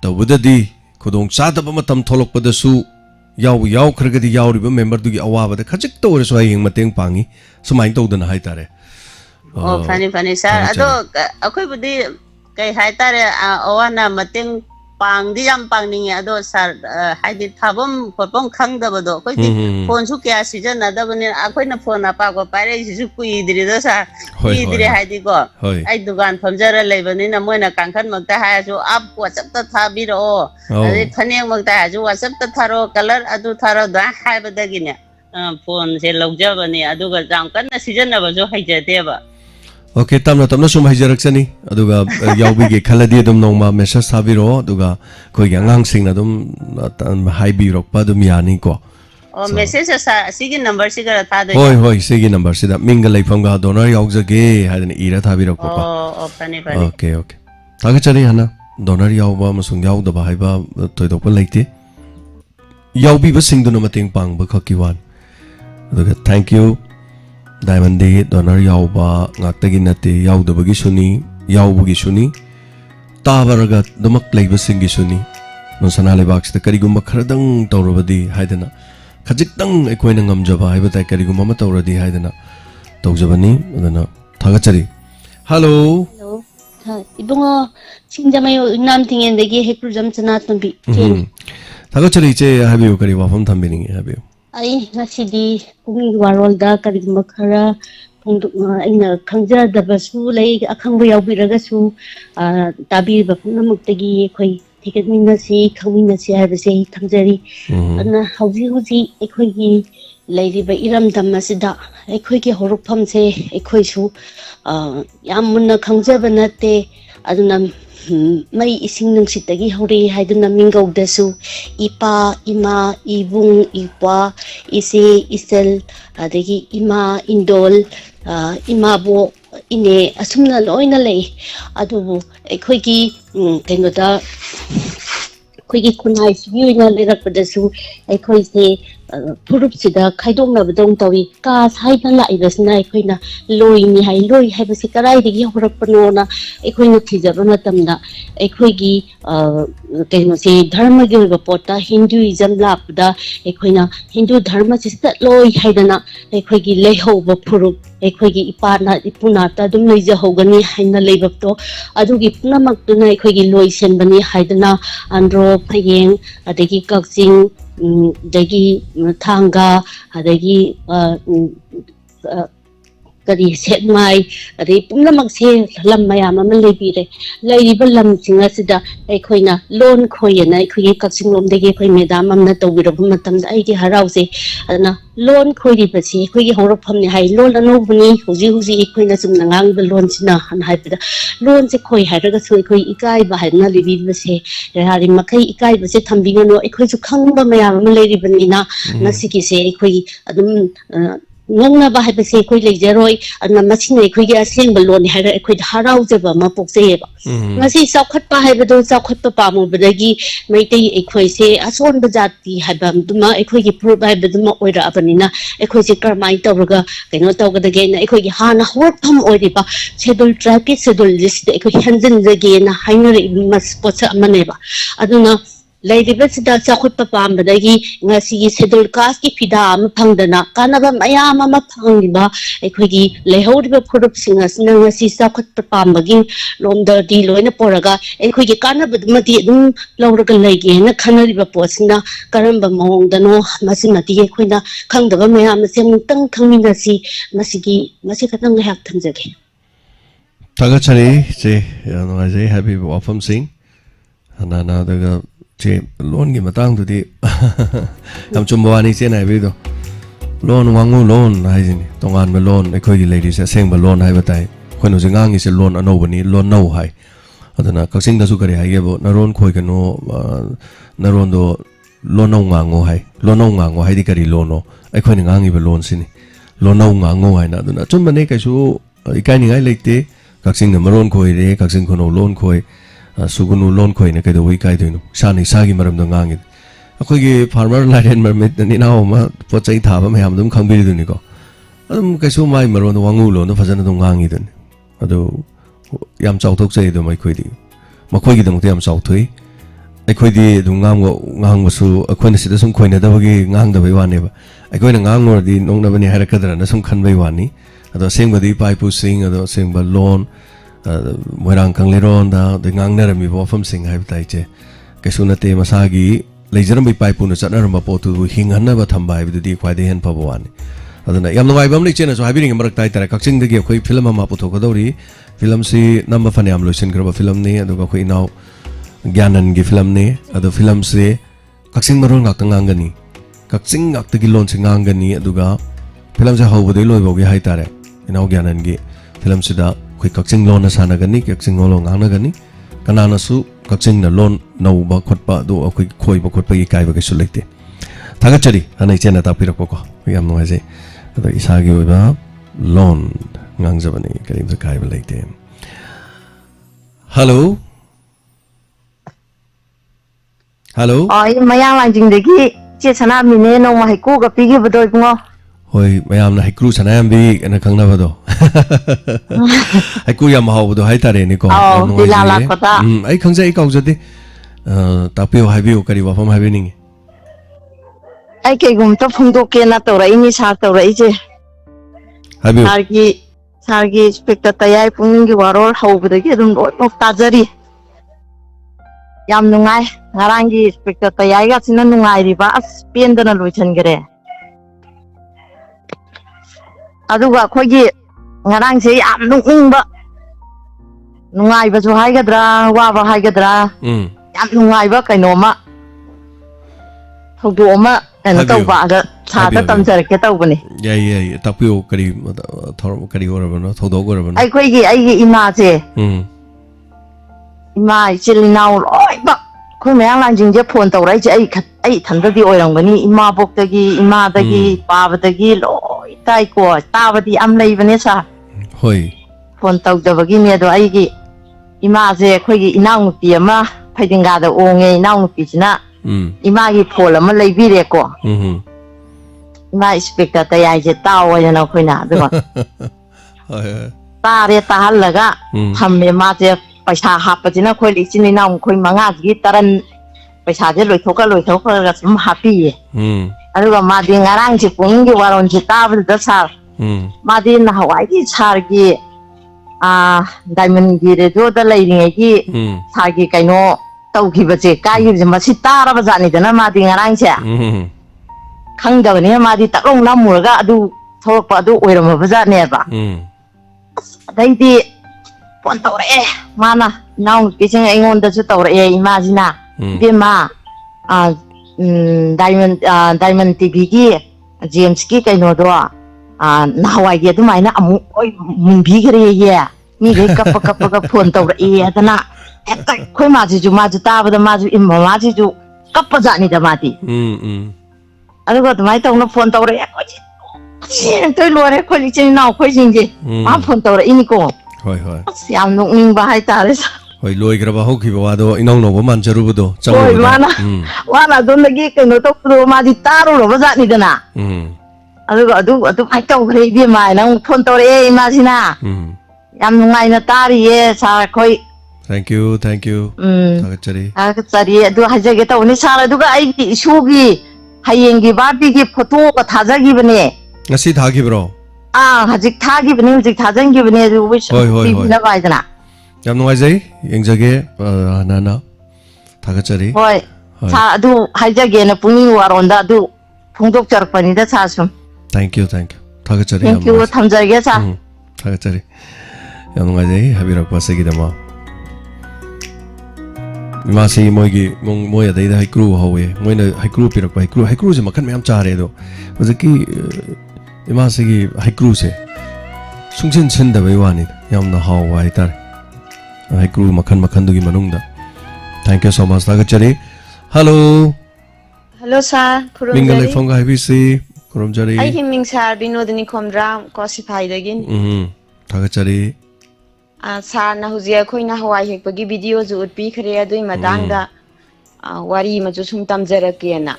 tawudadi kodong chadaba matam tholokpada su yaw khragadi yawriba member dugi awabada khajik tawre so ayeng mateng pangi sumain tawdana haitare fani sir ado akoi budi kai haitare awana mateng pang di jam pang ningi ado sir haidi thabam khopong khangdabado koi di phone su kya season adabani akoi na phone apa ko pare su kui diri do sir kui diri haidi ko ai dukan phamjara leibani na moina kangkhan makta ha su up whatsapp ta thabiro adi phaneng makta ha su whatsapp ta tharo color adu tharo da haibadagi ne phone se logjabani aduga jam kanna season na bajo haijate ba Okay, tamna sum haijarakchani aduga yaubige khaladi adum nongma message thabiro aduga koi angang singna adum haibirokpa adum yani ko message sigi number siga thadoi hoi sigi number sida minga leifamga donor yaujage hadani ira thabirokpa ko fani okay thagachari hana donor yauba masung yaudaba haiba toidokpa leite yaubiba singduna mateng pangba khakiwan aduga thank you Diamond Day donor yauba ngakta nate yaudabagi suni yaubugi suni tabaraga dumak leiba singi suni non sana lebak sta karigumba kharadang tawrabadi haidana khajikdang ekoina ngamjaba haibata karigumba ma tawradi haidana tawjabani adana thagachari hello ibungo singjamayo namtingendagi hekrujam chana tambi thagachari che habiu kari wafam thambini habiu ai ngasidi Pukning Warol da karigumba khara aina khangjadabasu lei akhangba yaubiraga su tabiriba punamuktagi ekhoi thikatminasi khangminasi habase thamjari ana hauji ekhoi gi leiriba iramdam asida ekhoi gi horupam se ekhoi su yamuna khangjaba nate aduna mai ising nungsitagi hori haiduna mingaudasu ipa ima ibung ipa ise isel adagi ima indol imabo ine asumna loina lei adubu ekhoigi kenoda koigi kunai suina lerakpadasu ekhoi se purup sida khaidong na badong tawi ka saina la ibasna ekhoina loini hai loi haibasi karai digi horakpano na ekhoina thijaba matamda ekhoigi keno se dharma gi report hinduism lapda ekhoina hindu dharma sista loi haidana ekhoigi lehoba purup ekhoigi ipana ipuna ta dum leija hogani haina leibapto adugi punamak tuna ekhoigi loi senbani haidana andro phayeng adagi kakjing dagi thanga adagi kari setmai adai punamak se lam mayam ama leibire leiriba lam singa sida ekhoina lon khoyena ekhoigi kakjing lom dagi ekhoi medam amna tawbirabu matamda aigi harause adana lon khoiri basi ekhoigi horaphamni hai lon anobuni huji ekhoina sumna ngangba lon sina han haibada lon se khoi haraga su ekhoi ikai ba haina libi base hari makai ikai base thambingano ekhoi su khangba mayam ama leiribanina nasiki se ekhoi adum ngongna ba haibase ekhoi leijaroi adna masina ekhoi asengba lon hara ekhoi haraujaba ma pokseyeba ngasi saukhatpa haibado saukhatpa pamubadagi maitei ekhoi se ason bajati haibam duma ekhoi gi proof haibaduma oira abanina ekhoi se karmai tawraga keno tawgadage na ekhoi gi hana horpham oiriba schedule tribe ki schedule list ekhoi hanjin jage na hainare mas potsa amaneba aduna leiriba sida sakhutpa pambadagi ngasi gi schedule caste ki fida am phangdana kanaba mayam ama phangiba ekhoi gi lehoriba phurup singasna ngasi sakhutpa pambagi lomda di loina poraga ekhoi gi kanaba mati dum lawraga leige na khanariba posna karamba mawongdano masimati ekhoina khangdaba mayam se mutang khangminasi masi katang hak thamjage tagachari che ngai happy wafam sing anana daga che lon gi matang tu di am chumbawani che nai bi do lon wangu lon hai jini tongan ma lon ekhoi gi ladies seng ba lon hai batai khoino jingang gi se lon ano bani lon no hai adana kaksing da su kari hai ge bo naron khoi kano naron do lon no ngango hai di kari lono ekhoi ni ngangi ba lon sini lon no ngango hai na adana chumbane kai su ikai ni ngai leite kaksing na maron khoi re kaksing khono lon khoi sugunu lon khoi na kai do wi kai doino sani sagi maram do ngangi akhoi gi farmer line marmit ni na ma pochai thaba mayam dum khangbi du ni ko adum kaisu mai maron wangu lo no fajana dong ngangi dun ado yam chau thok chei do mai khoi di makhoi gi dong te yam chau thui ai khoi di dung ngang su akhoi na sida sum khoi na da bagi ngang da bai wan ne ba ai khoi na ngang ngor di nong na bani hara kadra na sum khan bai wan ni ado sing ba di pai pu sing ado sing ba lon moirang kang le ron da de ngang na mi bo fam sing hai tai che kaisu na te masa gi leijaram bai pai pu na chana ram po tu hing han na ba tham bai bi di khwai de hen pa bo wan aduna yam no bam ni chena so habi ring marak tai tara kakching de ge khoi film ma pu thok dori film si number fan yam loisin graba film ni adu ka khoi naw gyanan gi film ni adu film se kakching marol ngak ngang gani kakching ngak te gi lon se ngang gani adu ga film se hau bodoi loi bo ge hai tare inaw gyanan gi film si da khoi kakching lon na sana gani kakching lo ngang na gani kana na su kakching na lon nau ba khot pa do khoi khoi ba khot pa gi kai ba ge su lekte thaga chari anai chena ta pirak ko yam no ai ado isagi oiba lon ngangjabani karim sa kai ba lekte hello hello ai mayang langjing degi che sana mine no ma haiku ga pigi bodoi bungo hoi mayam na haikru sana yam bi ana khangna ba do haiku yam haw do hai tare ni ko dilala kota ai khangja ai kaujati tapio haibiu kari wa fam haibi ningi ai ke gum to phungdo ke na to rai ni sa to rai je habiu sargi spectator tayai pungning gi warol haubudagi dum loi mok tajari yam nungai ngarang gi spectator tayai ga sina nungai ri ba as pendana loichan gere aduga khogi ngarang se yam nung ba nungai ba jo hai gadra wa ba hai gadra yam nungai ba kaino ma thodo ma ana tau ba ga tha ta tamjar ke tau bani yai tapio kari thor kari ora bano thodo ora bano ai gi ima je ima chilinaw loi ba khoi mayang lanjing je phone tau rai je ai thanda di oirang bani ima bok dagi ima dagi pa ba dagi loi tai ko ta ba di am lei bani sa hoi phone tau da bagi ne do ai gi ima je khoi gi inang pi ama phaidinga da onge inang pi china ima gi phone ama lei bi re ko ima spectator tayai je taw wa na khoi na do ta re ta hal laga thamme ma je paisa hap jina khoi li chini na khoi manga gi taran paisa je loi thoka ga sum happy aru ga ma di ngarang ji pung gi waron ji ta ba da sa ma di na hawai gi char gi diamond gi re do da lai ring gi sa gi kaino tau gi ba je ka gi ma si ta ra ba ja ni da na ma di ngarang che khang da ni ma di ta long na mu ga adu thok pa adu oiram ba ja ne ba dai di phone tau re mana naw ki sing ai ngon da su tau re imagine be ma diamond tv gi james ki kai no do na hawai gi du mai na amu oi mun bi gre ye mi ge kap ga phone tau re adana eta khoi ma ji ju ma ju ta ba da ma ju im ma ji ju kap pa ja ni da ma ti aduga du mai tau na phone tau re ko ji tôi lo re khoi li chen naw khoi jing ji ma phone tau re ini ko hoi yam nung ning ba hai tare hoi loi graba ho ki ba do inong no ba man charu bu do chang hoi mana don lagi ke no to pro ma di taru lo ba za ni dana adu ai tau gre bi mai nang phone tau re ma sina yam nungai na tari ye sa khoi thank you thagachari adu haja ge tau ni sa adu ga ai ki isu gi hayeng gi ba bi gi photo ka thaja gi bane ngasi thagi bro hajik thagi bane hajik thajang gi bane du wish na bai dana yam no ai yengjage na thagachari hoi sa adu haja ge na puni waronda adu phungdok charpani da sa sum thank you thagachari thank you thamja ge sa thagachari yam no ai habirak pasegi dama masi moigi moya dai da haikru hawe moina haikru pirak haikru se makan myam chare do hojiki imasi gi haikru se sungchen chen da bai wani yam na haw wai tar haikru makan du gi manung da thank you so much thagachari hello sir minga lai phonga habi si kurumjari ai himing sir binodini khomdra kosifai dagin thagachari sar na huzia khoi na hawai hekpagi video ju utpi khare adui matang da wari machu sum tamjarakena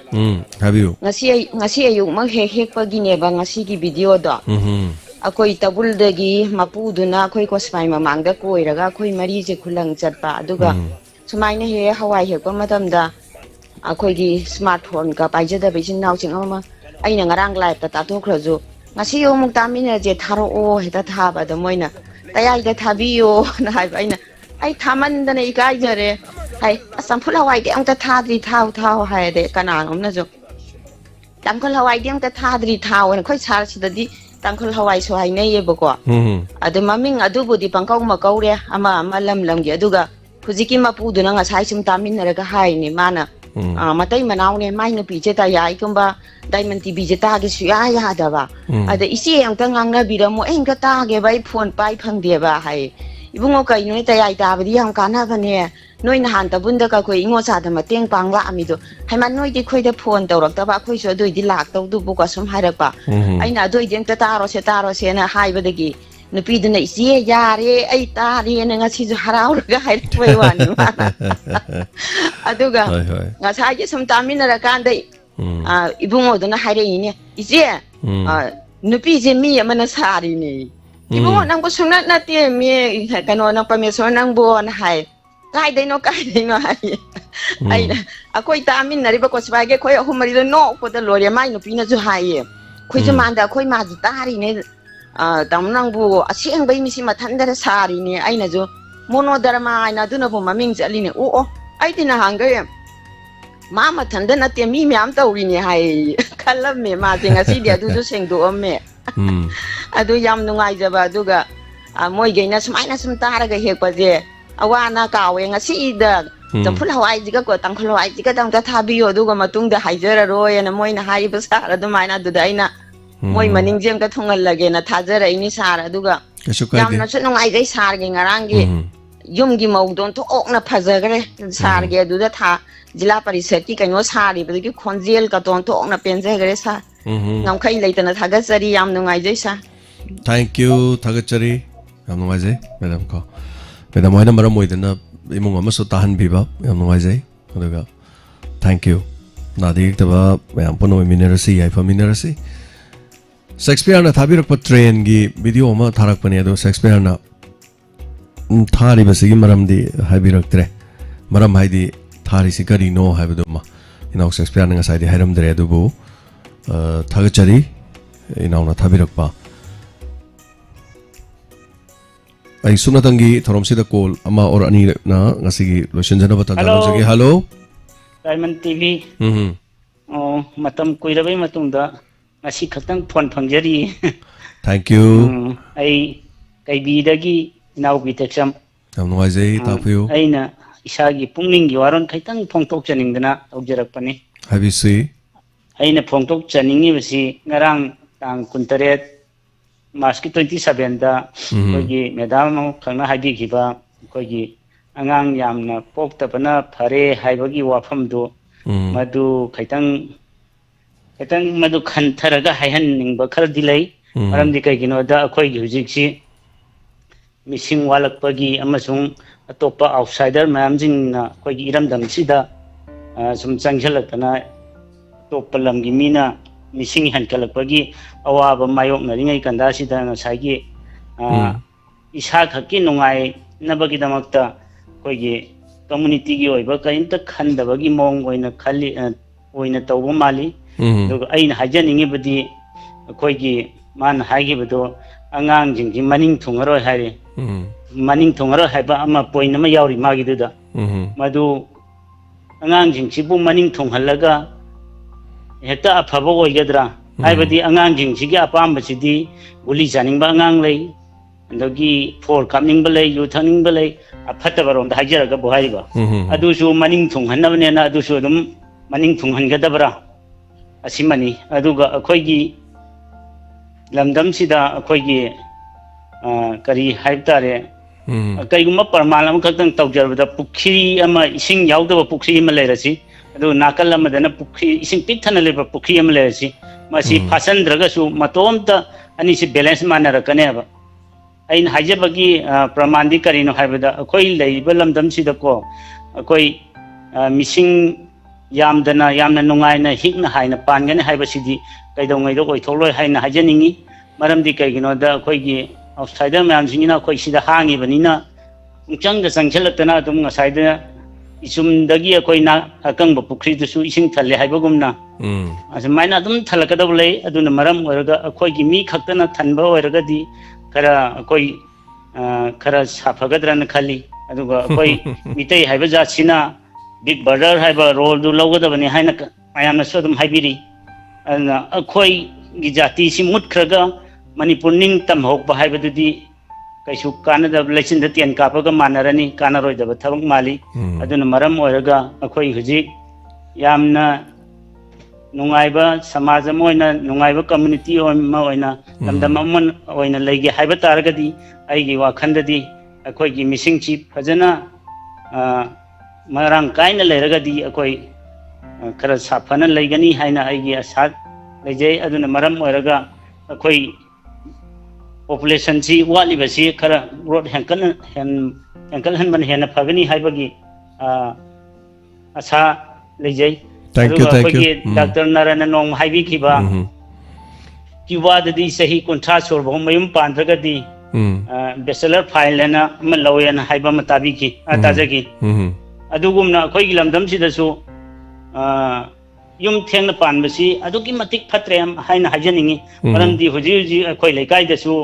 have you ngasi ayuk mak hek pagineba ngasi gi video do akoi tabul dagi mapuduna akoi ko spai mamangda koiraga akoi mari je khulang chatpa aduga sumaina he hawai hek pa matamda akoi gi smartphone ka paijada bijin naw chingama aina ngarang live ta tathokhraju ngasi yo muk tamina je tharo o heta thaba da moina tayai da thabiyo na hai aina ai thaman da nei kai jare hai asam phul hawai de ang ta thadri thau hai de kana ngom na jo tangkhol hawai de ang ta thadri thau na khoi sar sidadi tangkhol hawai so hai nei yebako adu maming adu budi pangkau makau re ama lam gi aduga hujiki mapu du na ngasai sum tamin na ga hai ni mana matai manau ne mai na pi je ta yai kumba diamond tv je ta ge su ya da ba ada isi ang ta ngang na bi ra mo eng ka ta ge bai phone pai phang de ba hai ibungo kai no ta yai ta ba di yang kana ba ne noi na han ta bun da ka koi ingo sa da ma teng pang la ami do hai man noi di khoi da phone tau rak ta ba khoi so doi di lak tau du bu ka sum hai rak pa ai na doi deng ta ro se na hai ba da gi nupi da nei sie ya re ai ta re na nga si ju harau ra hai twai wa ni ma aduga nga sa ji sum ta min ra kan dai ibungo da na hai re ni ije nupi je mi ya mana sa ri ni ibungo nang ko sum na te mi ka no nang pa me so nang bo na hai kai dai no hai ai akoi ta min na ri ba ko swa ge khoi ahum ri no ko da lo re mai nupi na ju hai khoi ju man da khoi ma ju ta ri ne tam nang bu aseng bai mi si mathan da sa ri ne ai na ju mono dharma ai na du na bu maming jali ne o ai tin na hang ge ma mathan da na te mi myam tau ri ne hai khalam me ma je nga si dia du ju seng do me adu yam nungai ja ba du ga moi ge na sumai na sum ta ra ga hek pa je awana kawe nga si da phul hawai ji ga ko tang khol hawai ji ga dang ta thabi yo du ga matung da haijara roy na moi na hai ba sa ra du mai na du da ina moi maning jem ka thongal lage na thajara ini sara du ga yam na sunung ai dai sar ge ngarang ge yum gi mau don to ok na phajagre sar ge du da tha jila parishad ki kaino sari ba gi khonjel ka ton to ok na penje gre sa ngam khai leitana thaga chari yam nungai jai sa thank you thaga chari yam nungai jai madam ko Peda mo na maram mo na imong ama so tahan biba yam nungai jai aduga thank you na dik ta ba yam pono minerasi ai fa minerasi Shakespeare na thabirak pa train gi video ma tharak pane ado Shakespeare na thari ba sigi maram di habirak tre maram hai di thari si kari no hai ba ma inau Shakespeare na ngasai di hairam dre adu bu thagachari inau na thabirak pa ai sunatangi thorom sida call ama or ani na ngasigi lotion jana bata jalo jagi hello Diamond TV matam kuirabai matungda ngasi khatang phone phangjari thank you ai kaibi dagi inau bi texam am noi jai tapu aina isagi pungning gi waron khaitang phongtok chaningdana tawjarak pani habisi aina phongtok chaningi basi ngarang tang kuntaret Maski 27 da kogi medam khangna habi giba kogi angang yamna pokta bana phare haibagi wafam do madu khaitang madu khantharaga haihan ningba khar dilai maram di kai gino da khoi gi hujik si missing walak pagi amasung atopa outsider mayam jing na kogi iramdam sida sum changjalakana topalam gi mina missing hankalak pagi awaba mayok na ringai kanda sida na sagi isa khaki nungai nabagi damakta koigi community gi oiba kainta khandabagi mong oina khali oina tawba mali duga aina hajaningi badi koigi man hagi bado angang jing maning thungaro hari maning thungaro haiba ama poina ma yauri magi duda madu angang jing sibu maning thunghalaga hekta afaba oigadra haibadi angang jing sigi apam basidi guli janing ba angang lei andagi for coming ba lei yu thaning ba lei afata barom da hajaraga bo haiba adu su maning thung hanabne na adu su dum maning thung hangadabra asimani aduga akoigi lamdam sida akoigi kari haibtare kaiguma parmalam khatang tawjarbada pukhi ama ising yaudaba pukhi ma leirasi adu nakal amadana pukhi ising pithana leba pukhi am leirasi masi phasandraga su matomta ani si balance manara kaneba ain hajabagi pramandi karino haibada akoi leiba lamdam sida ko akoi missing yamdana yamna nungaina hikna haina pangane haibasidi kaidongaido oitholoi haina hajaningi maramdi kaigino da akoigi outsider mayamsingina akoi sida hangi banina changda sangchelakna dum ngasaida isumdagi akoi na akangba pukri dusu ising thalle haibagumna asmaina dum thalakadawlei aduna maram oraga akoigi mi khaktana thanba oraga di kara akoi kara safagadran khali aduga akoi mitai haiba jatsina big brother haiba role du logadabani haina ayamna sodum haibiri ana akoi gi jati si mutkhraga manipur ning tamhok ba haibadudi kaisu kanada lesin da tian kapaga manarani kanaroi da thabak mali aduna maram oraga akoi huji yamna nungaiba samaj moina nungaiba community oina lamdam amon oina leige haiba taragadi aigi wakhandadi akoi gi missing chief fajana marang kaina leragadi akoi kara safana leigani haina aigi asat lejai aduna maram oraga akoi population si wali basi kara road hankal han man hena phagani haibagi asa lejai thank you Dr. Narana nong haibi kiba kiwa dadi sahi kontra sorbo mayum pandragadi bachelor file na malawian haiba matabi ki atajagi adugumna khoi gilamdam sidasu yum thengna panbasi aduki matik phatrem haina hajaningi maramdi huji khoi lekai dasu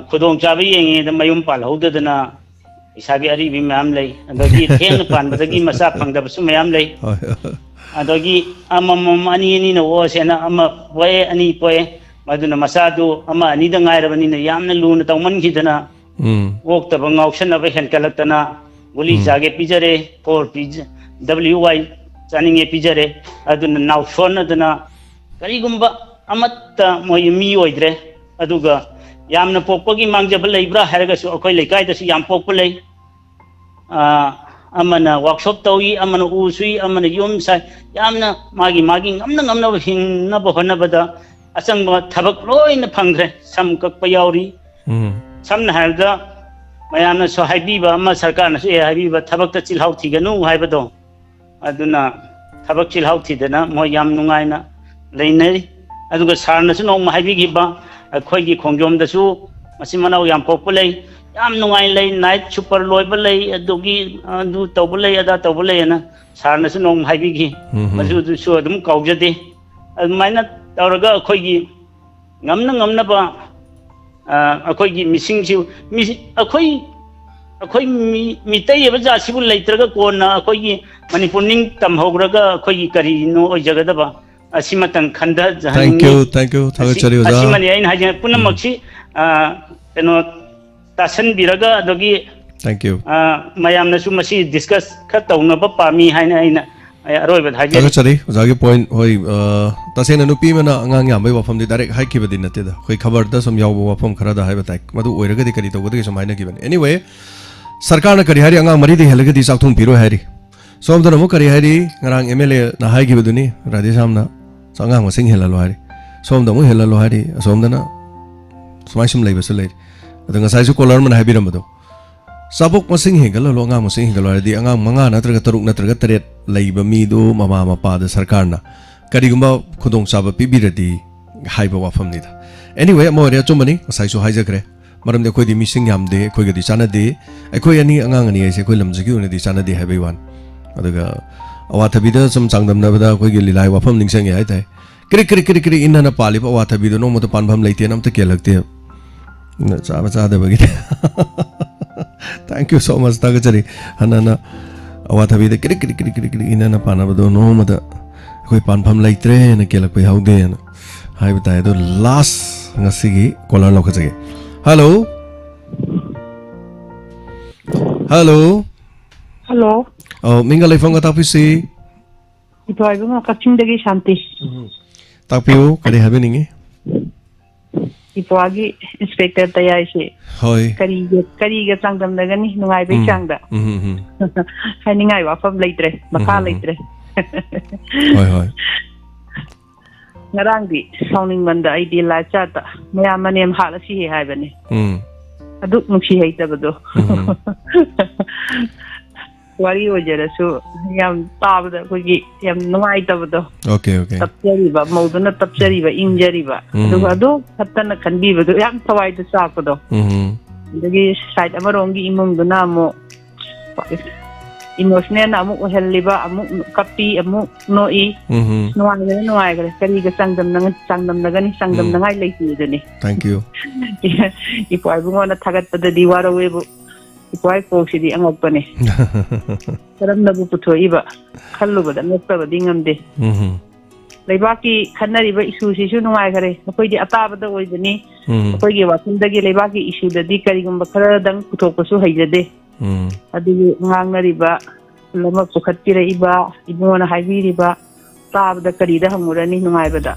khudong chabi yengi da mayum pal hodadana isabi ari bi mam lei adagi thengna panbadagi masa phangdabasu mayam lei adagi amam ani ni no sena ama poe ani poe maduna masadu ama ani da ngairabani na yamna luna tawman khidana wokta bangaukshana ba henkalaktana guli jage pijare for pij wy chaninge pijare aduna naushon aduna karigumba amatta moy mi oidre aduga yamna pokpagi mangjaba leibra haraga su akoi lekai da su yam pokpa lei amana workshop tawi amana usui amana yum sai yamna magi ngamna hingna ba hona bada asangba thabak loina phangre sam kakpa yauri samna harda mayamna so haibiba ama sarkarna so haibiba thabakta chilhau thiganu haibado aduna thabak chilhau thidana mo yam nungaina leinai aduga sarna su nong haibigiba akhoigi khongjom da su masimanau yam pokpalei yam nungai lei night super loiba lei adugi adu tawbulei ada tawbulei na sarna su nong haibigi masu du su adum kaujade admaina tawraga akhoigi ngamna ba akhoigi missing si akhoi mitai eba jasibu leitraga kona akhoigi manipur ning tamhograga akhoigi kari no ojagada ba asimatang khanda thank you thagachari oja asimani ain haje punamaksi eno tasan biraga adogi thank you mayamna su masi discuss khatawna ba pami haina aina aroiba haje thagachari ojagi point hoi tasena nupi mana angang yam bai wafam di direct hai kibadi nate da khoi khabar da som yaw wafam khara da hai batai madu oiraga di kari tawgadi som haina kibani anyway sarkar na kari hari angang mari di helagadi sakthum piro hari som da mo kari hari ngarang MLA na hai kibaduni radhisamna sangang masing helalo hari som da mo helalo hari som da na somai sum lei basu lei adanga sai su kolar man habiram do sabok masing hegalo lo nga masing hegalo di angang manga natraga taruk natraga taret leiba mi do mama mapa da sarkar na karigumba khudong saba pibiradi haiba wafam ni da anyway mo re chumani sai su haijagre maram de khoi di missing yam de khoi ga di chana de khoi ani angang ani ai se khoi lamjagi una di chana de habai wan adaga awathabi da sam changdam na bada khoi gi lilai wafam ningsang ai tai kri inna pali pa awathabi do no mo to panbam leite nam ta kelakte na cha da bagi thank you so much tagachari hanana awathabi da kri inna pana do no mo da khoi panbam leitre na kelak pai haude na hai batai do last ngasigi kolar lokajage hello oh minga leifang ka tapisi ito ay mga kaching dagi shanti tapiu kare habe ningi ito agi inspector taya isi hoy kari ga changdam dagani nungai bai changda hai ningai wafam leitre maka leitre hoy ngarang di sounding manda ai di la chata maya manem hala si hai bane aduk nungsi hai tabado wari ojarasu yam tabda kogi yam nuai tabdo okay okay tapjariba mauduna tapjariba injariba adu khattana khanbi badu yam thawai da sakdo dagi side amarongi imungduna mo emotional amuk helliba amuk kapi amuk noi nuai gare kari ga sangdam nagani sangdam nangai leiti deni thank you ipoi bungona thagat padadi warawebu ipoi koksidi angokpane karamnabu puthoi ba khallubada ngoktabadi ngamde leibaki khanariba issue sisu nuai gare akoidi atabada oibani akoigi wasindagi leibaki issue dadi karigumba khara dang puthokpasu haijade adu ngangnariba lama pukhatira iba ibona haibiriba tabda karida hamurani nuai bada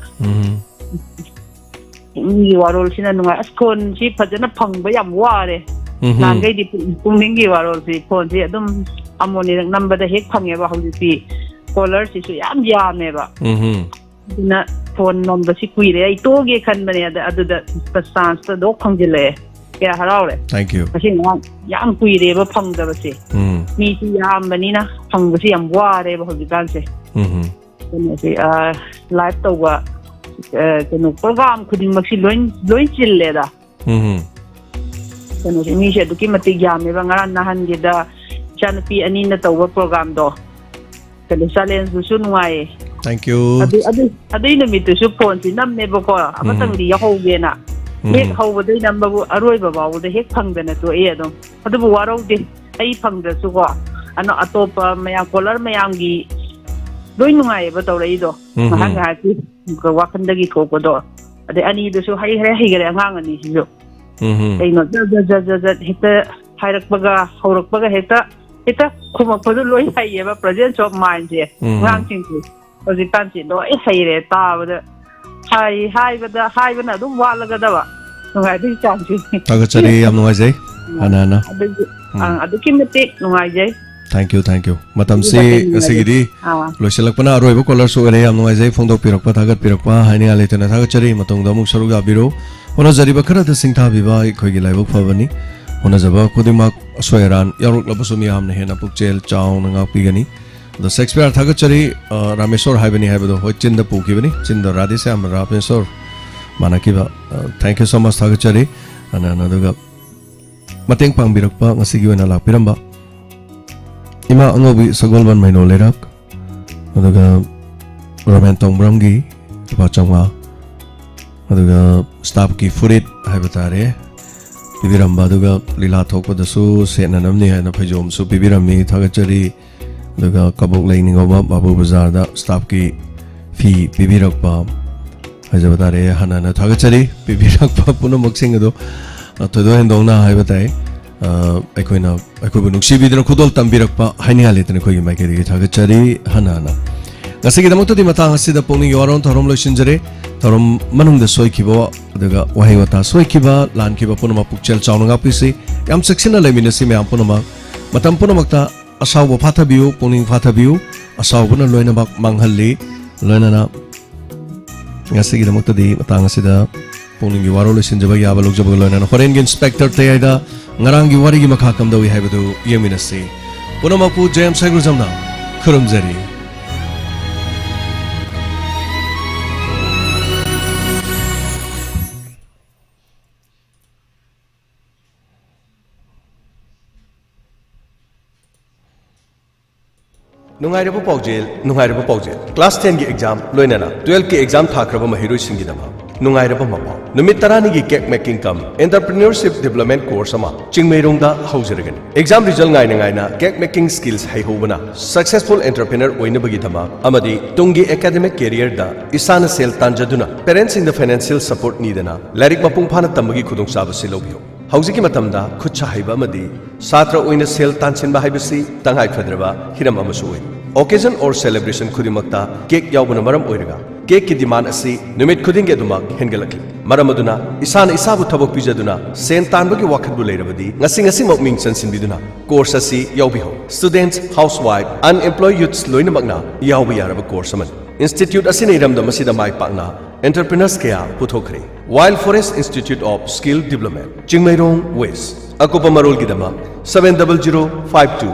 ni warol sina nuai askon si phajana phangba yam ware nangai di pungning gi warol si phone si adum amoni number da hek phange ba hauji si caller si su yam yame ba dina phone number si kuire ai to ge khan bane adu da chance da do phangjile kya haraule thank you kasi yam kuire ba phangda ba si mi si yam bani na phangba si yam ware ba hauji kan se kene si live to wa keno program khuding mak si loin chille da kano mi se duki mati yame ba ngaran nahan ge da chanapi ani na tawa program do kale challenge su nuai thank you adu ina mi tu su phone si nam ne ba ko amatang di ya hoge na hek hawba dai nam ba aroi ba ba da hek phang da na to e adom adu bu warau de ai phang da su ko ano atopa maya caller mayam gi loi nuai ba tawrai do mahang ha ki ko wakan dagi ko ko do ade ani du su hai gare angang ani si jo no ja hita hairakbaga haurakbaga hita khumapadu loi haiyeba presence of mind je ngang chingku hojikan si do ai haire tabada haibana dum walaga dawa ngai di chanchi tagachari yam nuai jai ana adu kimete nuai jai thank you matam si asigidi loiselakpana aroiba caller su ere yam nuai jai phongdok pirakpa thagat pirakpa haini aletena tagachari matongda muk saru gabiro ona jariba khara da singtha biba khoigi laibok phabani ona jaba kodimak soiran yaruk labasumi amne hena pukchel chaw nanga pigani the Shakespeare thagachari rameshwar haibani haibado hoi chinda pukibani chinda radhi se am rameshwar manakiba thank you so much thagachari ana duga mateng pangbirakpa ngasigi oina lakpiramba ima angobi sagolban maino lerak aduga ramen tongbramgi bachangwa aduga staff ki furit haibatare pibiramba aduga lila thokpadasu senanamni haina phajom su pibirami thagachari aduga kabok leiningoba babu bazar da staff ki fee pibirakpa hajabatare hanana thagachari pibirakpa punamoksing ado todo hendongna haibatai aikobu nuksibidna khudol tambirakpa haini aletna khoi maikeri thagachari hanana ngasigi damakto di matang asida pungning yoron thorom loisinjare thorom manung da soikibo daga wahai wata soikiba lankiba punama pukchel chawnanga pisi yam seksina lemina si me ampunama matam punamakta asaw phathabiu pungning phathabiu asaw buna loina bak manghalli loina na ngasigi damakto di matang asida pungning yoro loisinjaba yaba lokjaba loina na foreign inspector tayida ngarangi wari gi makha kamdawi haibadu yemina si punama pu james sagrujamna khurumjari Nungairaba paujel class 10 gi exam loinana 12 ki exam thakraba mahiroi singidama nungairaba mapa numit tarani gi cake making kam entrepreneurship development course ama chingmeirongda haujiragani exam result ngaina cake making skills haihobana successful entrepreneur oinabagi thama amadi tungi academic career da isana sel tanjaduna parents in the financial support nidana larik mapung phana tambagi khudong saba silobio Haujiki matamda khutcha haiba amadi satra oina sel tansinba haibasi tangai phadraba hiram amasu oi occasion or celebration khudimakta cake yaubana maram oiraga cake ki demand asi numit khuding edumak hengalakli maram aduna isana isabu thabok pijaduna sen tanbagi wakhatbu leirabadi ngasi mokming chansinbiduna course asi yaubiho students housewife unemployed youths loinamakna yaubi yaraba course aman institute asina iramda masida mai pakna entrepreneurs kaya puthokre Wild Forest Institute of Skill Development Chingmairong West Akopa Marol Gidama 70052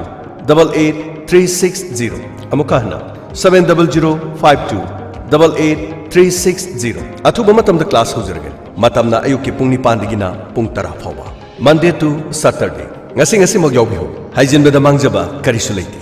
700-88-360 amuka hana 700-52-88-360 athuba matamda class hojaragan matamna ayuki pung 9 dagina pung 10 phawa Monday to Saturday ngasi mag yawbiho haijinbada mangjaba karisu leite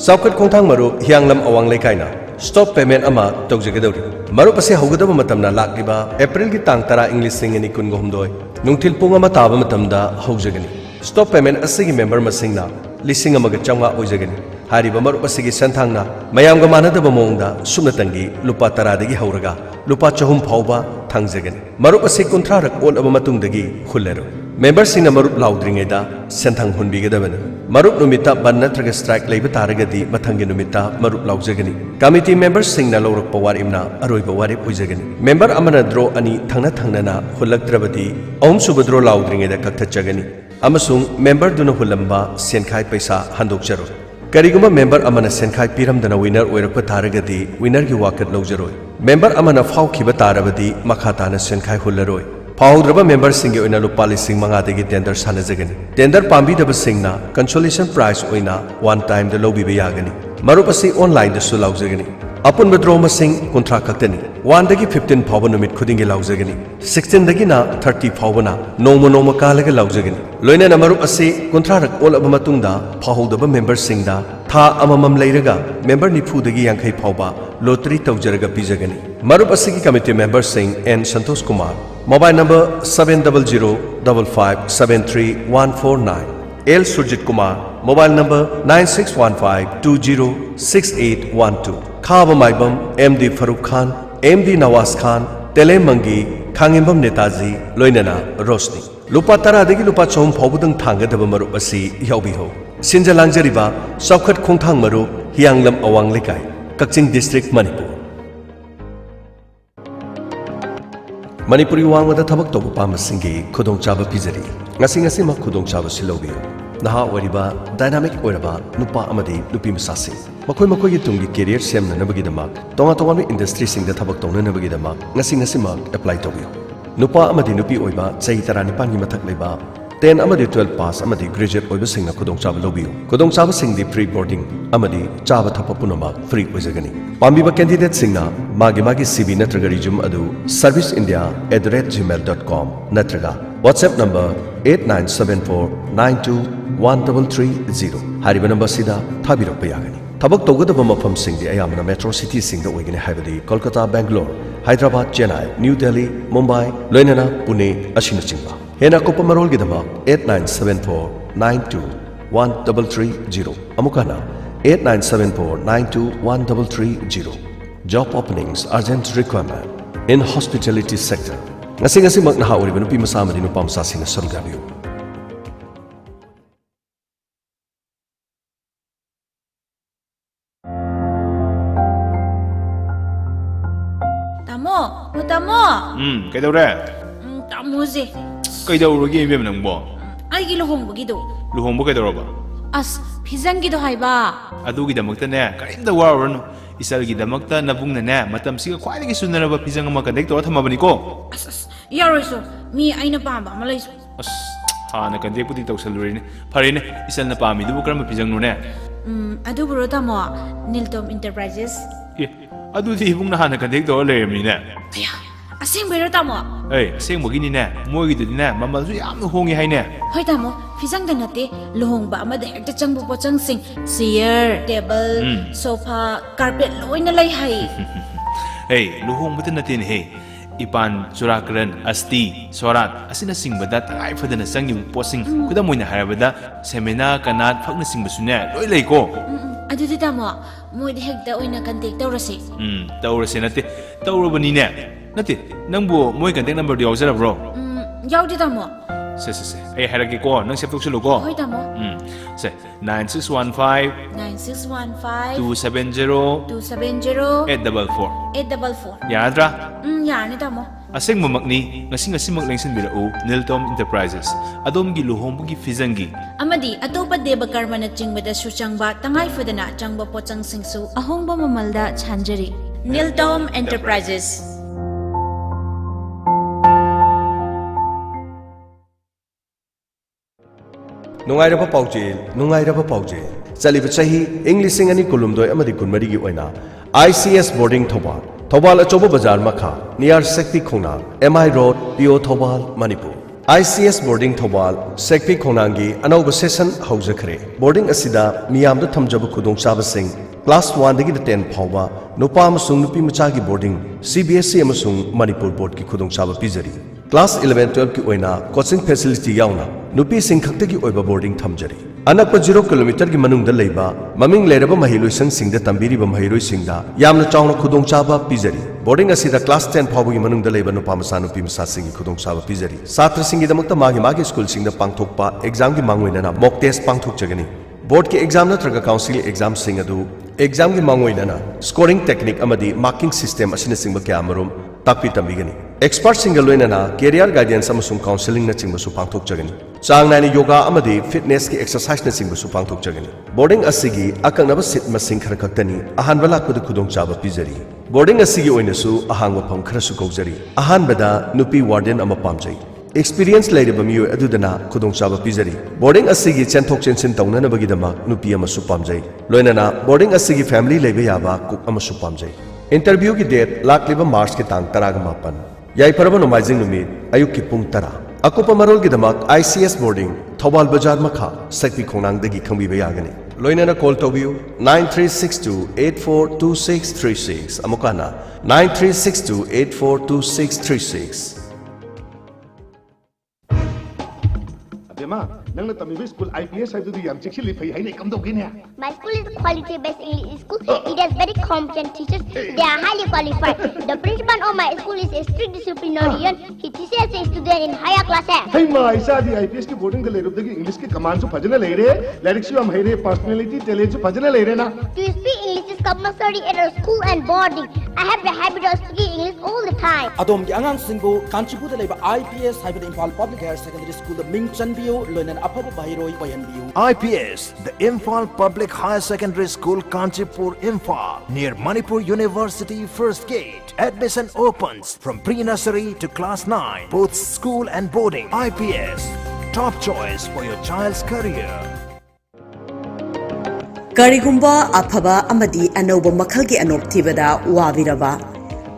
Saukat Kongthang Marup Hianglam Awang Lekaina Stop payment ama tawjagadauri Marup ase haugadaba matamna lakliba April gi tang 10 English singani kungohumdoi nungthil pung ama taba matamda haujagani Stop payment asigi member masingna lising amaga changwa oijagani hariba marup asigi santhangna mayamga manadaba mongda sumnatangi lupa 10 dagi hauraga lupa 400 phauba thangjagani marup ase kunthra rak ol aba matungdagi khulleru member singna marup laudringeda senthang hunbigadabana marup numita ban natraga strike leiba taragadi mathangi numita marup laujagani committee members singna lawrakpa warimna aroiba warip oijagani member amana draw ani thangna na hulaktrabadi ahum suba draw laudringeda kakthachagani amasung member duna hulamba senkhai paisa handokjaro kariguma member amana senkhai piramdana winner oirakpa taragadi winner gi wakat lawjaroi member amana faukhiba tarabadi makhatana senkhai hullaroi Pahudraba members singe oina lupa lising mangadagi tender sanajagani. Tender pambi daba singna consolation prize oina one time the lobby bayagani. Marupasi online the sulaujagani. Upon withdrawal sing kontra kaktani. 1 dagi 15 phawba numit khudingi laujagani. 16 dagi na 30 phawbana noma kalaga laujagani. Loina na marupasi kontra rak ol abamatungda pahudraba members singda tha amamam leiraga member nifu dagi yankhai phawba lottery tawjaraga pijagani. Marupasi ki committee members sing N Santosh Kumar Mobile number 700-5573-149. L. Surjit Kumar. Mobile number 9615-206812. Khaba Maibam MD Farooq Khan, MD Nawaz Khan, Telemangi, Khangimbam Netaji, Loinana Rosni. Lupa Tara degi lupa chom phobudang thangadaba marup asi yaubiho. Sinja langjariba Saukat Kongthang Marup Hianglam Awang Lekai, Kakching District, Manipur. Manipuri wangmada thabak tobu pamasingi khudong chaba pizari ngasi ma khudong chaba silobiyo naha wariba dynamic oiraba nupa amadi lupi masasi makoi gi tungi career semna nabagi dama tonga industry singda thabak tongna nabagi dama ngasi ma apply tobiyo nupa amadi nupi oiba chai 19 gi mathak leba 10 amadi 12 pass amadi graduate oiba singna khudong chaba lobiyo khudong chaba singdi free boarding amadi chaba thapa punama free oijagani pambiba candidate singna magi CV natraga resume adu serviceindia@gmail.com natraga WhatsApp number 8974921330 hariba number sida thabirokpa yagani thabak togadaba mafam singdi ayamna metro city singda oigani haibadi Kolkata Bangalore Hyderabad Chennai New Delhi Mumbai Loinana Pune asina chingba hena kopa marol gidama 8974921330 amukana 8974921330 Job openings urgent requirement in hospitality sector ngasi mak na hauri nupi masama di nupam sasina sarugabiyo Tamo kaidawre tamoje kaidawrogi mem nangbo ai gi lohongbugido luhongbo kaidawraba as phizangido haiba adugi damakta ne kainda warano isalgi damakta nabungna ne matam siga khwaidagi sunaraba phizang ama connect tora thamabani ko as yaroiso mi aina pamba amalaiso as hana connect pudi tawsalurine farine isalna pami dubu karama phizang no ne adu buro tamo Niltom Enterprises adu thi ibungna hana connect tora lermi ne aseng bero tamo aseng mogini ne mogi du ne mamalsu yamna hongi haine hoi tamo phizang da nate lohongba amada ekta changbu pochang sing chair table sofa carpet loina lai hai lohongba ta nate ne ipan churakaran asti sorat asina singbada tangai fadana changi posing kuda moina harabada semena kanat phakna singbasu ne loi lai ko adudi tamo moi hekta oina contact tawrase tawrase nate tawrobani ne nate nangbu moi contact number do yaujara bro yaudi tamo se ai haragi ko nang sep toksulu ko hoi tamo se 9615 270 844 yadra yani tamo aseng mamakni ngasi mak lengsin birau Niltom Enterprises adom gi luhombugi fizangi amadi atopa deba karmana chingbada suchangba tangai fudana changba pochang singsu ahongba mamalda chanjari Niltom Enterprises Nungairaba Pauje, Saliba Chahi, English Singani Kulumdo Amadi Kunmarigi Oina, ICS Boarding Thobal, Thobal Achobo Bazar Makha, near Sekpi Khonang, MI Road, PO Thobal, Manipur. ICS Boarding Thobal, Sekpi Khonangi, Anoba Session Haujakre, Boarding Asida, Miam the Tamjaba Kudong Sabasing, Class 1 Digi 10 Pawa, Nopa Masung Nupi Machagi Boarding, CBSC Amasung, Manipur Board Ki Kudong Saba Pizari. Class 11-12 की ओइना coaching facility याउना नुपी सिंखक्ते की ओइबा boarding थमजरी अनक 0 kilometre की मनुंग the लेबा ममिंग लेरबा महिलोइसंग सिंग the तंबीरीबा महिलोइसिंग दा यामना चावना खुदोंचाबा पिजरी boarding असिदा class 10 फावगी मनुंग the लेबा नुपा मसा नुपी मसा सिंग की खुदोंचाबा पिजरी छात्र सिंग दमकता मागी स्कूल सिंग द पांगथोकपा एग्जाम की मांगोइना मॉक टेस्ट पांगथोक जगनी बोर्ड के एग्जाम नत्रगा काउंसिल एग्जाम सिंग अदु एग्जाम की मांगोइना स्कोरिंग टेक्निक अमदी मार्किंग सिस्टम असिना सिंग क्या अमरुम ताकपी तंबीगनी एक्सपर्ट सिंगल लोइना कैरियर गाइडेंस अमसुंग काउंसलिंग न चिंबसु पांगथोक जगनी चांग नाइने योगा अमदी फिटनेस की एक्सरसाइज न चिंबसु पांगथोक जगनी बोर्डिंग असिगी अकंगनब सिट मसिंग खर खक्तनी अहानबा लाकपद खुदोंग चाबा पिजरी बोर्डिंग असिगी ओइनसु अहांग वफम खरसु कौजरी अहानबदा नुपी वार्डन अमा पामजै एक्सपीरियंस लेरिबा मियो अदुदना खुदोंग चाबा पिजरी बोर्डिंग असिगी चेंथोक चेंसिन तौननबगिदमा नुपी अमसु पामजै लोइनना बोर्डिंग असिगी फैमिली लेबे याबा कुक अमसु पामजै इंटरव्यू की डेट लाकलिबा मार्च के तांग 15 याइफरबा नोमाइजिंग नुमित अयुक की पुंग 10 अकुपा मरोल की दमक ICS बोर्डिंग थौबाल बाजार मखा सकपी खोनांगदगी खंबीबा यागनी लोइनना call तौबियो 9362842636 अमुकाना 9362842636 Dema, nang na tamibi school IPS ay dudi yam chiksi li fay hay na kamdo gini. My school is quality-based English school. It has very competent teachers. They are highly qualified. The principal of my school is a strict disciplinarian. He teaches the student in higher classes. Hey ma, isa di IPS ki boarding the lerup dagi English ki command so phajna le rahe, lyrics so am hai rahe, personality talent so phajna le rahe na. To speak English is compulsory at our school and boarding. I have the habit of speaking English all the time. Adom ki angang singbo contribute leba IPS hybrid Imphal Public Higher Secondary School the Ming Chanbio loinan apaba bahiroi bayanbiu. IPS, the Imphal Public Higher Secondary School, Kanchipur, Imphal, near Manipur University First Gate. Admission opens from pre-nursery to class 9, both school and boarding. IPS, top choice for your child's career. Karigumba afaba amadi anoba makhalgi anop thibada wabiraba.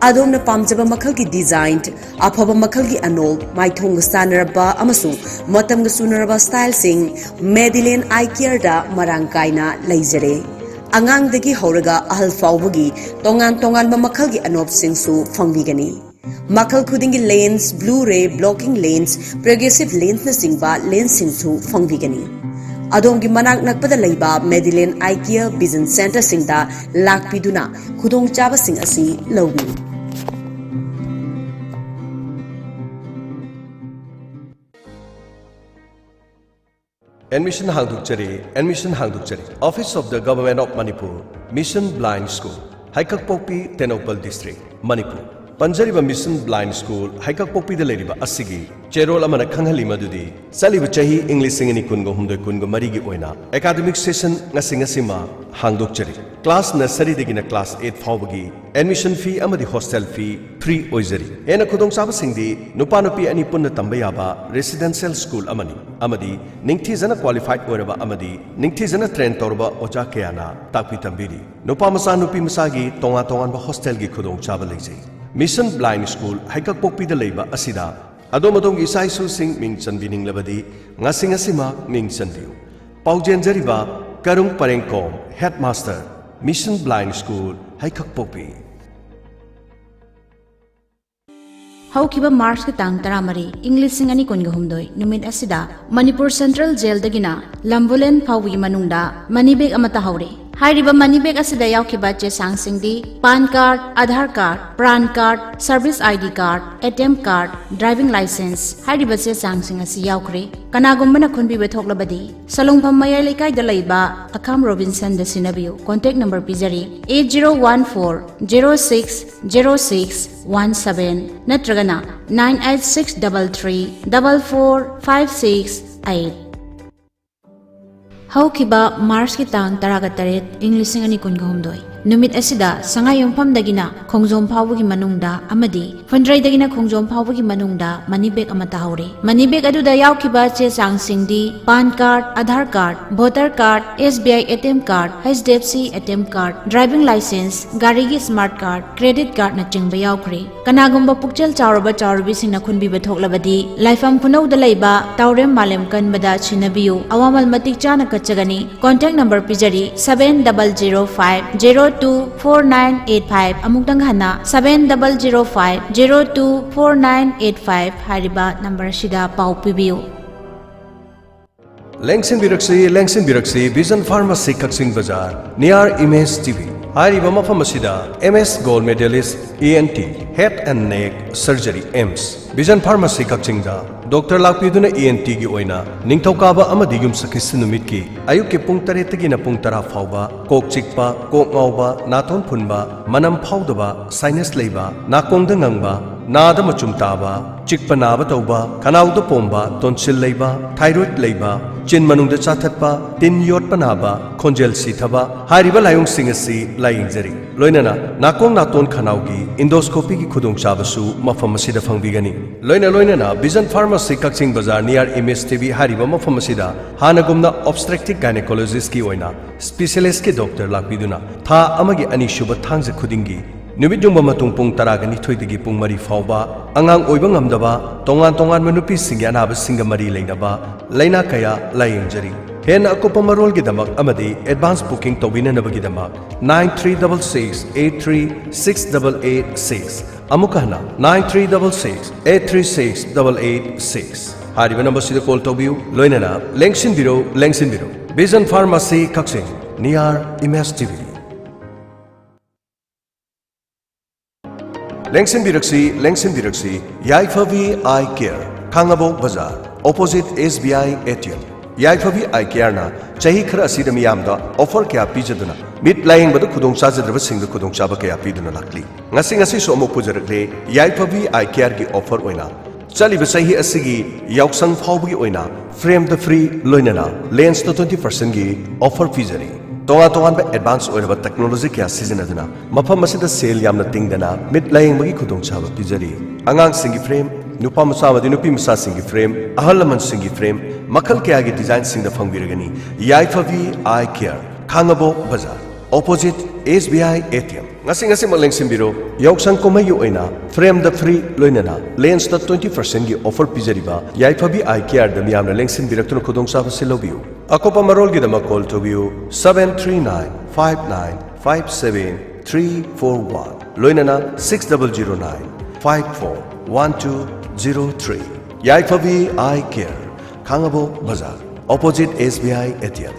Adomna pamjaba makhalgi designed afaba makhalgi anol maithong sanaraba amasung matamga sunaraba style sing Medillion Eye Care da marang kaina leijare. Angang dagi horaga ahal fawbagi tongan ba makhalgi anop singsu fangbigani. Makhal khudingi lens, Blu-ray blocking lens, progressive lens na singba lens singsu fangbigani. Adongi manak nakpada laiba Medillion Eye Care Vision Center singda lakpiduna khudong chaba sing asi lawbi. Admission Hangdukchari, Office of the Government of Manipur, Mission Blind School, Haikakpokpi, Tenopal District, Manipur. Panjariba Mission Blind School, Haikakpokpi the Ladiba Asigi, Cherol Amana Kanghali Madudi, Saliba Chahi, English Singani Kungo Humdo Kungo Marigi Oina, Academic Session Nasingasima, Hangdukchari. Class Nursery Digina Class 8 Fawbagi, Admission Fee Amadi Hostel Fee, Free Oizari. Ena Kudong Saba Singdi, Nupanopi Ani Punna Tambayaba, Residential School Amadi, Ningtizana Qualified Oraba Amadi, Ningtizana Trend Torba Oja Keana, Tapi Tambiri. Nupamasa Nupi Masagi, Tonga Tonga Hostel Gi Kudong Chaba Lazy. Mission Blind School, Haikakpokpi the Leba Asida, Adomadong Isai Su Sing Ming Chanbining Labadi, Ngasingasima Ming Chanview. Paujen Jariba, Karung Parengkom, Headmaster, Mission Blind School, Haikakpokpi. Haukiba March ki tang taramari English singani kunga humdoi numit asida Manipur Central Jail dagina Lambulen Pawi Manungda Manibeg amata haure. Hairiba Manibeg asida yaukiba che sang singdi PAN card, Aadhaar card, PRAN card, Service ID card, ATM card, Driving license. Hairiba che sang sing asi yaukre. Kanagumbana kunbi bethoklabadi. Salungpam Mayay Laikai Dalaiba Akam Robinson the Sinabiu. Contact number pizari 8014-060617 Natragana 98633-44568. Haukiba March ki tang 18 English singani kunga humdoi नुमित असिदा संगायुमफमदगिना खोंजोम फावगी मनुंगदा अमदि फुंद्रैदगिना खोंजोम फावगी मनुंगदा मनी बैग अमता हौरे मनी बैग अदुदा यावखिबा चे चांगसिंगदी PAN card Aadhaar card voter card SBI ATM card HDFC ATM card driving licence गाड़ी की स्मार्ट कार्ड क्रेडिट कार्ड न चिंगबा यावख्रे कनागुंबा पुक्चल चावरबा चावरबिसिंगना खुनबिबा थोकलबदी लाइफम खुनौदा लैबा तावरेम मालेम कनबदा छिनबियु अवामल मतिक चाना कच्चगनी कॉन्टैक्ट नंबर पिजरी 7005024985 अमुक्तंग हना 7005024985 हारिबा नंबर सिदा पाउ पिबियु Lengsin Biraksi Vision Pharmacy Kaksing Bazaar near Image TV. Hariba mafam asida MS Gold Medalist ENT Head and Neck Surgery AIMS Vision Pharmacy Kakchingda Dr. Lakpiduna ENT gi oina ningthokaba amadi yum sakis numit ki ayuk ke pung 8 tagi na pung 10 fawba kok chikpa kok ngawba naton phunba manam phawdaba sinus leiba nakong da ngangba नाद मचुम ताबा चिकपा नाबा तौबा खनाउद पोंबा tonsil लेबा thyroid लेबा चिन मनुंग the चाथतपा तिन योटपा नाबा खोंजेल सीथबा हारिबा लायुंग सिंग असि लायिंगजरी लोइनाना नाकोंग नातोन खनाउगी endoscopy की खुदुंग चाबसु मफम असिदा फंगबिगनी लोइनाना vision pharmacy Kakching बाजार near image TV हारिबा मफम असिदा हानगुमना ऑब्स्ट्रेक्टिक gynaecologist की ओइना specialist के डॉक्टर लाकबिदुना था अमगी अनि शुभ थांगजे खुदिंगी नुमित जुंबा मतुंग पुंग तरागनी थोइदगी पुंग मरी फावबा अंगांग ओइबा ngamdaba tongan manupi singya naba singa mari leinaba leina kaya layingjari hen akopa marol gi damak amadi advance booking tobina nabagi damak 9366836886 amukahna 9366836886 hariba number sida call tobiu loinana lengsin biro Vision Pharmacy Kaksing near Image TV. Lengsin Biraksi, Yaifavi Eye Care, Kangabo Bazaar, opposite SBI ATM. Yaifavi Eye Care na chahi khara asida miyamda offer kaya pijaduna. Mid lying badu khudong chajadraba singda khudong chaba kaya piduna lakli. Ngasi so amok pujarakle Yaifavi Eye Care ki offer oina. Chali basahi asigi yauksang phawgi oina. Frame the free loinana lens to 20% gi offer pijari. Tongan ba advance oiraba technology kya sizinaduna mafam asida sale yamna tingdana mid laying bagi khudong chaba pijari angang singi frame nupa masa madi nupi masa singi frame ahalaman singi frame makhal kya gi design singda fangbiragani Yaifavi Eye Care Kangabo Bazaar opposite SBI ATM ngasi maleng simbiro yauksang komai oina frame the free loinana lens the 20% gi offer pijariba Yaifavi Eye Care da miyamna lengsin biraktuno khudong chaba silobiu akopa marol gi dama call to view 73959573441 loinana 6009541203 Yaifavi Eye Care Kangabo Bazaar opposite SBI ATM